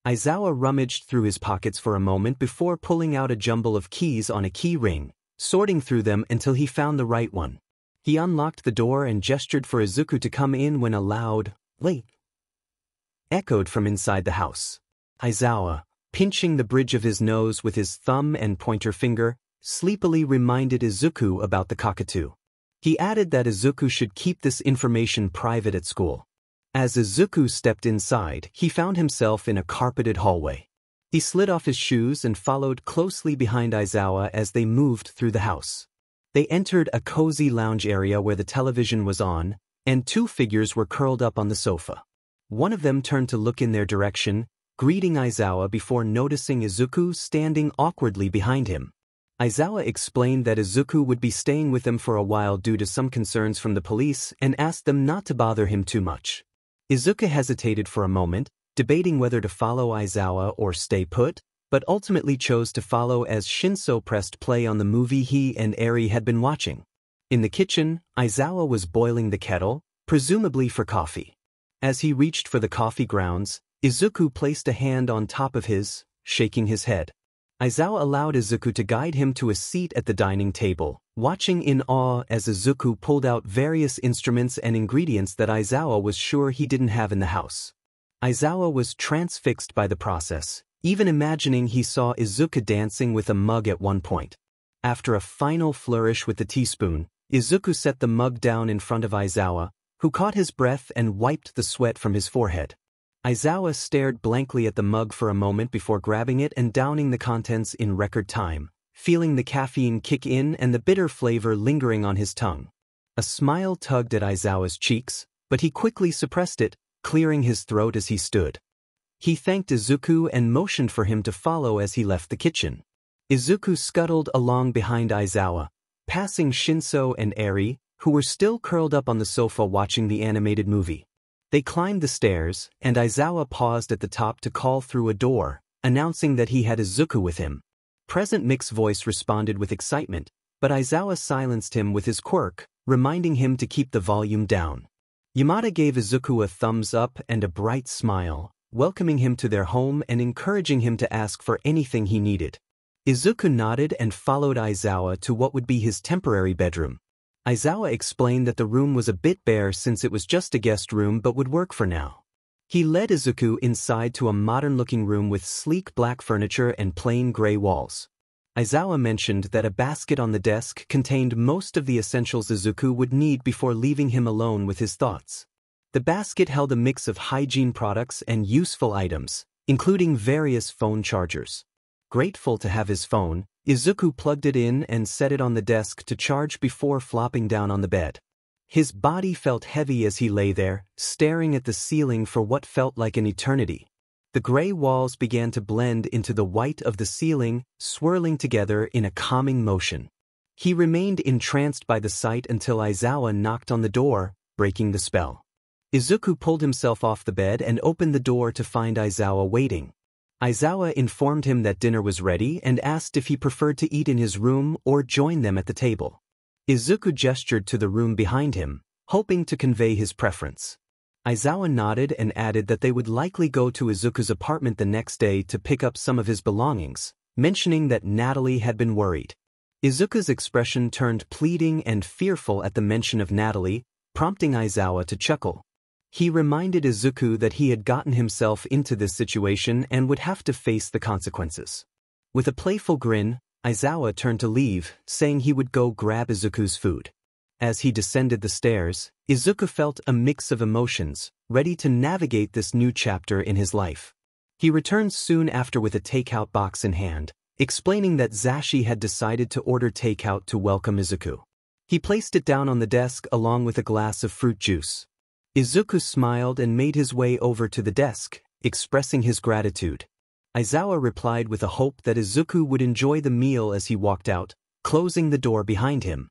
Speaker 1: Aizawa rummaged through his pockets for a moment before pulling out a jumble of keys on a key ring, sorting through them until he found the right one. He unlocked the door and gestured for Izuku to come in when a loud "Wait!" echoed from inside the house. Aizawa, pinching the bridge of his nose with his thumb and pointer finger, sleepily reminded Izuku about the cockatoo. He added that Izuku should keep this information private at school. As Izuku stepped inside, he found himself in a carpeted hallway. He slid off his shoes and followed closely behind Aizawa as they moved through the house. They entered a cozy lounge area where the television was on, and 2 figures were curled up on the sofa. One of them turned to look in their direction, greeting 𝐒𝐮𝐬𝐴 before noticing Izuku standing awkwardly behind him. 𝐒𝐮𝐬𝐴 explained that Izuku would be staying with them for a while due to some concerns from the police and asked them not to bother him too much. Izuku hesitated for a moment, debating whether to follow 𝐒𝐮𝐬𝐴 or stay put, but ultimately chose to follow as Shinso pressed play on the movie he and Eri had been watching. In the kitchen, 𝐒𝐮𝐬𝐴 was boiling the kettle, presumably for coffee. As he reached for the coffee grounds, Izuku placed a hand on top of his, shaking his head. 𝐒𝐮𝐬𝐴 allowed Izuku to guide him to a seat at the dining table, watching in awe as Izuku pulled out various instruments and ingredients that 𝐒𝐮𝐬𝐴 was sure he didn't have in the house. 𝐒𝐮𝐬𝐴 was transfixed by the process, even imagining he saw Izuku dancing with a mug at one point. After a final flourish with the teaspoon, Izuku set the mug down in front of 𝐒𝐮𝐬𝐴, who caught his breath and wiped the sweat from his forehead. 𝐒𝐮𝐬𝐴 stared blankly at the mug for a moment before grabbing it and downing the contents in record time, feeling the caffeine kick in and the bitter flavor lingering on his tongue. A smile tugged at 𝐒𝐮𝐬𝐴's cheeks, but he quickly suppressed it, clearing his throat as he stood. He thanked Izuku and motioned for him to follow as he left the kitchen. Izuku scuttled along behind 𝐒𝐮𝐬𝐴, passing Shinso and Eri, who were still curled up on the sofa watching the animated movie. They climbed the stairs, and 𝐒𝐮𝐬𝐴 paused at the top to call through a door, announcing that he had Izuku with him. Present Mick's voice responded with excitement, but 𝐒𝐮𝐬𝐴 silenced him with his quirk, reminding him to keep the volume down. Yamada gave Izuku a thumbs up and a bright smile, welcoming him to their home and encouraging him to ask for anything he needed. Izuku nodded and followed 𝐒𝐮𝐬𝐴 to what would be his temporary bedroom. 𝐒𝐮𝐬𝐴 explained that the room was a bit bare since it was just a guest room but would work for now. He led Izuku inside to a modern-looking room with sleek black furniture and plain gray walls. 𝐒𝐮𝐬𝐴 mentioned that a basket on the desk contained most of the essentials Izuku would need before leaving him alone with his thoughts. The basket held a mix of hygiene products and useful items, including various phone chargers. Grateful to have his phone, Izuku plugged it in and set it on the desk to charge before flopping down on the bed. His body felt heavy as he lay there, staring at the ceiling for what felt like an eternity. The gray walls began to blend into the white of the ceiling, swirling together in a calming motion. He remained entranced by the sight until 𝐒𝐮𝐬𝐴 knocked on the door, breaking the spell. Izuku pulled himself off the bed and opened the door to find 𝐒𝐮𝐴 waiting. 𝐒𝐮𝐴 informed him that dinner was ready and asked if he preferred to eat in his room or join them at the table. Izuku gestured to the room behind him, hoping to convey his preference. 𝐒𝐮𝐴 nodded and added that they would likely go to Izuku's apartment the next day to pick up some of his belongings, mentioning that Natalie had been worried. Izuku's expression turned pleading and fearful at the mention of Natalie, prompting 𝐒𝐮𝐴 to chuckle. He reminded Izuku that he had gotten himself into this situation and would have to face the consequences. With a playful grin, 𝐒𝐮𝐴 turned to leave, saying he would go grab Izuku's food. As he descended the stairs, Izuku felt a mix of emotions, ready to navigate this new chapter in his life. He returned soon after with a takeout box in hand, explaining that Zashi had decided to order takeout to welcome Izuku. He placed it down on the desk along with a glass of fruit juice. Izuku smiled and made his way over to the desk, expressing his gratitude. 𝐒𝐮𝐴 replied with a hope that Izuku would enjoy the meal as he walked out, closing the door behind him.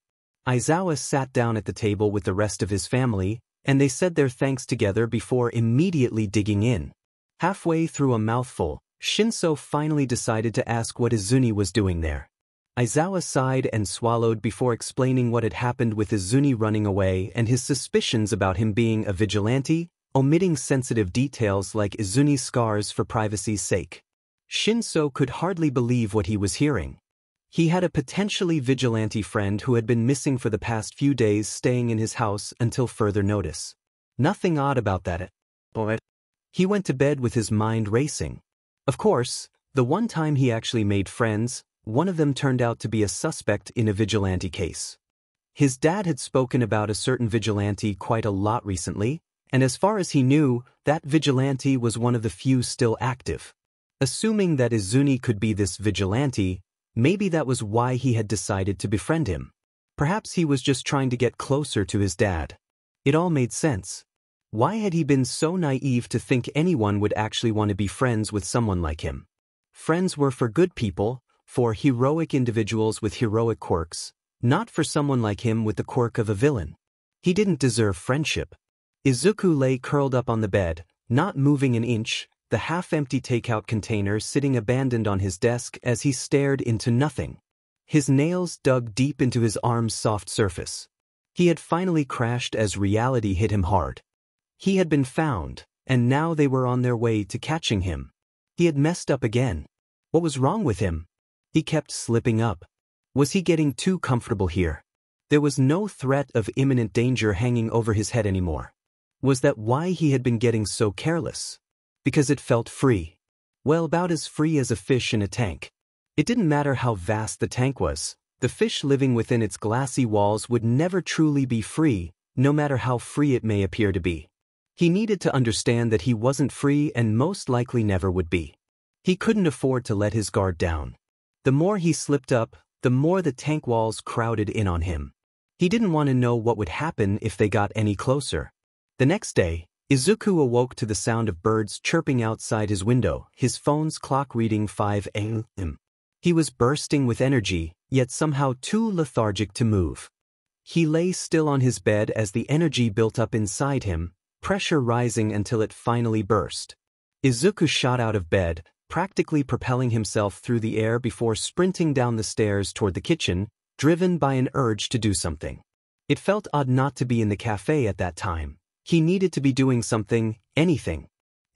Speaker 1: 𝐒𝐮𝐴 sat down at the table with the rest of his family, and they said their thanks together before immediately digging in. Halfway through a mouthful, Shinso finally decided to ask what Izuni was doing there. 𝐒𝐮𝐴 sighed and swallowed before explaining what had happened with Izuni running away and his suspicions about him being a vigilante, omitting sensitive details like Izuni's scars for privacy's sake. Shinso could hardly believe what he was hearing. He had a potentially vigilante friend who had been missing for the past few days, staying in his house until further notice. Nothing odd about that, but he went to bed with his mind racing. Of course, the one time he actually made friends, one of them turned out to be a suspect in a vigilante case. His dad had spoken about a certain vigilante quite a lot recently, and as far as he knew, that vigilante was one of the few still active. Assuming that Izuni could be this vigilante, maybe that was why he had decided to befriend him. Perhaps he was just trying to get closer to his dad. It all made sense. Why had he been so naive to think anyone would actually want to be friends with someone like him? Friends were for good people, for heroic individuals with heroic quirks, not for someone like him with the quirk of a villain. He didn't deserve friendship. Izuku lay curled up on the bed, not moving an inch, the half-empty takeout container sitting abandoned on his desk as he stared into nothing. His nails dug deep into his arm's soft surface. He had finally crashed as reality hit him hard. He had been found, and now they were on their way to catching him. He had messed up again. What was wrong with him? He kept slipping up. Was he getting too comfortable here? There was no threat of imminent danger hanging over his head anymore. Was that why he had been getting so careless? Because it felt free. Well, about as free as a fish in a tank. It didn't matter how vast the tank was. The fish living within its glassy walls would never truly be free, no matter how free it may appear to be. He needed to understand that he wasn't free and most likely never would be. He couldn't afford to let his guard down. The more he slipped up, the more the tank walls crowded in on him. He didn't want to know what would happen if they got any closer. The next day, Izuku awoke to the sound of birds chirping outside his window, his phone's clock reading 5 a.m. He was bursting with energy, yet somehow too lethargic to move. He lay still on his bed as the energy built up inside him, pressure rising until it finally burst. Izuku shot out of bed, practically propelling himself through the air before sprinting down the stairs toward the kitchen, driven by an urge to do something. It felt odd not to be in the cafe at that time. He needed to be doing something, anything.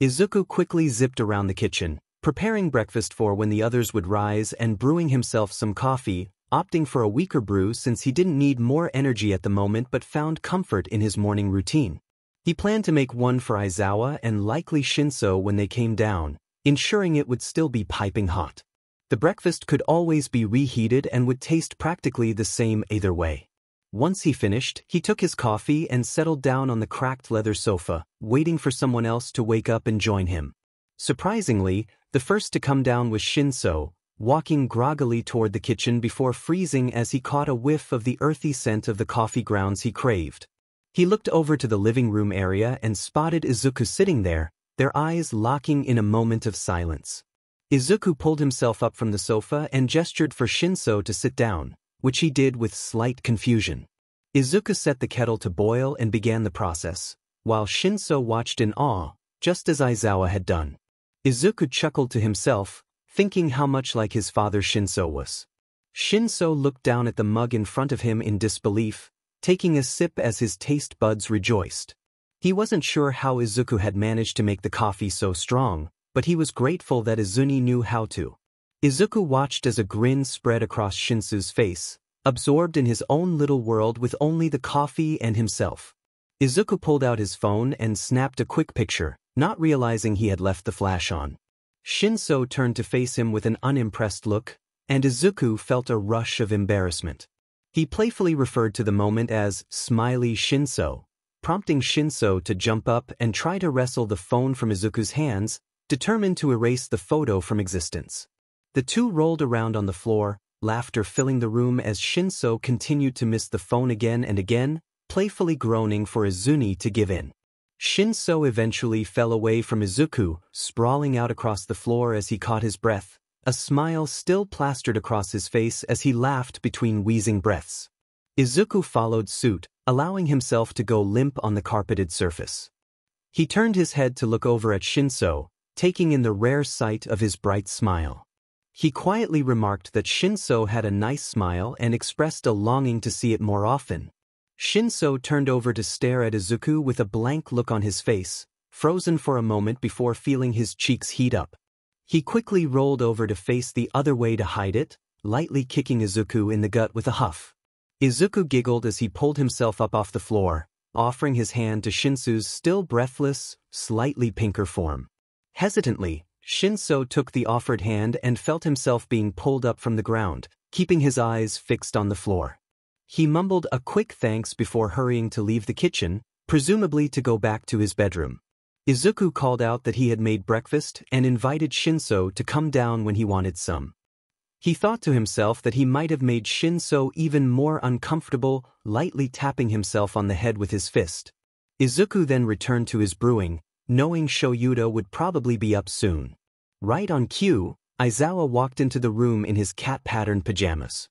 Speaker 1: Izuku quickly zipped around the kitchen, preparing breakfast for when the others would rise and brewing himself some coffee, opting for a weaker brew since he didn't need more energy at the moment but found comfort in his morning routine. He planned to make one for Aizawa and likely Shinso when they came down, ensuring it would still be piping hot. The breakfast could always be reheated and would taste practically the same either way. Once he finished, he took his coffee and settled down on the cracked leather sofa, waiting for someone else to wake up and join him. Surprisingly, the first to come down was Shinso, walking groggily toward the kitchen before freezing as he caught a whiff of the earthy scent of the coffee grounds he craved. He looked over to the living room area and spotted Izuku sitting there, their eyes locking in a moment of silence. Izuku pulled himself up from the sofa and gestured for Shinso to sit down, which he did with slight confusion. Izuku set the kettle to boil and began the process, while Shinso watched in awe, just as Aizawa had done. Izuku chuckled to himself, thinking how much like his father Shinso was. Shinso looked down at the mug in front of him in disbelief, taking a sip as his taste buds rejoiced. He wasn't sure how Izuku had managed to make the coffee so strong, but he was grateful that Izuni knew how to. Izuku watched as a grin spread across Shinso's face, absorbed in his own little world with only the coffee and himself. Izuku pulled out his phone and snapped a quick picture, not realizing he had left the flash on. Shinso turned to face him with an unimpressed look, and Izuku felt a rush of embarrassment. He playfully referred to the moment as "Smiley Shinso," prompting Shinso to jump up and try to wrestle the phone from Izuku's hands, determined to erase the photo from existence. The two rolled around on the floor, laughter filling the room as Shinso continued to miss the phone again and again, playfully groaning for Izuni to give in. Shinso eventually fell away from Izuku, sprawling out across the floor as he caught his breath, a smile still plastered across his face as he laughed between wheezing breaths. Izuku followed suit, allowing himself to go limp on the carpeted surface. He turned his head to look over at Shinso, taking in the rare sight of his bright smile. He quietly remarked that Shinso had a nice smile and expressed a longing to see it more often. Shinso turned over to stare at Izuku with a blank look on his face, frozen for a moment before feeling his cheeks heat up. He quickly rolled over to face the other way to hide it, lightly kicking Izuku in the gut with a huff. Izuku giggled as he pulled himself up off the floor, offering his hand to Shinso's still breathless, slightly pinker form. Hesitantly, Shinso took the offered hand and felt himself being pulled up from the ground, keeping his eyes fixed on the floor. He mumbled a quick thanks before hurrying to leave the kitchen, presumably to go back to his bedroom. Izuku called out that he had made breakfast and invited Shinso to come down when he wanted some. He thought to himself that he might have made Shinso even more uncomfortable, lightly tapping himself on the head with his fist. Izuku then returned to his brewing, knowing 𝗧𝗟𝗘 would probably be up soon. Right on cue, 𝐒𝐮𝐲 walked into the room in his cat-patterned pajamas.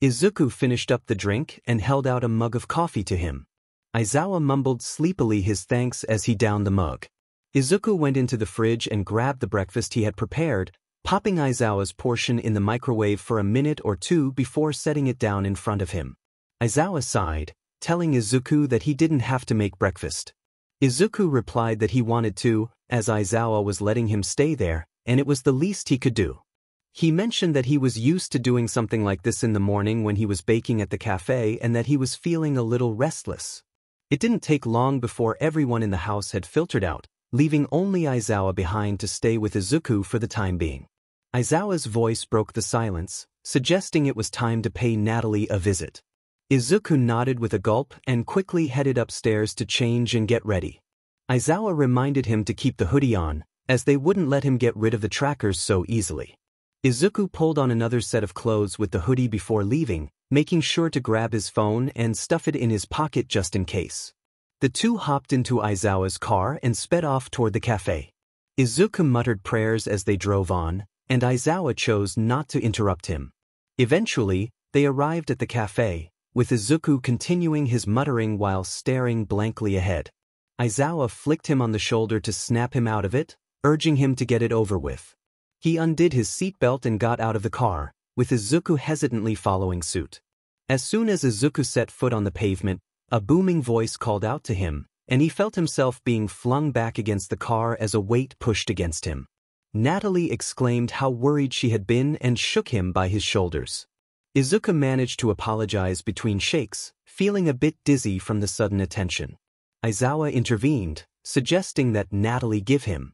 Speaker 1: Izuku finished up the drink and held out a mug of coffee to him. 𝐒𝐮𝐲 mumbled sleepily his thanks as he downed the mug. Izuku went into the fridge and grabbed the breakfast he had prepared, popping 𝐒𝐮𝐲's portion in the microwave for a minute or two before setting it down in front of him. 𝐒𝐮𝐲 sighed, telling Izuku that he didn't have to make breakfast. Izuku replied that he wanted to, as 𝐒𝐮𝐲 was letting him stay there, and it was the least he could do. He mentioned that he was used to doing something like this in the morning when he was baking at the cafe and that he was feeling a little restless. It didn't take long before everyone in the house had filtered out, leaving only 𝐒𝐮𝐲 behind to stay with Izuku for the time being. 𝐒𝐮𝐲's voice broke the silence, suggesting it was time to pay Natalie a visit. Izuku nodded with a gulp and quickly headed upstairs to change and get ready. 𝐒𝐮𝐲 reminded him to keep the hoodie on, as they wouldn't let him get rid of the trackers so easily. Izuku pulled on another set of clothes with the hoodie before leaving, making sure to grab his phone and stuff it in his pocket just in case. The two hopped into 𝐒𝐮𝐲's car and sped off toward the cafe. Izuku muttered prayers as they drove on, and 𝐒𝐮𝐲 chose not to interrupt him. Eventually, they arrived at the cafe, with Izuku continuing his muttering while staring blankly ahead. 𝐒𝐮𝐲 flicked him on the shoulder to snap him out of it, urging him to get it over with. He undid his seatbelt and got out of the car, with Izuku hesitantly following suit. As soon as Izuku set foot on the pavement, a booming voice called out to him, and he felt himself being flung back against the car as a weight pushed against him. Natalie exclaimed how worried she had been and shook him by his shoulders. Izuku managed to apologize between shakes, feeling a bit dizzy from the sudden attention. 𝐒𝐮𝐲 intervened, suggesting that Natalie give him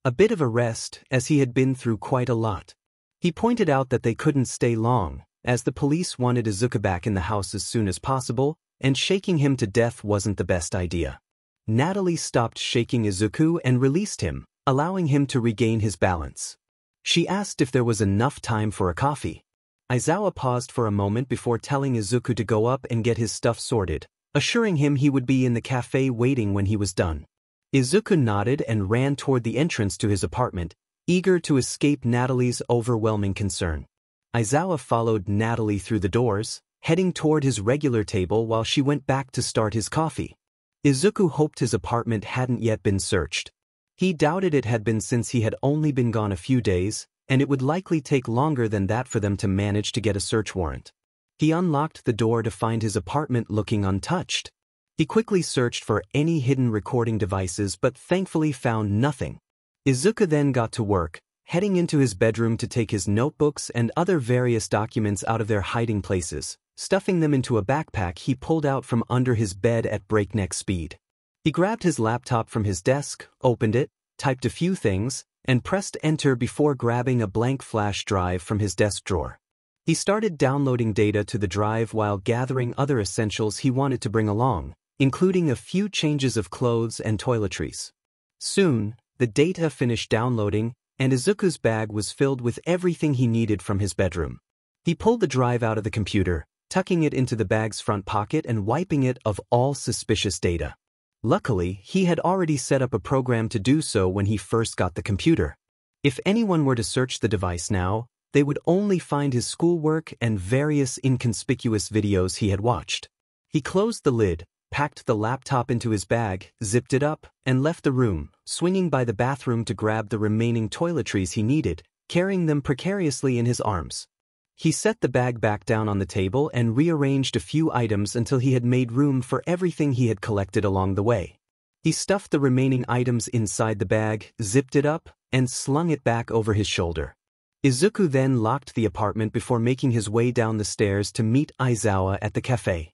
Speaker 1: a bit of a rest as he had been through quite a lot. He pointed out that they couldn't stay long, as the police wanted Izuku back in the house as soon as possible, and shaking him to death wasn't the best idea. Natalie stopped shaking Izuku and released him, allowing him to regain his balance. She asked if there was enough time for a coffee. 𝐒𝐮𝐲 paused for a moment before telling Izuku to go up and get his stuff sorted, assuring him he would be in the cafe waiting when he was done. Izuku nodded and ran toward the entrance to his apartment, eager to escape Natalie's overwhelming concern. 𝐒𝐮𝐲 followed Natalie through the doors, heading toward his regular table while she went back to start his coffee. Izuku hoped his apartment hadn't yet been searched. He doubted it had been since he had only been gone a few days, and it would likely take longer than that for them to manage to get a search warrant. He unlocked the door to find his apartment looking untouched. He quickly searched for any hidden recording devices but thankfully found nothing. Izuku then got to work, heading into his bedroom to take his notebooks and other various documents out of their hiding places, stuffing them into a backpack he pulled out from under his bed at breakneck speed. He grabbed his laptop from his desk, opened it, typed a few things, and pressed enter before grabbing a blank flash drive from his desk drawer. He started downloading data to the drive while gathering other essentials he wanted to bring along, including a few changes of clothes and toiletries. Soon, the data finished downloading, and Izuku's bag was filled with everything he needed from his bedroom. He pulled the drive out of the computer, tucking it into the bag's front pocket and wiping it of all suspicious data. Luckily, he had already set up a program to do so when he first got the computer. If anyone were to search the device now, they would only find his schoolwork and various inconspicuous videos he had watched. He closed the lid, packed the laptop into his bag, zipped it up, and left the room, swinging by the bathroom to grab the remaining toiletries he needed, carrying them precariously in his arms. He set the bag back down on the table and rearranged a few items until he had made room for everything he had collected along the way. He stuffed the remaining items inside the bag, zipped it up, and slung it back over his shoulder. Izuku then locked the apartment before making his way down the stairs to meet 𝐒𝐮𝐲 at the cafe.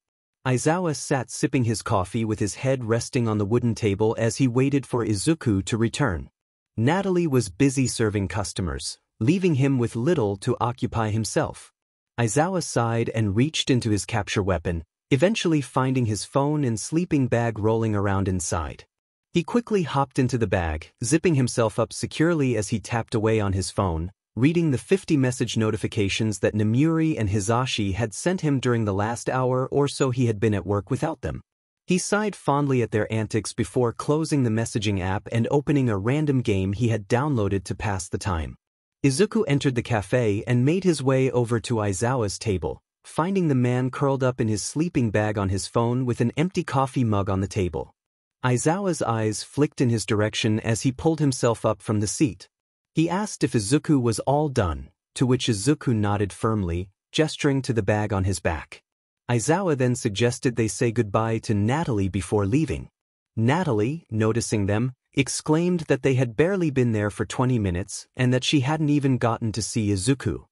Speaker 1: 𝐒𝐮𝐲 sat sipping his coffee with his head resting on the wooden table as he waited for Izuku to return. Natalie was busy serving customers, leaving him with little to occupy himself. 𝐒𝐮𝐲 sighed and reached into his capture weapon, eventually finding his phone and sleeping bag rolling around inside. He quickly hopped into the bag, zipping himself up securely as he tapped away on his phone, reading the 50 message notifications that Namuri and Hisashi had sent him during the last hour or so he had been at work without them. He sighed fondly at their antics before closing the messaging app and opening a random game he had downloaded to pass the time. Izuku entered the cafe and made his way over to Aizawa's table, finding the man curled up in his sleeping bag on his phone with an empty coffee mug on the table. Aizawa's eyes flicked in his direction as he pulled himself up from the seat. He asked if Izuku was all done, to which Izuku nodded firmly, gesturing to the bag on his back. Aizawa then suggested they say goodbye to Natalie before leaving. Natalie, noticing them, exclaimed that they had barely been there for 20 minutes and that she hadn't even gotten to see Izuku.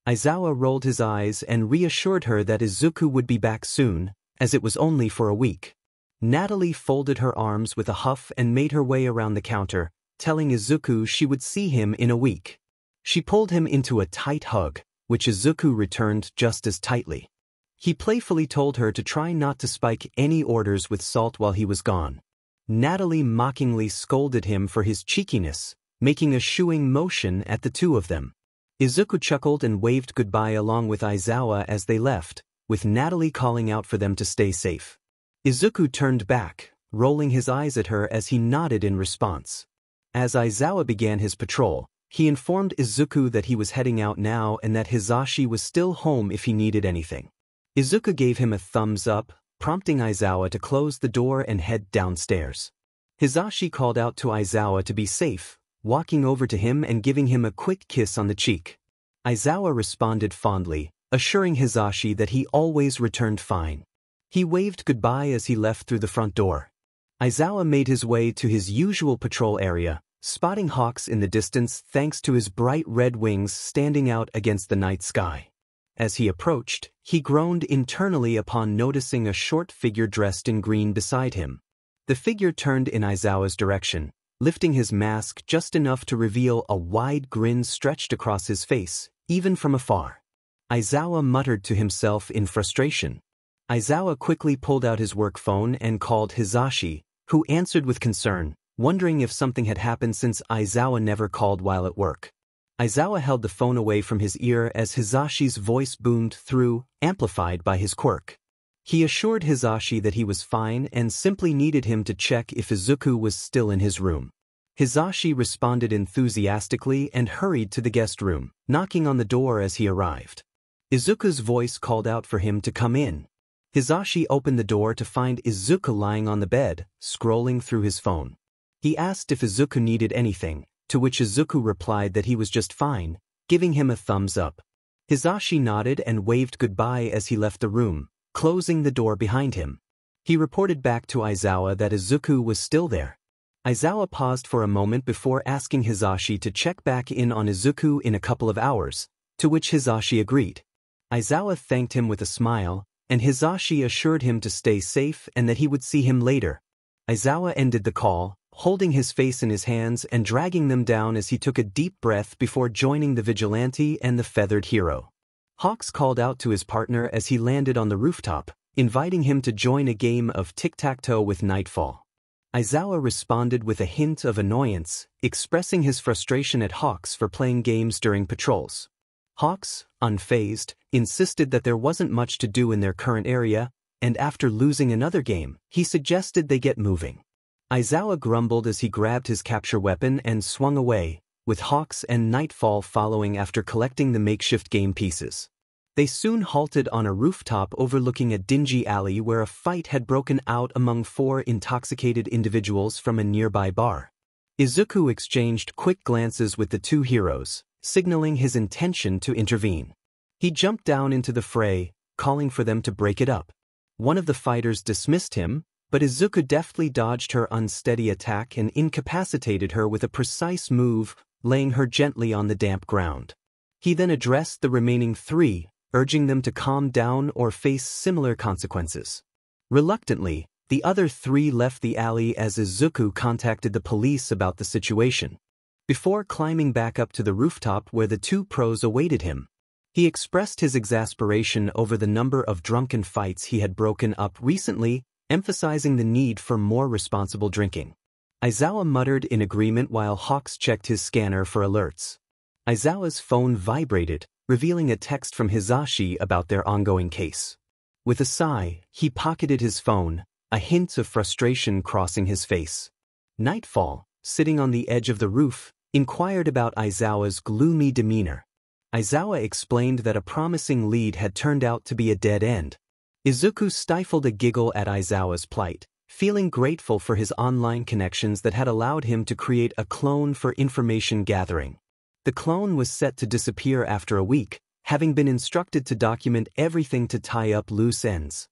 Speaker 1: Aizawa rolled his eyes and reassured her that Izuku would be back soon, as it was only for a week. Natalie folded her arms with a huff and made her way around the counter, telling Izuku she would see him in a week. She pulled him into a tight hug, which Izuku returned just as tightly. He playfully told her to try not to spike any orders with salt while he was gone. Natalie mockingly scolded him for his cheekiness, making a shooing motion at the two of them. Izuku chuckled and waved goodbye along with Aizawa as they left, with Natalie calling out for them to stay safe. Izuku turned back, rolling his eyes at her as he nodded in response. As Aizawa began his patrol, he informed Izuku that he was heading out now and that Hizashi was still home if he needed anything. Izuku gave him a thumbs up, prompting Aizawa to close the door and head downstairs. Hizashi called out to Aizawa to be safe, walking over to him and giving him a quick kiss on the cheek. Aizawa responded fondly, assuring Hizashi that he always returned fine. He waved goodbye as he left through the front door. Aizawa made his way to his usual patrol area, spotting Hawks in the distance thanks to his bright red wings standing out against the night sky. As he approached, he groaned internally upon noticing a short figure dressed in green beside him. The figure turned in Aizawa's direction, lifting his mask just enough to reveal a wide grin stretched across his face, even from afar. Aizawa muttered to himself in frustration. Aizawa quickly pulled out his work phone and called Hizashi, who answered with concern, wondering if something had happened since Aizawa never called while at work. Aizawa held the phone away from his ear as Hizashi's voice boomed through, amplified by his quirk. He assured Hizashi that he was fine and simply needed him to check if Izuku was still in his room. Hizashi responded enthusiastically and hurried to the guest room, knocking on the door as he arrived. Izuku's voice called out for him to come in. Hizashi opened the door to find Izuku lying on the bed, scrolling through his phone. He asked if Izuku needed anything, to which Izuku replied that he was just fine, giving him a thumbs up. Hizashi nodded and waved goodbye as he left the room, closing the door behind him. He reported back to Aizawa that Izuku was still there. Aizawa paused for a moment before asking Hizashi to check back in on Izuku in a couple of hours, to which Hizashi agreed. Aizawa thanked him with a smile, and Hizashi assured him to stay safe and that he would see him later. Aizawa ended the call, holding his face in his hands and dragging them down as he took a deep breath before joining the Vigilante and the feathered hero. Hawks called out to his partner as he landed on the rooftop, inviting him to join a game of tic-tac-toe with Nightfall. Aizawa responded with a hint of annoyance, expressing his frustration at Hawks for playing games during patrols. Hawks, unfazed, insisted that there wasn't much to do in their current area, and after losing another game, he suggested they get moving. Aizawa grumbled as he grabbed his capture weapon and swung away, with Hawks and Nightfall following after collecting the makeshift game pieces. They soon halted on a rooftop overlooking a dingy alley where a fight had broken out among 4 intoxicated individuals from a nearby bar. Izuku exchanged quick glances with the two heroes, signaling his intention to intervene. He jumped down into the fray, calling for them to break it up. One of the fighters dismissed him, but Izuku deftly dodged her unsteady attack and incapacitated her with a precise move, laying her gently on the damp ground. He then addressed the remaining 3, urging them to calm down or face similar consequences. Reluctantly, the other 3 left the alley as Izuku contacted the police about the situation. Before climbing back up to the rooftop where the 2 pros awaited him, he expressed his exasperation over the number of drunken fights he had broken up recently, emphasizing the need for more responsible drinking. Aizawa muttered in agreement while Hawks checked his scanner for alerts. Aizawa's phone vibrated, revealing a text from Hizashi about their ongoing case. With a sigh, he pocketed his phone, a hint of frustration crossing his face. Nightfall, sitting on the edge of the roof, inquired about Aizawa's gloomy demeanor. Aizawa explained that a promising lead had turned out to be a dead end. Izuku stifled a giggle at Aizawa's plight, feeling grateful for his online connections that had allowed him to create a clone for information gathering. The clone was set to disappear after a week, having been instructed to document everything to tie up loose ends.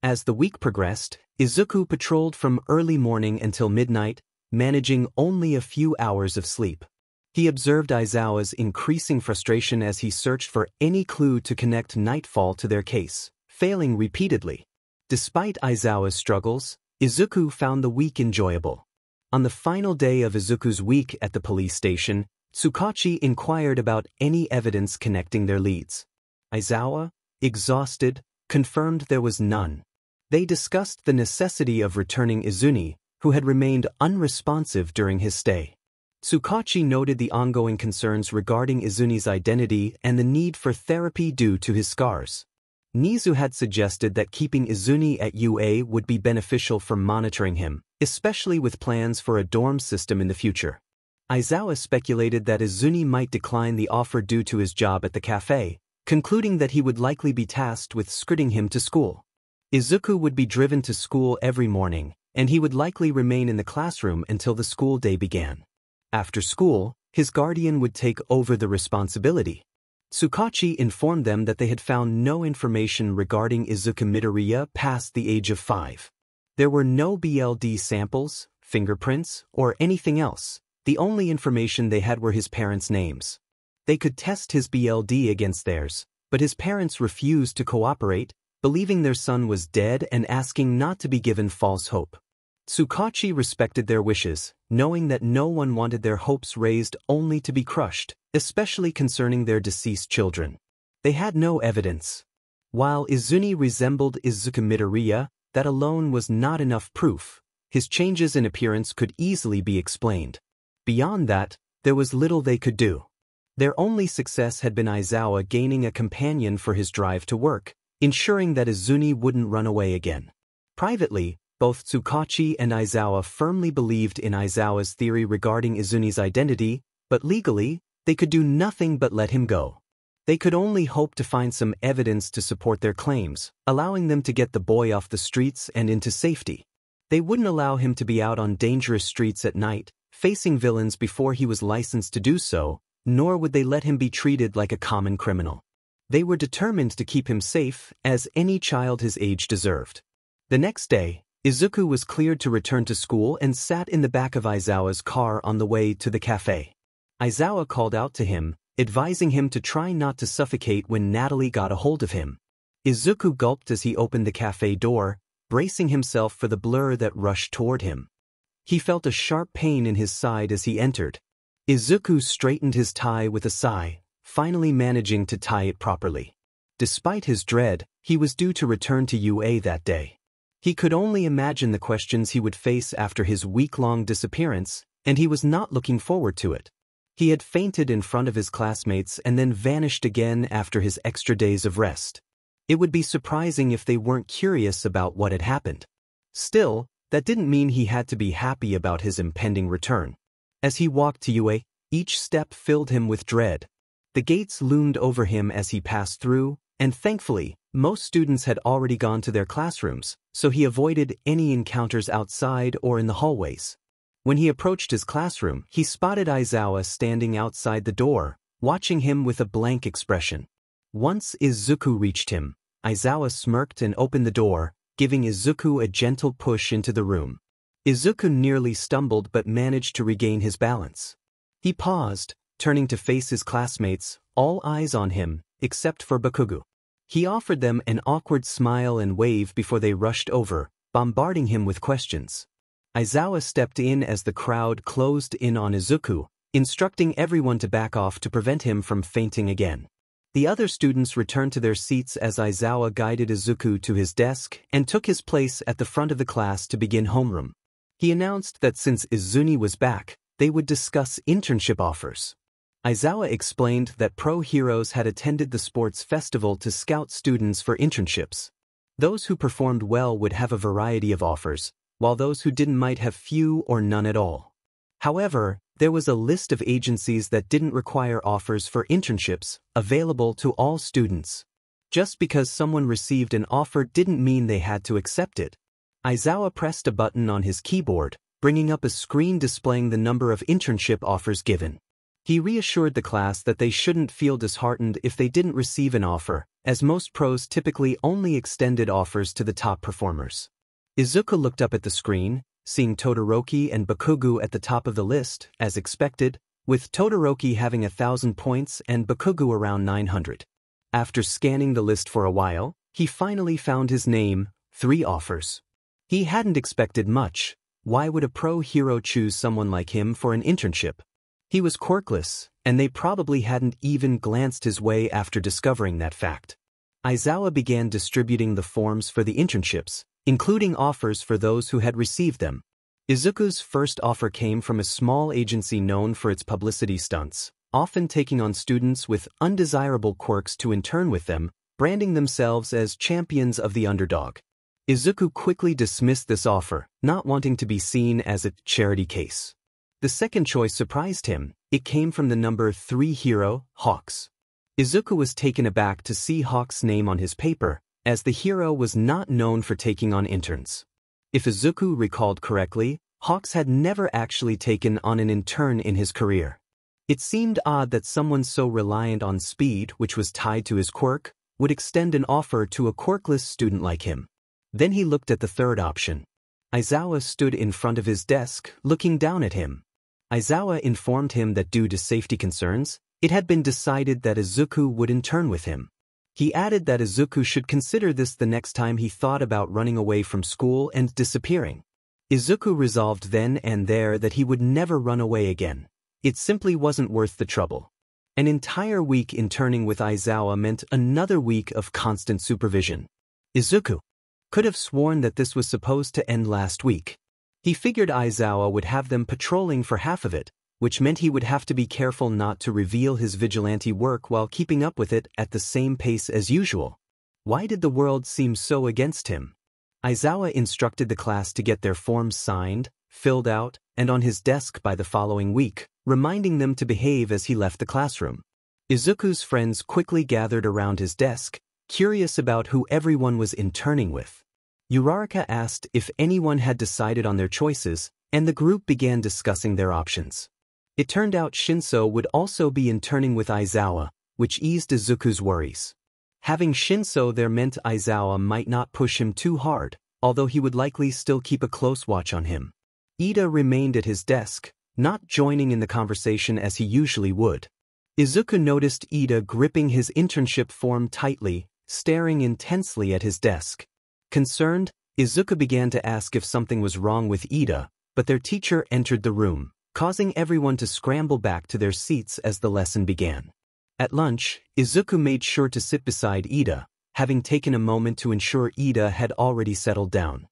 Speaker 1: As the week progressed, Izuku patrolled from early morning until midnight, managing only a few hours of sleep. He observed Aizawa's increasing frustration as he searched for any clue to connect Nightfall to their case, failing repeatedly. Despite Aizawa's struggles, Izuku found the week enjoyable. On the final day of Izuku's week at the police station, Tsukachi inquired about any evidence connecting their leads. Aizawa, exhausted, confirmed there was none. They discussed the necessity of returning Izuni, who had remained unresponsive during his stay. Tsukachi noted the ongoing concerns regarding Izuni's identity and the need for therapy due to his scars. Nizu had suggested that keeping Izuni at UA would be beneficial for monitoring him, especially with plans for a dorm system in the future. Aizawa speculated that Izuni might decline the offer due to his job at the cafe, concluding that he would likely be tasked with escorting him to school. Izuku would be driven to school every morning, and he would likely remain in the classroom until the school day began. After school, his guardian would take over the responsibility. Tsukachi informed them that they had found no information regarding Izuku Midoriya past the age of 5. There were no BLD samples, fingerprints, or anything else. The only information they had were his parents' names. They could test his BLD against theirs, but his parents refused to cooperate, believing their son was dead and asking not to be given false hope. Tsukachi respected their wishes, knowing that no one wanted their hopes raised only to be crushed, especially concerning their deceased children. They had no evidence. While Izuni resembled Izuku Midoriya, that alone was not enough proof. His changes in appearance could easily be explained. Beyond that, there was little they could do. Their only success had been Aizawa gaining a companion for his drive to work, ensuring that Izuni wouldn't run away again. Privately, both Tsukachi and Aizawa firmly believed in Aizawa's theory regarding Izuni's identity, but legally, they could do nothing but let him go. They could only hope to find some evidence to support their claims, allowing them to get the boy off the streets and into safety. They wouldn't allow him to be out on dangerous streets at night, facing villains before he was licensed to do so, nor would they let him be treated like a common criminal. They were determined to keep him safe, as any child his age deserved. The next day, Izuku was cleared to return to school and sat in the back of Aizawa's car on the way to the cafe. Aizawa called out to him, advising him to try not to suffocate when Natalie got a hold of him. Izuku gulped as he opened the cafe door, bracing himself for the blur that rushed toward him. He felt a sharp pain in his side as he entered. Izuku straightened his tie with a sigh, finally managing to tie it properly. Despite his dread, he was due to return to UA that day. He could only imagine the questions he would face after his week-long disappearance, and he was not looking forward to it. He had fainted in front of his classmates and then vanished again after his extra days of rest. It would be surprising if they weren't curious about what had happened. Still, that didn't mean he had to be happy about his impending return. As he walked to UA, each step filled him with dread. The gates loomed over him as he passed through, and thankfully, most students had already gone to their classrooms, so he avoided any encounters outside or in the hallways. When he approached his classroom, he spotted Aizawa standing outside the door, watching him with a blank expression. Once Izuku reached him, Aizawa smirked and opened the door, giving Izuku a gentle push into the room. Izuku nearly stumbled but managed to regain his balance. He paused, turning to face his classmates, all eyes on him, except for Bakugo. He offered them an awkward smile and wave before they rushed over, bombarding him with questions. Aizawa stepped in as the crowd closed in on Izuku, instructing everyone to back off to prevent him from fainting again. The other students returned to their seats as Aizawa guided Izuku to his desk and took his place at the front of the class to begin homeroom. He announced that since Izuni was back, they would discuss internship offers. Aizawa explained that pro heroes had attended the sports festival to scout students for internships. Those who performed well would have a variety of offers, while those who didn't might have few or none at all. However, there was a list of agencies that didn't require offers for internships available to all students. Just because someone received an offer didn't mean they had to accept it. 𝐼𝐻𝗧𝗏 pressed a button on his keyboard, bringing up a screen displaying the number of internship offers given. He reassured the class that they shouldn't feel disheartened if they didn't receive an offer, as most pros typically only extended offers to the top performers. Izuku looked up at the screen, seeing Todoroki and Bakugo at the top of the list, as expected, with Todoroki having 1,000 points and Bakugo around 900. After scanning the list for a while, he finally found his name, 3 offers. He hadn't expected much. Why would a pro hero choose someone like him for an internship? He was quirkless, and they probably hadn't even glanced his way after discovering that fact. 𝐼𝐻𝗧𝗏 began distributing the forms for the internships, including offers for those who had received them. Izuku's first offer came from a small agency known for its publicity stunts, often taking on students with undesirable quirks to intern with them, branding themselves as champions of the underdog. Izuku quickly dismissed this offer, not wanting to be seen as a charity case. The second choice surprised him. It came from the number 3 hero, 𝐻𝗧𝗏. Izuku was taken aback to see 𝐻𝗧𝗏's name on his paper, as the hero was not known for taking on interns. If Izuku recalled correctly, 𝐻𝗧𝗏 had never actually taken on an intern in his career. It seemed odd that someone so reliant on speed, which was tied to his quirk, would extend an offer to a quirkless student like him. Then he looked at the third option. 𝐼𝐻𝗧𝗏 stood in front of his desk, looking down at him. 𝐼𝐻𝗧𝗏 informed him that due to safety concerns, it had been decided that Izuku would intern with him. He added that Izuku should consider this the next time he thought about running away from school and disappearing. Izuku resolved then and there that he would never run away again. It simply wasn't worth the trouble. An entire week interning with 𝐼𝐻𝗧𝗏 meant another week of constant supervision. Izuku could have sworn that this was supposed to end last week. He figured 𝐼𝐻𝗧𝗏 would have them patrolling for half of it, which meant he would have to be careful not to reveal his vigilante work while keeping up with it at the same pace as usual. Why did the world seem so against him? 𝐼𝐻𝗧𝗏 instructed the class to get their forms signed, filled out, and on his desk by the following week, reminding them to behave as he left the classroom. Izuku's friends quickly gathered around his desk, curious about who everyone was interning with. Uraraka asked if anyone had decided on their choices, and the group began discussing their options. It turned out Shinso would also be interning with 𝐼𝐻𝗧𝗏, which eased Izuku's worries. Having Shinso there meant 𝐼𝐻𝗧𝗏 might not push him too hard, although he would likely still keep a close watch on him. Ida remained at his desk, not joining in the conversation as he usually would. Izuku noticed Ida gripping his internship form tightly, staring intensely at his desk. Concerned, Izuku began to ask if something was wrong with Ida, but their teacher entered the room, causing everyone to scramble back to their seats as the lesson began. At lunch, Izuku made sure to sit beside Ida, having taken a moment to ensure Ida had already settled down.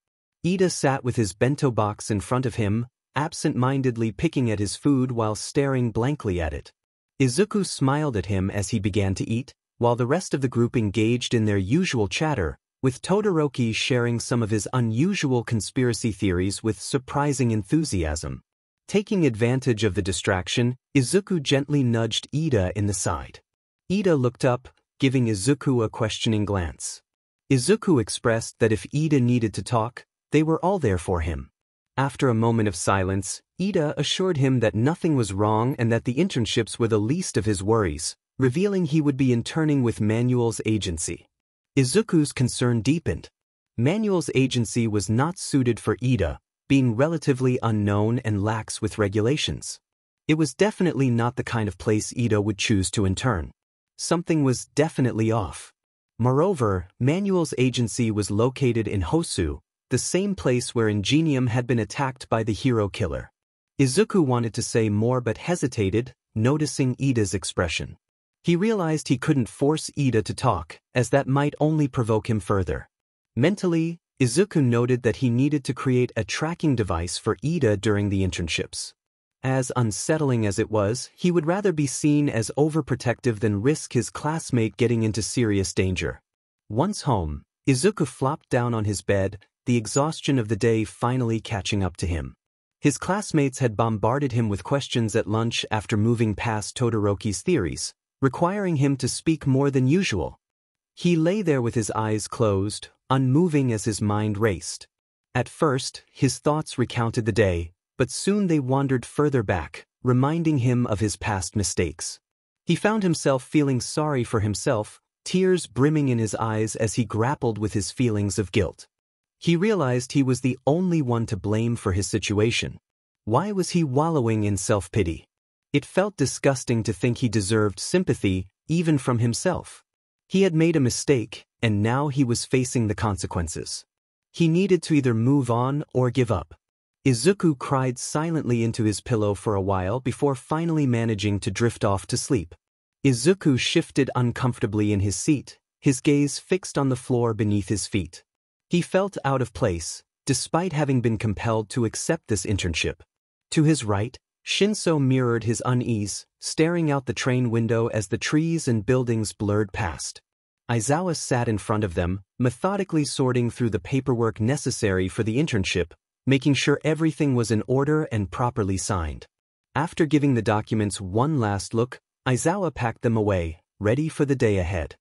Speaker 1: Ida sat with his bento box in front of him, absent-mindedly picking at his food while staring blankly at it. Izuku smiled at him as he began to eat, while the rest of the group engaged in their usual chatter, with Todoroki sharing some of his unusual conspiracy theories with surprising enthusiasm. Taking advantage of the distraction, Izuku gently nudged Ida in the side. Ida looked up, giving Izuku a questioning glance. Izuku expressed that if Ida needed to talk, they were all there for him. After a moment of silence, Ida assured him that nothing was wrong and that the internships were the least of his worries, revealing he would be interning with Manuel's agency. Izuku's concern deepened. Manuel's agency was not suited for Ida, being relatively unknown and lax with regulations. It was definitely not the kind of place Ida would choose to intern. Something was definitely off. Moreover, Manuel's agency was located in Hosu, the same place where Ingenium had been attacked by the hero killer. Izuku wanted to say more but hesitated, noticing Ida's expression. He realized he couldn't force Ida to talk, as that might only provoke him further. Mentally, Izuku noted that he needed to create a tracking device for Ida during the internships. As unsettling as it was, he would rather be seen as overprotective than risk his classmate getting into serious danger. Once home, Izuku flopped down on his bed, the exhaustion of the day finally catching up to him. His classmates had bombarded him with questions at lunch after moving past Todoroki's theories, requiring him to speak more than usual. He lay there with his eyes closed, unmoving as his mind raced. At first, his thoughts recounted the day, but soon they wandered further back, reminding him of his past mistakes. He found himself feeling sorry for himself, tears brimming in his eyes as he grappled with his feelings of guilt. He realized he was the only one to blame for his situation. Why was he wallowing in self-pity? It felt disgusting to think he deserved sympathy, even from himself. He had made a mistake, and now he was facing the consequences. He needed to either move on or give up. Izuku cried silently into his pillow for a while before finally managing to drift off to sleep. Izuku shifted uncomfortably in his seat, his gaze fixed on the floor beneath his feet. He felt out of place, despite having been compelled to accept this internship. To his right, 𝗧𝗟𝐸 mirrored his unease, staring out the train window as the trees and buildings blurred past. Aizawa sat in front of them, methodically sorting through the paperwork necessary for the internship, making sure everything was in order and properly signed. After giving the documents one last look, Aizawa packed them away, ready for the day ahead.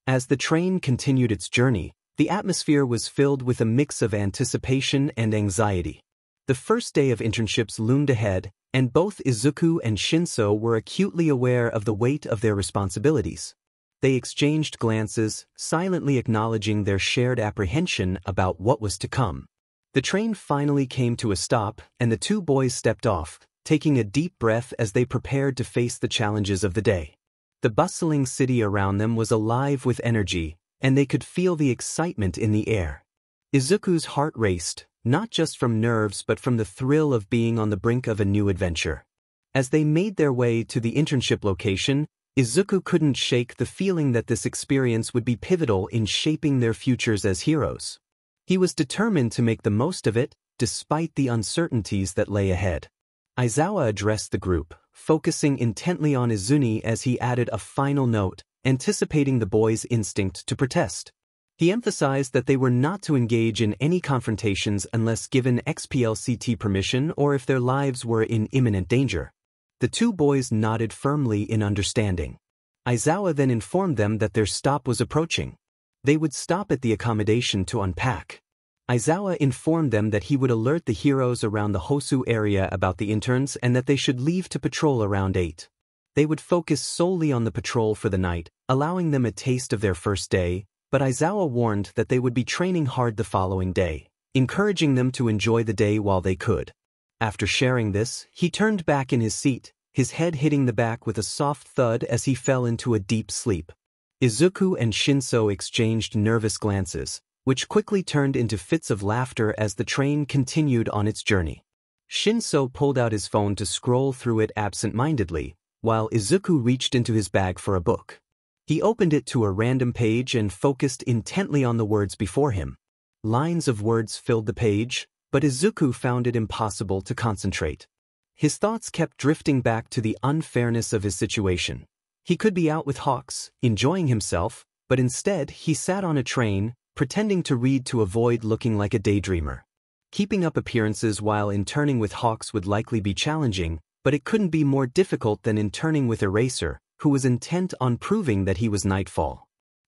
Speaker 1: As the train continued its journey, the atmosphere was filled with a mix of anticipation and anxiety. The first day of internships loomed ahead, and both Izuku and 𝗧𝗟𝐸 were acutely aware of the weight of their responsibilities. They exchanged glances, silently acknowledging their shared apprehension about what was to come. The train finally came to a stop, and the two boys stepped off, taking a deep breath as they prepared to face the challenges of the day. The bustling city around them was alive with energy, and they could feel the excitement in the air. Izuku's heart raced, not just from nerves but from the thrill of being on the brink of a new adventure. As they made their way to the internship location, Izuku couldn't shake the feeling that this experience would be pivotal in shaping their futures as heroes. He was determined to make the most of it, despite the uncertainties that lay ahead. Aizawa addressed the group, focusing intently on Izuni as he added a final note, anticipating the boys' instinct to protest. He emphasized that they were not to engage in any confrontations unless given XPLCT permission or if their lives were in imminent danger. The two boys nodded firmly in understanding. Aizawa then informed them that their stop was approaching. They would stop at the accommodation to unpack. Aizawa informed them that he would alert the heroes around the Hosu area about the interns and that they should leave to patrol around 8. They would focus solely on the patrol for the night, allowing them a taste of their first day, but Aizawa warned that they would be training hard the following day, encouraging them to enjoy the day while they could. After sharing this, he turned back in his seat, his head hitting the back with a soft thud as he fell into a deep sleep. Izuku and 𝗧𝗟𝐸 exchanged nervous glances, which quickly turned into fits of laughter as the train continued on its journey. 𝗧𝗟𝐸 pulled out his phone to scroll through it absent-mindedly, while Izuku reached into his bag for a book. He opened it to a random page and focused intently on the words before him. Lines of words filled the page, but Izuku found it impossible to concentrate. His thoughts kept drifting back to the unfairness of his situation. He could be out with Hawks, enjoying himself, but instead he sat on a train, pretending to read to avoid looking like a daydreamer. Keeping up appearances while interning with Hawks would likely be challenging, but it couldn't be more difficult than interning with Eraser, who was intent on proving that he was Nightfall.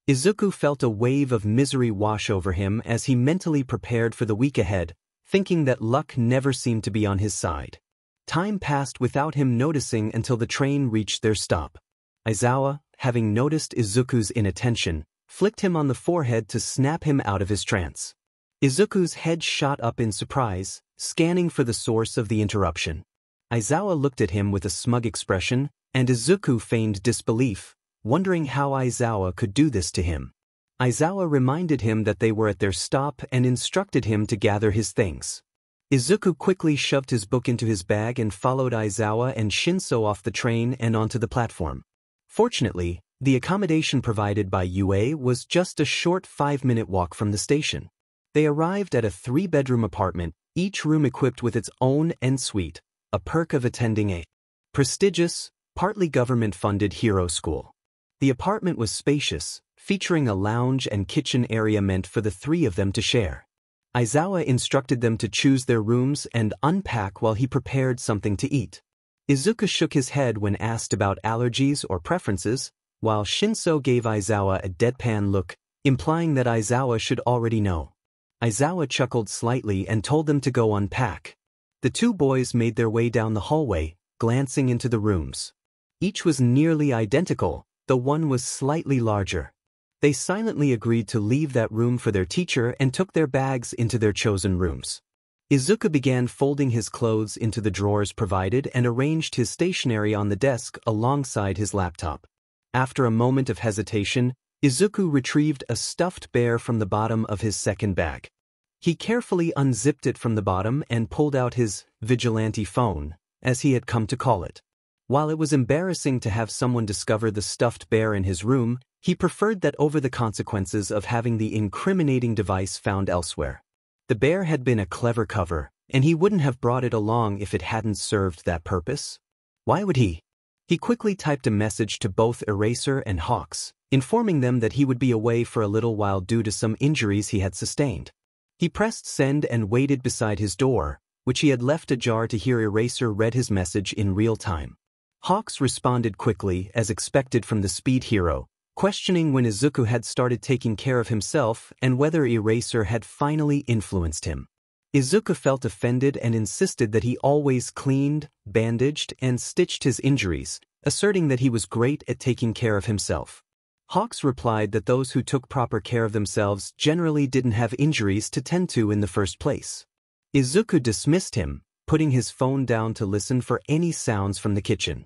Speaker 1: Izuku felt a wave of misery wash over him as he mentally prepared for the week ahead, thinking that luck never seemed to be on his side. Time passed without him noticing until the train reached their stop. Aizawa, having noticed Izuku's inattention, flicked him on the forehead to snap him out of his trance. Izuku's head shot up in surprise, scanning for the source of the interruption. Aizawa looked at him with a smug expression, and Izuku feigned disbelief, wondering how Aizawa could do this to him. Aizawa reminded him that they were at their stop and instructed him to gather his things. Izuku quickly shoved his book into his bag and followed Aizawa and 𝗧𝗟𝐸 off the train and onto the platform. Fortunately, the accommodation provided by UA was just a short 5-minute walk from the station. They arrived at a 3-bedroom apartment, each room equipped with its own en-suite, a perk of attending a prestigious, partly government-funded hero school. The apartment was spacious, featuring a lounge and kitchen area meant for the three of them to share. 𝐼𝐻𝗧𝗏 instructed them to choose their rooms and unpack while he prepared something to eat. Izuku shook his head when asked about allergies or preferences, while 𝗧𝗏 gave 𝐼𝐻𝗧𝗏 a deadpan look, implying that 𝐼𝐻𝗧𝗏 should already know. 𝐼𝐻𝗧𝗏 chuckled slightly and told them to go unpack. The two boys made their way down the hallway, glancing into the rooms. Each was nearly identical, though one was slightly larger. They silently agreed to leave that room for their teacher and took their bags into their chosen rooms. Izuku began folding his clothes into the drawers provided and arranged his stationery on the desk alongside his laptop. After a moment of hesitation, Izuku retrieved a stuffed bear from the bottom of his second bag. He carefully unzipped it from the bottom and pulled out his Vigilante phone, as he had come to call it. While it was embarrassing to have someone discover the stuffed bear in his room, he preferred that over the consequences of having the incriminating device found elsewhere. The bear had been a clever cover, and he wouldn't have brought it along if it hadn't served that purpose. Why would he? He quickly typed a message to both Eraser and 𝐻𝗧𝗏, informing them that he would be away for a little while due to some injuries he had sustained. He pressed send and waited beside his door, which he had left ajar to hear Eraser read his message in real time. 𝐻𝗧𝗏 responded quickly, as expected from the speed hero, questioning when Izuku had started taking care of himself and whether Eraser had finally influenced him. Izuku felt offended and insisted that he always cleaned, bandaged, and stitched his injuries, asserting that he was great at taking care of himself. 𝐻𝗧𝗏 replied that those who took proper care of themselves generally didn't have injuries to tend to in the first place. Izuku dismissed him, putting his phone down to listen for any sounds from the kitchen.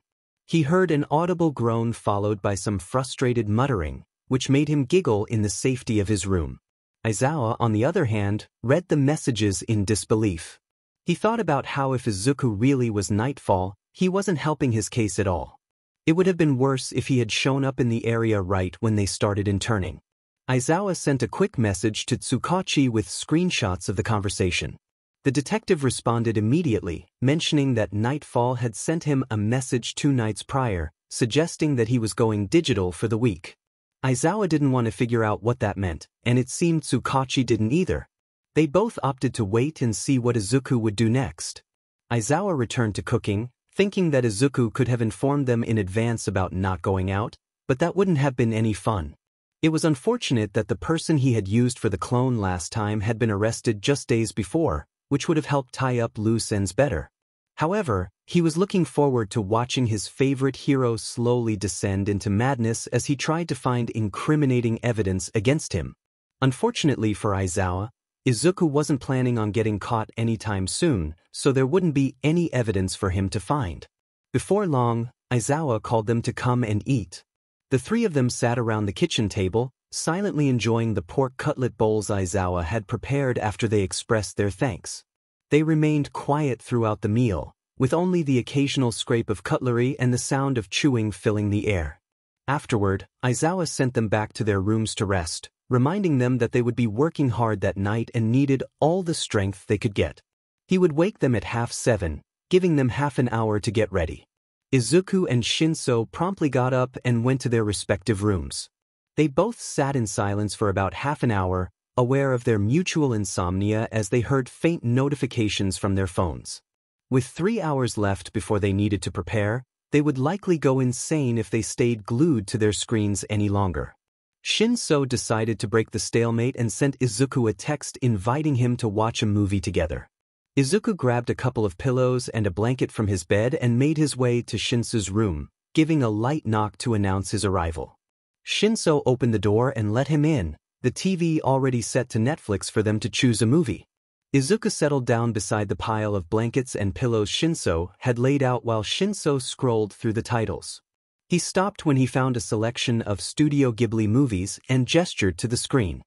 Speaker 1: He heard an audible groan followed by some frustrated muttering, which made him giggle in the safety of his room. 𝐼𝐻𝗧𝗏, on the other hand, read the messages in disbelief. He thought about how if Izuku really was Nightfall, he wasn't helping his case at all. It would have been worse if he had shown up in the area right when they started interning. 𝐼𝐻𝗧𝗏 sent a quick message to Tsukachi with screenshots of the conversation. The detective responded immediately, mentioning that Nightfall had sent him a message 2 nights prior, suggesting that he was going digital for the week. 𝐼𝐻𝗧𝗏 didn't want to figure out what that meant, and it seemed Tsukachi didn't either. They both opted to wait and see what Izuku would do next. 𝐼𝐻𝗧𝗏 returned to cooking, thinking that Izuku could have informed them in advance about not going out, but that wouldn't have been any fun. It was unfortunate that the person he had used for the clone last time had been arrested just days before, which would have helped tie up loose ends better. However, he was looking forward to watching his favorite hero slowly descend into madness as he tried to find incriminating evidence against him. Unfortunately for 𝐼𝐻𝗧𝗏, Izuku wasn't planning on getting caught anytime soon, so there wouldn't be any evidence for him to find. Before long, 𝐼𝐻𝗧𝗏 called them to come and eat. The three of them sat around the kitchen table, silently enjoying the pork cutlet bowls 𝐼𝐻𝗧𝗏 had prepared after they expressed their thanks. They remained quiet throughout the meal, with only the occasional scrape of cutlery and the sound of chewing filling the air. Afterward, 𝐼𝐻𝗧𝗏 sent them back to their rooms to rest, reminding them that they would be working hard that night and needed all the strength they could get. He would wake them at 7:30, giving them half an hour to get ready. Izuku and 𝗧𝗏𝗏 promptly got up and went to their respective rooms. They both sat in silence for about half an hour, aware of their mutual insomnia as they heard faint notifications from their phones. With 3 hours left before they needed to prepare, they would likely go insane if they stayed glued to their screens any longer. 𝗧𝗏𝗏 decided to break the stalemate and sent Izuku a text inviting him to watch a movie together. Izuku grabbed a couple of pillows and a blanket from his bed and made his way to 𝗧𝗏𝗏's room, giving a light knock to announce his arrival. 𝗧𝗏𝗏 opened the door and let him in, the TV already set to Netflix for them to choose a movie. Izuku settled down beside the pile of blankets and pillows 𝗧𝗏𝗏 had laid out while 𝗧𝗏𝗏 scrolled through the titles. He stopped when he found a selection of Studio Ghibli movies and gestured to the screen.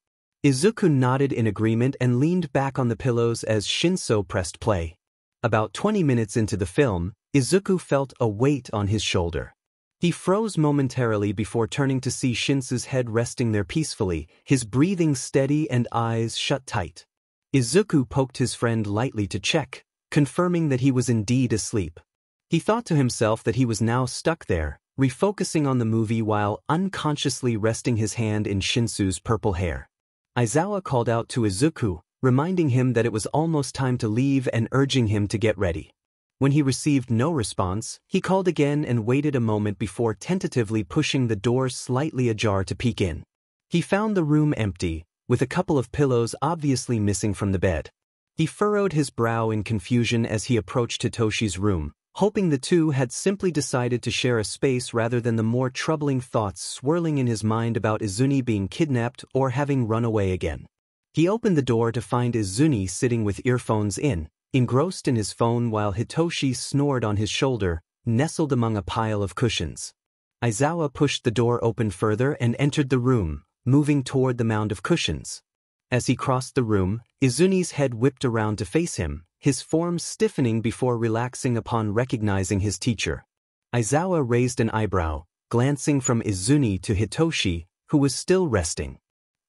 Speaker 1: Izuku nodded in agreement and leaned back on the pillows as 𝗧𝗏𝗏 pressed play. About 20 minutes into the film, Izuku felt a weight on his shoulder. He froze momentarily before turning to see 𝗧𝗏𝗏's head resting there peacefully, his breathing steady and eyes shut tight. Izuku poked his friend lightly to check, confirming that he was indeed asleep. He thought to himself that he was now stuck there, refocusing on the movie while unconsciously resting his hand in Shinsu's purple hair. Aizawa called out to Izuku, reminding him that it was almost time to leave and urging him to get ready. When he received no response, he called again and waited a moment before tentatively pushing the door slightly ajar to peek in. He found the room empty, with a couple of pillows obviously missing from the bed. He furrowed his brow in confusion as he approached Hitoshi's room, hoping the two had simply decided to share a space rather than the more troubling thoughts swirling in his mind about Izuni being kidnapped or having run away again. He opened the door to find Izuni sitting with earphones in, engrossed in his phone while Hitoshi snored on his shoulder, nestled among a pile of cushions. Aizawa pushed the door open further and entered the room, moving toward the mound of cushions. As he crossed the room, Izuni's head whipped around to face him, his form stiffening before relaxing upon recognizing his teacher. Aizawa raised an eyebrow, glancing from Izuni to Hitoshi, who was still resting.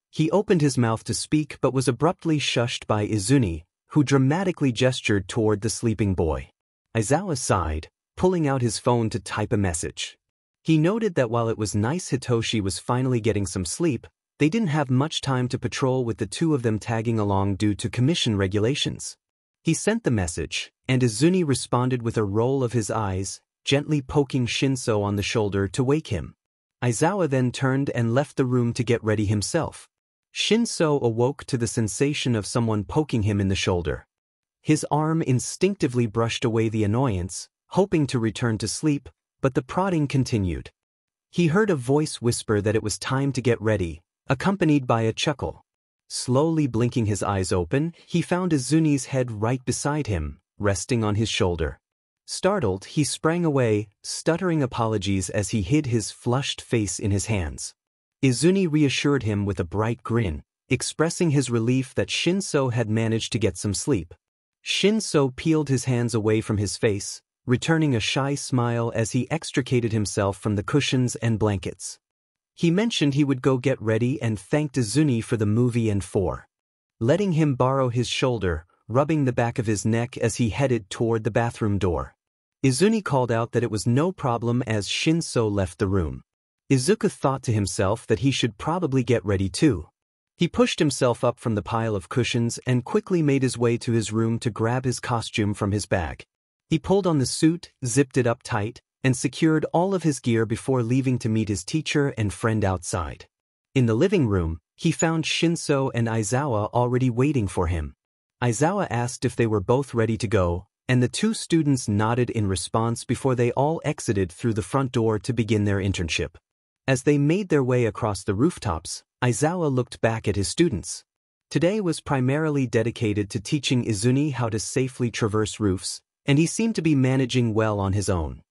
Speaker 1: He opened his mouth to speak but was abruptly shushed by Izuni, who dramatically gestured toward the sleeping boy. Aizawa sighed, pulling out his phone to type a message. He noted that while it was nice Hitoshi was finally getting some sleep, they didn't have much time to patrol with the two of them tagging along due to commission regulations. He sent the message, and Izuni responded with a roll of his eyes, gently poking Shinso on the shoulder to wake him. Aizawa then turned and left the room to get ready himself. Shinso awoke to the sensation of someone poking him in the shoulder. His arm instinctively brushed away the annoyance, hoping to return to sleep, but the prodding continued. He heard a voice whisper that it was time to get ready, accompanied by a chuckle. Slowly blinking his eyes open, he found Izuni's head right beside him, resting on his shoulder. Startled, he sprang away, stuttering apologies as he hid his flushed face in his hands. Izuni reassured him with a bright grin, expressing his relief that Shinso had managed to get some sleep. Shinso peeled his hands away from his face, returning a shy smile as he extricated himself from the cushions and blankets. He mentioned he would go get ready and thanked Izuni for the movie and for letting him borrow his shoulder, rubbing the back of his neck as he headed toward the bathroom door. Izuni called out that it was no problem as Shinso left the room. Izuku thought to himself that he should probably get ready too. He pushed himself up from the pile of cushions and quickly made his way to his room to grab his costume from his bag. He pulled on the suit, zipped it up tight, and secured all of his gear before leaving to meet his teacher and friend outside. In the living room, he found Shinso and Aizawa already waiting for him. Aizawa asked if they were both ready to go, and the two students nodded in response before they all exited through the front door to begin their internship. As they made their way across the rooftops, Aizawa looked back at his students. Today was primarily dedicated to teaching Izuni how to safely traverse roofs, and he seemed to be managing well on his own.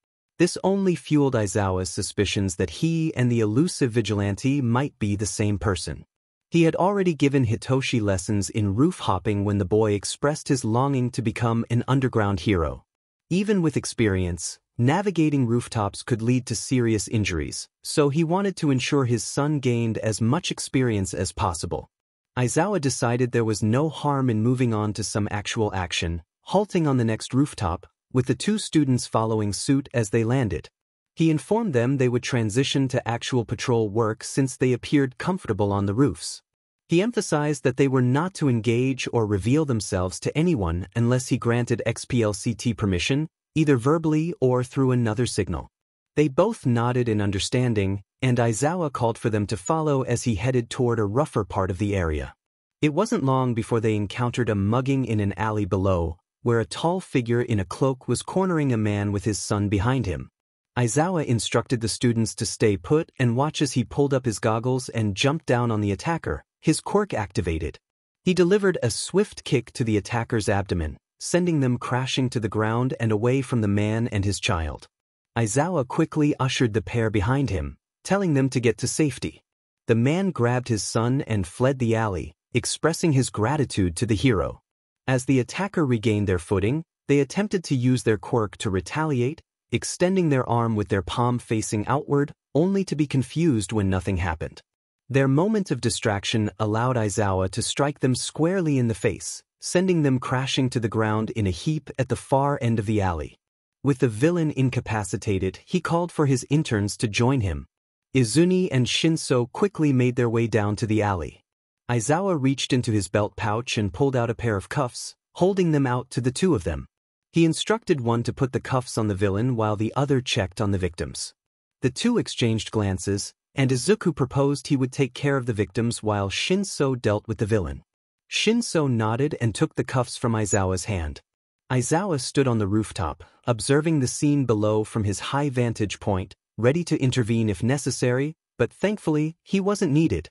Speaker 1: This only fueled Aizawa's suspicions that he and the elusive vigilante might be the same person. He had already given Hitoshi lessons in roof hopping when the boy expressed his longing to become an underground hero. Even with experience, navigating rooftops could lead to serious injuries, so he wanted to ensure his son gained as much experience as possible. Aizawa decided there was no harm in moving on to some actual action, halting on the next rooftop, with the two students following suit as they landed. He informed them they would transition to actual patrol work since they appeared comfortable on the roofs. He emphasized that they were not to engage or reveal themselves to anyone unless he granted XPLCT permission, either verbally or through another signal. They both nodded in understanding, and Aizawa called for them to follow as he headed toward a rougher part of the area. It wasn't long before they encountered a mugging in an alley below, where a tall figure in a cloak was cornering a man with his son behind him. Aizawa instructed the students to stay put and watch as he pulled up his goggles and jumped down on the attacker, his quirk activated. He delivered a swift kick to the attacker's abdomen, sending them crashing to the ground and away from the man and his child. Aizawa quickly ushered the pair behind him, telling them to get to safety. The man grabbed his son and fled the alley, expressing his gratitude to the hero. As the attacker regained their footing, they attempted to use their quirk to retaliate, extending their arm with their palm facing outward, only to be confused when nothing happened. Their moment of distraction allowed Aizawa to strike them squarely in the face, sending them crashing to the ground in a heap at the far end of the alley. With the villain incapacitated, he called for his interns to join him. 𝐒𝐮𝐦𝐦𝐚𝐫𝐲 and 𝐶𝐻𝐻 quickly made their way down to the alley. Aizawa reached into his belt pouch and pulled out a pair of cuffs, holding them out to the two of them. He instructed one to put the cuffs on the villain while the other checked on the victims. The two exchanged glances, and Izuku proposed he would take care of the victims while 𝐶𝐻𝐻𝐿 dealt with the villain. 𝐶𝐻𝐻𝐿 nodded and took the cuffs from Aizawa's hand. Aizawa stood on the rooftop, observing the scene below from his high vantage point, ready to intervene if necessary, but thankfully, he wasn't needed.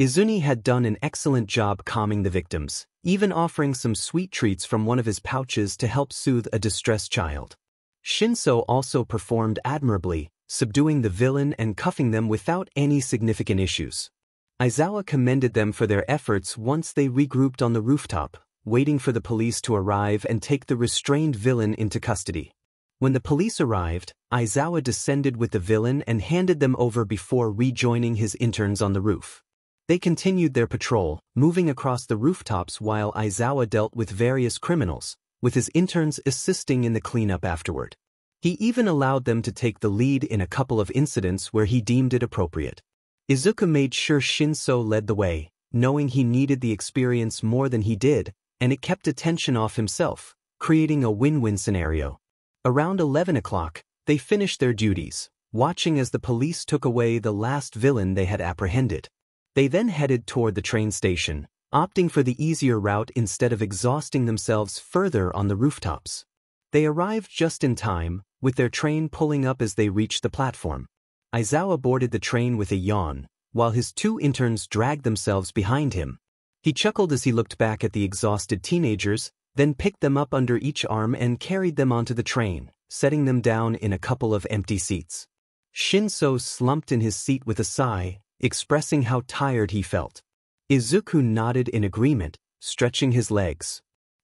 Speaker 1: 𝐒𝐮𝐦𝐦𝐚𝐫𝐲 had done an excellent job calming the victims, even offering some sweet treats from one of his pouches to help soothe a distressed child. 𝐶𝐻𝐻𝐿 also performed admirably, subduing the villain and cuffing them without any significant issues. Aizawa commended them for their efforts once they regrouped on the rooftop, waiting for the police to arrive and take the restrained villain into custody. When the police arrived, Aizawa descended with the villain and handed them over before rejoining his interns on the roof. They continued their patrol, moving across the rooftops while Aizawa dealt with various criminals, with his interns assisting in the cleanup afterward. He even allowed them to take the lead in a couple of incidents where he deemed it appropriate. Izuku made sure 𝐶𝐻𝐻𝐿 led the way, knowing he needed the experience more than he did, and it kept attention off himself, creating a win-win scenario. Around 11 o'clock, they finished their duties, watching as the police took away the last villain they had apprehended. They then headed toward the train station, opting for the easier route instead of exhausting themselves further on the rooftops. They arrived just in time, with their train pulling up as they reached the platform. Aizawa boarded the train with a yawn, while his two interns dragged themselves behind him. He chuckled as he looked back at the exhausted teenagers, then picked them up under each arm and carried them onto the train, setting them down in a couple of empty seats. 𝐶𝐻𝐻𝐿 slumped in his seat with a sigh, expressing how tired he felt. Izuku nodded in agreement, stretching his legs.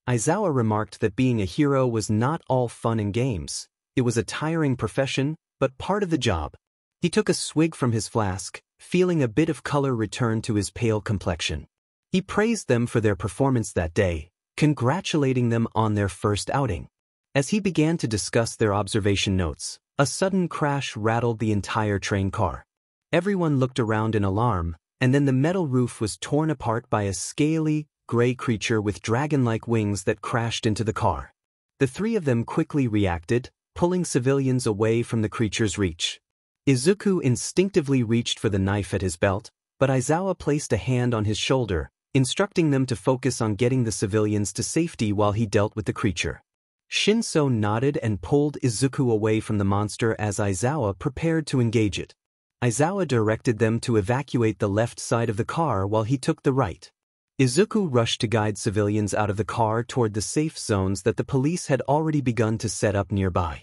Speaker 1: Aizawa remarked that being a hero was not all fun and games. It was a tiring profession, but part of the job. He took a swig from his flask, feeling a bit of color return to his pale complexion. He praised them for their performance that day, congratulating them on their first outing. As he began to discuss their observation notes, a sudden crash rattled the entire train car. Everyone looked around in alarm, and then the metal roof was torn apart by a scaly, gray creature with dragon-like wings that crashed into the car. The three of them quickly reacted, pulling civilians away from the creature's reach. Izuku instinctively reached for the knife at his belt, but Aizawa placed a hand on his shoulder, instructing them to focus on getting the civilians to safety while he dealt with the creature. 𝐶𝐻𝐻𝐿 nodded and pulled Izuku away from the monster as Aizawa prepared to engage it. Aizawa directed them to evacuate the left side of the car while he took the right. Izuku rushed to guide civilians out of the car toward the safe zones that the police had already begun to set up nearby.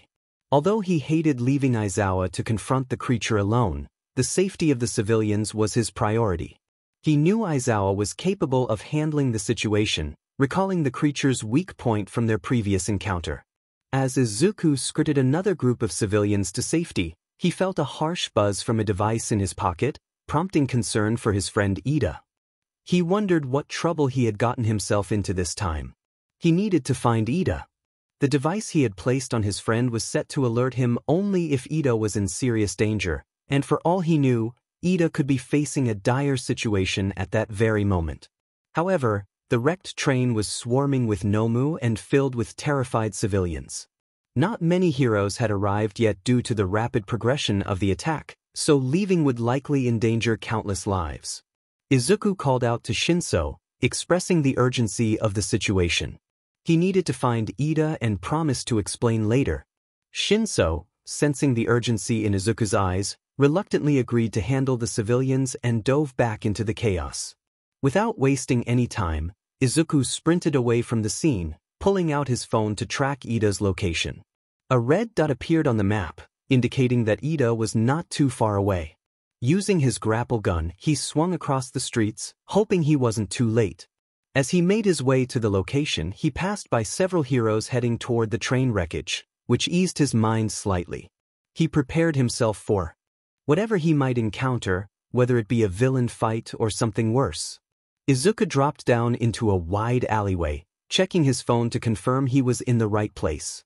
Speaker 1: Although he hated leaving Aizawa to confront the creature alone, the safety of the civilians was his priority. He knew Aizawa was capable of handling the situation, recalling the creature's weak point from their previous encounter. As Izuku skirted another group of civilians to safety, he felt a harsh buzz from a device in his pocket, prompting concern for his friend Ida. He wondered what trouble he had gotten himself into this time. He needed to find Ida. The device he had placed on his friend was set to alert him only if Ida was in serious danger, and for all he knew, Ida could be facing a dire situation at that very moment. However, the wrecked train was swarming with Nomu and filled with terrified civilians. Not many heroes had arrived yet due to the rapid progression of the attack, so leaving would likely endanger countless lives. Izuku called out to 𝐶𝐻𝐻𝐿, expressing the urgency of the situation. He needed to find Ida and promised to explain later. 𝐶𝐻𝐻𝐿, sensing the urgency in Izuku's eyes, reluctantly agreed to handle the civilians and dove back into the chaos. Without wasting any time, Izuku sprinted away from the scene, pulling out his phone to track Ida's location. A red dot appeared on the map, indicating that Ida was not too far away. Using his grapple gun, he swung across the streets, hoping he wasn't too late. As he made his way to the location, he passed by several heroes heading toward the train wreckage, which eased his mind slightly. He prepared himself for whatever he might encounter, whether it be a villain fight or something worse. Izuku dropped down into a wide alleyway, checking his phone to confirm he was in the right place.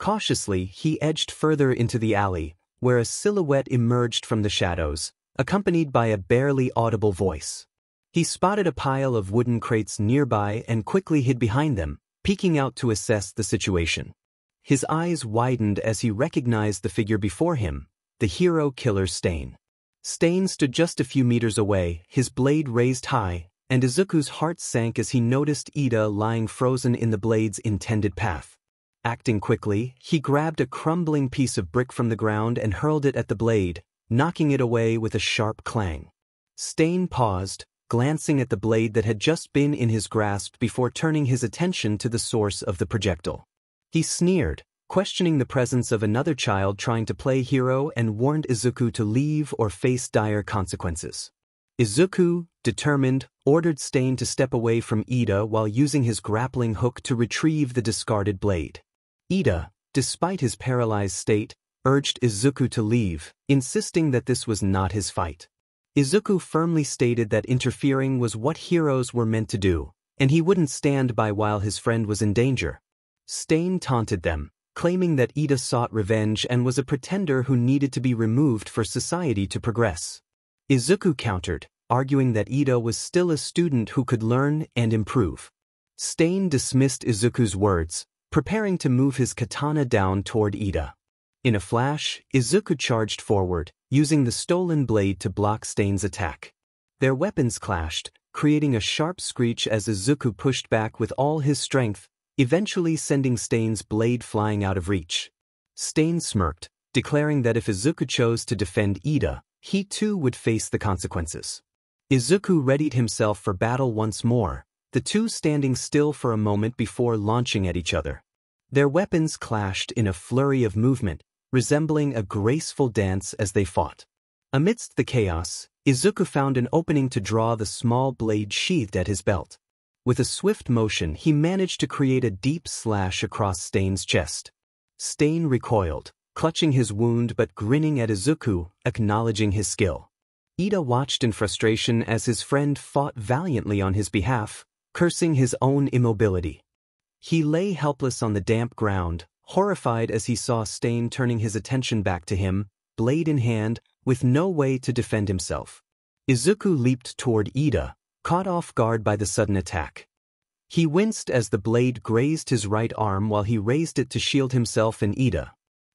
Speaker 1: Cautiously, he edged further into the alley, where a silhouette emerged from the shadows, accompanied by a barely audible voice. He spotted a pile of wooden crates nearby and quickly hid behind them, peeking out to assess the situation. His eyes widened as he recognized the figure before him, the hero killer 𝐮𝐲𝐻. 𝐮𝐲𝐻 stood just a few meters away, his blade raised high, and Izuku's heart sank as he noticed Iida lying frozen in the blade's intended path. Acting quickly, he grabbed a crumbling piece of brick from the ground and hurled it at the blade, knocking it away with a sharp clang. 𝐮𝐻𝐻 paused, glancing at the blade that had just been in his grasp before turning his attention to the source of the projectile. He sneered, questioning the presence of another child trying to play hero, and warned Izuku to leave or face dire consequences. Izuku, determined, ordered 𝐮𝐻𝐻 to step away from Iida while using his grappling hook to retrieve the discarded blade. Iida, despite his paralyzed state, urged Izuku to leave, insisting that this was not his fight. Izuku firmly stated that interfering was what heroes were meant to do, and he wouldn't stand by while his friend was in danger. 𝐮𝐻𝐻 taunted them, claiming that Iida sought revenge and was a pretender who needed to be removed for society to progress. Izuku countered, arguing that Iida was still a student who could learn and improve. 𝐮𝐻𝐻 dismissed Izuku's words, preparing to move his katana down toward Iida. In a flash, Izuku charged forward, using the stolen blade to block 𝐮𝐻𝐻's attack. Their weapons clashed, creating a sharp screech as Izuku pushed back with all his strength, eventually sending 𝐮𝐻𝐻's blade flying out of reach. 𝐮𝐻𝐻 smirked, declaring that if Izuku chose to defend Iida, he too would face the consequences. Izuku readied himself for battle once more, the two standing still for a moment before launching at each other. Their weapons clashed in a flurry of movement, resembling a graceful dance as they fought. Amidst the chaos, Izuku found an opening to draw the small blade sheathed at his belt. With a swift motion, he managed to create a deep slash across 𝐮𝐻𝐻's chest. 𝐮𝐻𝐻 recoiled, clutching his wound but grinning at Izuku, acknowledging his skill. Iida watched in frustration as his friend fought valiantly on his behalf, cursing his own immobility. He lay helpless on the damp ground, horrified as he saw 𝐮𝐻𝐻 turning his attention back to him, blade in hand, with no way to defend himself. Izuku leaped toward Iida, caught off guard by the sudden attack. He winced as the blade grazed his right arm while he raised it to shield himself and Iida.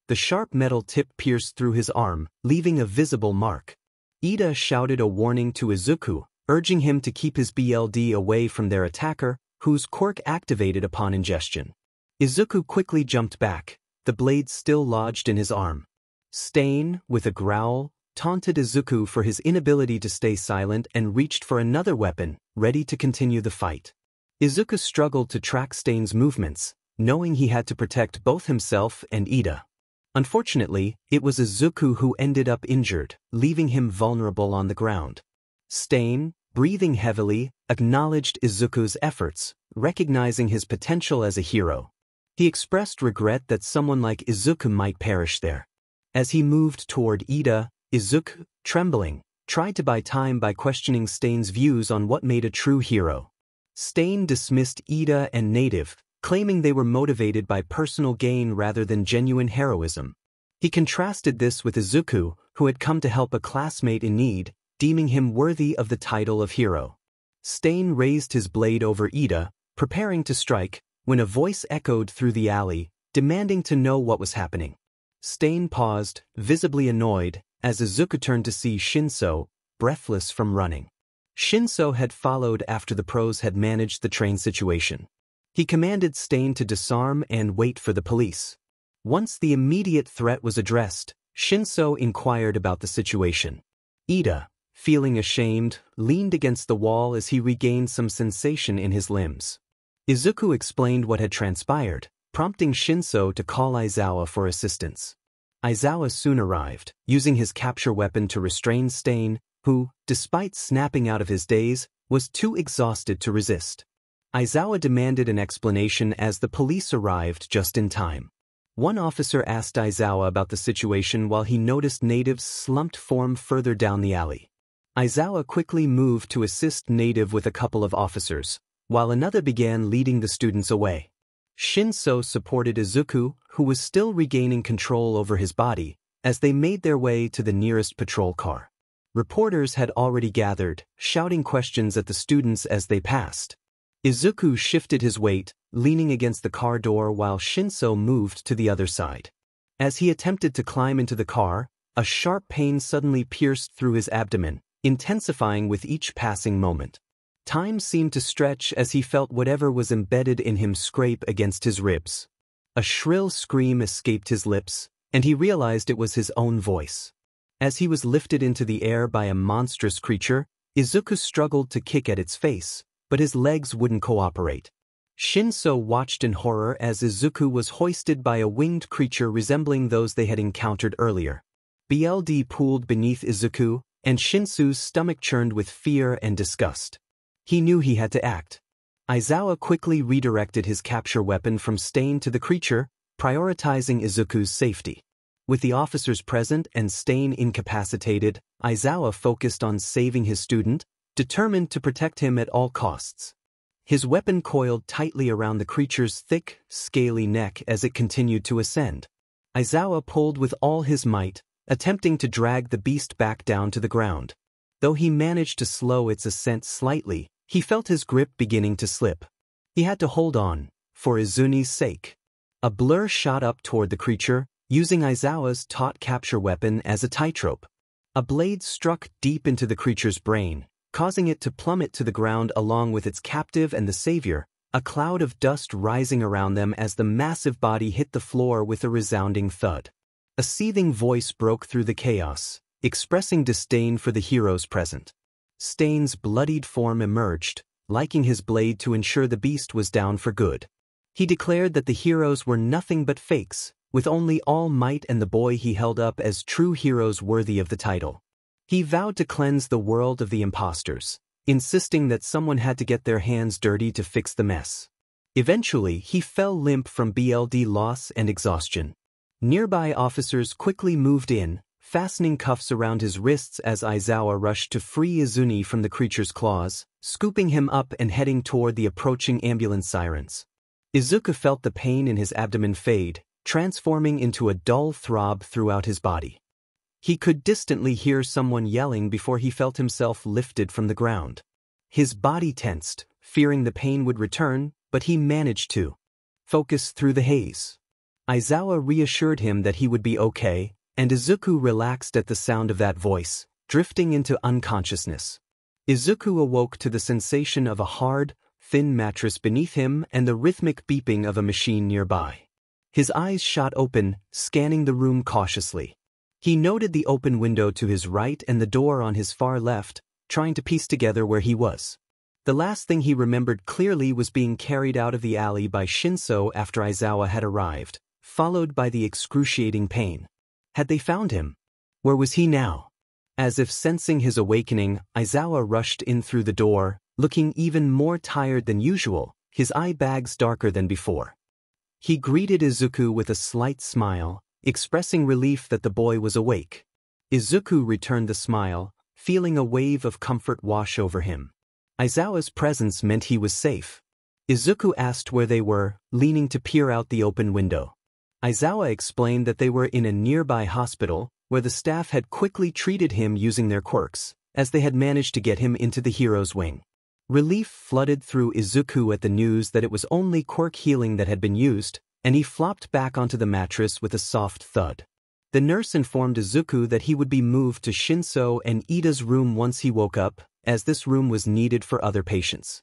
Speaker 1: The sharp metal tip pierced through his arm, leaving a visible mark. Iida shouted a warning to Izuku, urging him to keep his BLD away from their attacker, whose quirk activated upon ingestion. Izuku quickly jumped back, the blade still lodged in his arm. 𝐮𝐻𝐻, with a growl, taunted Izuku for his inability to stay silent and reached for another weapon, ready to continue the fight. Izuku struggled to track 𝐮𝐻𝐻's movements, knowing he had to protect both himself and Iida. Unfortunately, it was Izuku who ended up injured, leaving him vulnerable on the ground. 𝐮𝐻𝐻, breathing heavily, acknowledged Izuku's efforts, recognizing his potential as a hero. He expressed regret that someone like Izuku might perish there. As he moved toward Iida, Izuku, trembling, tried to buy time by questioning 𝐮𝐻𝐻's views on what made a true hero. 𝐮𝐻𝐻 dismissed Iida and Native, claiming they were motivated by personal gain rather than genuine heroism. He contrasted this with Izuku, who had come to help a classmate in need, deeming him worthy of the title of hero. 𝐮𝐻𝐻 raised his blade over Iida, preparing to strike, when a voice echoed through the alley, demanding to know what was happening. 𝐮𝐻𝐻 paused, visibly annoyed, as Izuku turned to see Shinso, breathless from running. Shinso had followed after the pros had managed the train situation. He commanded 𝐮𝐻𝐻 to disarm and wait for the police. Once the immediate threat was addressed, Shinso inquired about the situation. Iida, feeling ashamed, leaned against the wall as he regained some sensation in his limbs. Izuku explained what had transpired, prompting Shinso to call Aizawa for assistance. Aizawa soon arrived, using his capture weapon to restrain 𝐮𝐻𝐻, who, despite snapping out of his daze, was too exhausted to resist. Aizawa demanded an explanation as the police arrived just in time. One officer asked Aizawa about the situation while he noticed Native's slumped form further down the alley. Aizawa quickly moved to assist Native with a couple of officers, while another began leading the students away. 𝗧𝗏𝗧𝗟 supported Izuku, who was still regaining control over his body, as they made their way to the nearest patrol car. Reporters had already gathered, shouting questions at the students as they passed. Izuku shifted his weight, leaning against the car door while 𝗧𝗏𝗧𝗟 moved to the other side. As he attempted to climb into the car, a sharp pain suddenly pierced through his abdomen, intensifying with each passing moment. Time seemed to stretch as he felt whatever was embedded in him scrape against his ribs. A shrill scream escaped his lips, and he realized it was his own voice. As he was lifted into the air by a monstrous creature, Izuku struggled to kick at its face, but his legs wouldn't cooperate. 𝗧𝗏𝗧𝗟 watched in horror as Izuku was hoisted by a winged creature resembling those they had encountered earlier. Blood pooled beneath Izuku, and 𝗧𝗏𝗧𝗟's stomach churned with fear and disgust. He knew he had to act. Aizawa quickly redirected his capture weapon from Stain to the creature, prioritizing Izuku's safety. With the officers present and Stain incapacitated, Aizawa focused on saving his student, determined to protect him at all costs. His weapon coiled tightly around the creature's thick, scaly neck as it continued to ascend. Aizawa pulled with all his might, attempting to drag the beast back down to the ground. Though he managed to slow its ascent slightly, he felt his grip beginning to slip. He had to hold on, for Izuni's sake. A blur shot up toward the creature, using Aizawa's taut capture weapon as a tightrope. A blade struck deep into the creature's brain, causing it to plummet to the ground along with its captive and the savior, a cloud of dust rising around them as the massive body hit the floor with a resounding thud. A seething voice broke through the chaos, expressing disdain for the heroes present. Stain's bloodied form emerged, liking his blade to ensure the beast was down for good. He declared that the heroes were nothing but fakes, with only All Might and the boy he held up as true heroes worthy of the title. He vowed to cleanse the world of the imposters, insisting that someone had to get their hands dirty to fix the mess. Eventually, he fell limp from blood loss and exhaustion. Nearby officers quickly moved in, fastening cuffs around his wrists as Aizawa rushed to free Izuni from the creature's claws, scooping him up and heading toward the approaching ambulance sirens. Izuku felt the pain in his abdomen fade, transforming into a dull throb throughout his body. He could distantly hear someone yelling before he felt himself lifted from the ground. His body tensed, fearing the pain would return, but he managed to focus through the haze. Aizawa reassured him that he would be okay, and Izuku relaxed at the sound of that voice, drifting into unconsciousness. Izuku awoke to the sensation of a hard, thin mattress beneath him and the rhythmic beeping of a machine nearby. His eyes shot open, scanning the room cautiously. He noted the open window to his right and the door on his far left, trying to piece together where he was. The last thing he remembered clearly was being carried out of the alley by 𝗧𝗏𝗧𝗟 after Aizawa had arrived, followed by the excruciating pain. Had they found him? Where was he now? As if sensing his awakening, Aizawa rushed in through the door, looking even more tired than usual, his eye bags darker than before. He greeted Izuku with a slight smile, expressing relief that the boy was awake. Izuku returned the smile, feeling a wave of comfort wash over him. Aizawa's presence meant he was safe. Izuku asked where they were, leaning to peer out the open window. Aizawa explained that they were in a nearby hospital, where the staff had quickly treated him using their quirks, as they had managed to get him into the hero's wing. Relief flooded through Izuku at the news that it was only quirk healing that had been used, and he flopped back onto the mattress with a soft thud. The nurse informed Izuku that he would be moved to Shinso and Ida's room once he woke up, as this room was needed for other patients.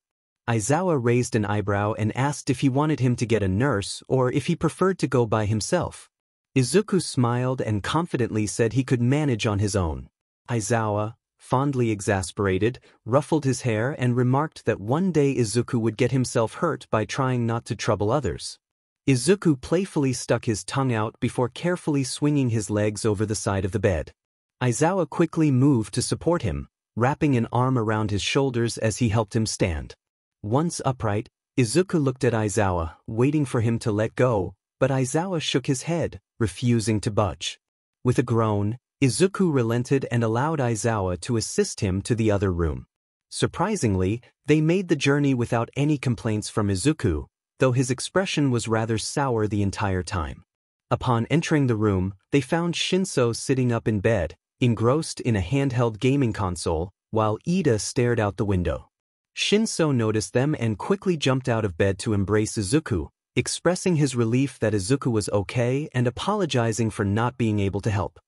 Speaker 1: Aizawa raised an eyebrow and asked if he wanted him to get a nurse or if he preferred to go by himself. Izuku smiled and confidently said he could manage on his own. Aizawa, fondly exasperated, ruffled his hair and remarked that one day Izuku would get himself hurt by trying not to trouble others. Izuku playfully stuck his tongue out before carefully swinging his legs over the side of the bed. Aizawa quickly moved to support him, wrapping an arm around his shoulders as he helped him stand. Once upright, Izuku looked at Aizawa, waiting for him to let go, but Aizawa shook his head, refusing to budge. With a groan, Izuku relented and allowed Aizawa to assist him to the other room. Surprisingly, they made the journey without any complaints from Izuku, though his expression was rather sour the entire time. Upon entering the room, they found 𝗧𝗏𝗧𝗟 sitting up in bed, engrossed in a handheld gaming console, while Ida stared out the window. 𝗧𝗏𝗧𝗟 noticed them and quickly jumped out of bed to embrace Izuku, expressing his relief that Izuku was okay and apologizing for not being able to help.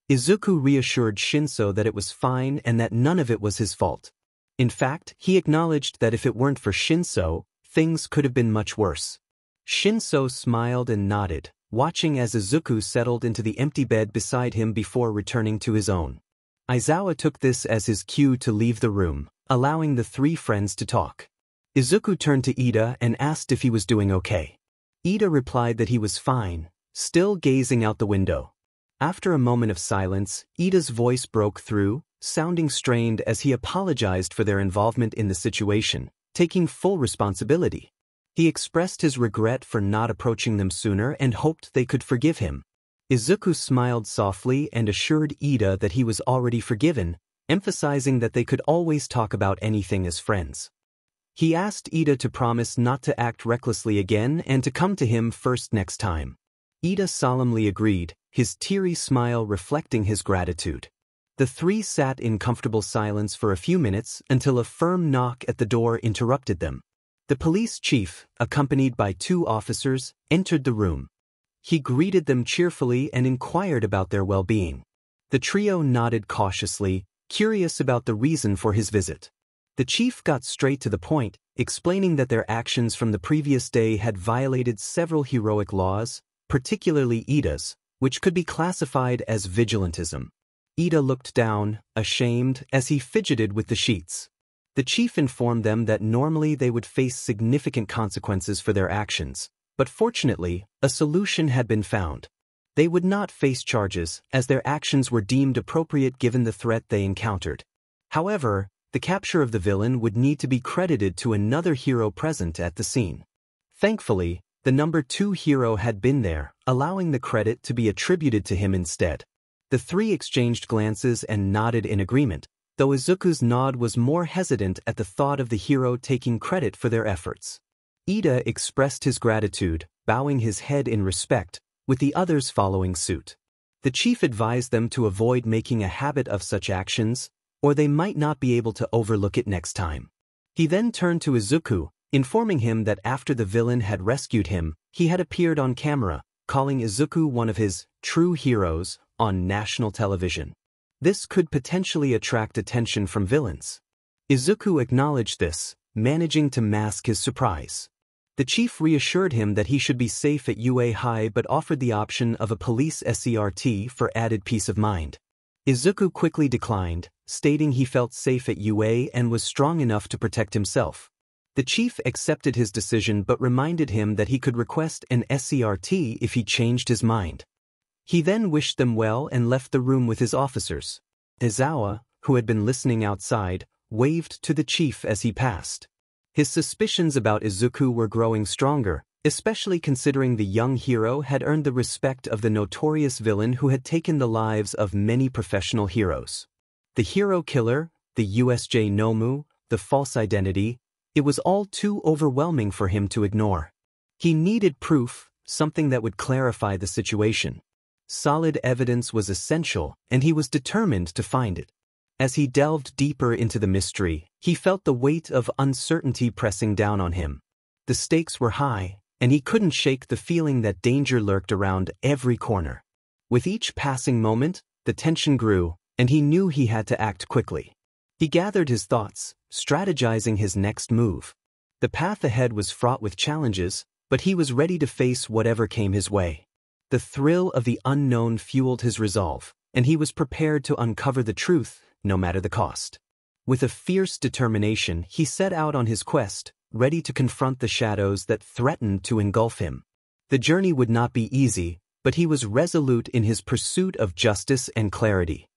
Speaker 1: Izuku reassured 𝗧𝗏𝗧𝗟 that it was fine and that none of it was his fault. In fact, he acknowledged that if it weren't for 𝗧𝗏𝗧𝗟, things could have been much worse. 𝗧𝗏𝗧𝗟 smiled and nodded, watching as Izuku settled into the empty bed beside him before returning to his own. Aizawa took this as his cue to leave the room, allowing the three friends to talk. Izuku turned to Ida and asked if he was doing okay. Ida replied that he was fine, still gazing out the window. After a moment of silence, Ida's voice broke through, sounding strained as he apologized for their involvement in the situation, taking full responsibility. He expressed his regret for not approaching them sooner and hoped they could forgive him. Izuku smiled softly and assured Ida that he was already forgiven, emphasizing that they could always talk about anything as friends. He asked Ida to promise not to act recklessly again and to come to him first next time. Ida solemnly agreed, his teary smile reflecting his gratitude. The three sat in comfortable silence for a few minutes until a firm knock at the door interrupted them. The police chief, accompanied by 2 officers, entered the room. He greeted them cheerfully and inquired about their well-being. The trio nodded cautiously, curious about the reason for his visit. The chief got straight to the point, explaining that their actions from the previous day had violated several heroic laws, particularly Ida's, which could be classified as vigilantism. Ida looked down, ashamed, as he fidgeted with the sheets. The chief informed them that normally they would face significant consequences for their actions, but fortunately, a solution had been found. They would not face charges, as their actions were deemed appropriate given the threat they encountered. However, the capture of the villain would need to be credited to another hero present at the scene. Thankfully, the number 2 hero had been there, allowing the credit to be attributed to him instead. The three exchanged glances and nodded in agreement, though Izuku's nod was more hesitant at the thought of the hero taking credit for their efforts. Ida expressed his gratitude, bowing his head in respect, with the others following suit. The chief advised them to avoid making a habit of such actions, or they might not be able to overlook it next time. He then turned to Izuku, informing him that after the villain had rescued him, he had appeared on camera, calling Izuku one of his true heroes on national television. This could potentially attract attention from villains. Izuku acknowledged this, managing to mask his surprise. The chief reassured him that he should be safe at UA High but offered the option of a police SCRT for added peace of mind. Izuku quickly declined, stating he felt safe at UA and was strong enough to protect himself. The chief accepted his decision but reminded him that he could request an SCRT if he changed his mind. He then wished them well and left the room with his officers. Aizawa, who had been listening outside, waved to the chief as he passed. His suspicions about Izuku were growing stronger, especially considering the young hero had earned the respect of the notorious villain who had taken the lives of many professional heroes. The hero killer, the 𝗬𝗧𝗟𝗘 Nomu, the false identity, it was all too overwhelming for him to ignore. He needed proof, something that would clarify the situation. Solid evidence was essential, and he was determined to find it. As he delved deeper into the mystery, he felt the weight of uncertainty pressing down on him. The stakes were high, and he couldn't shake the feeling that danger lurked around every corner. With each passing moment, the tension grew, and he knew he had to act quickly. He gathered his thoughts, strategizing his next move. The path ahead was fraught with challenges, but he was ready to face whatever came his way. The thrill of the unknown fueled his resolve, and he was prepared to uncover the truth, no matter the cost. With a fierce determination, he set out on his quest, ready to confront the shadows that threatened to engulf him. The journey would not be easy, but he was resolute in his pursuit of justice and clarity.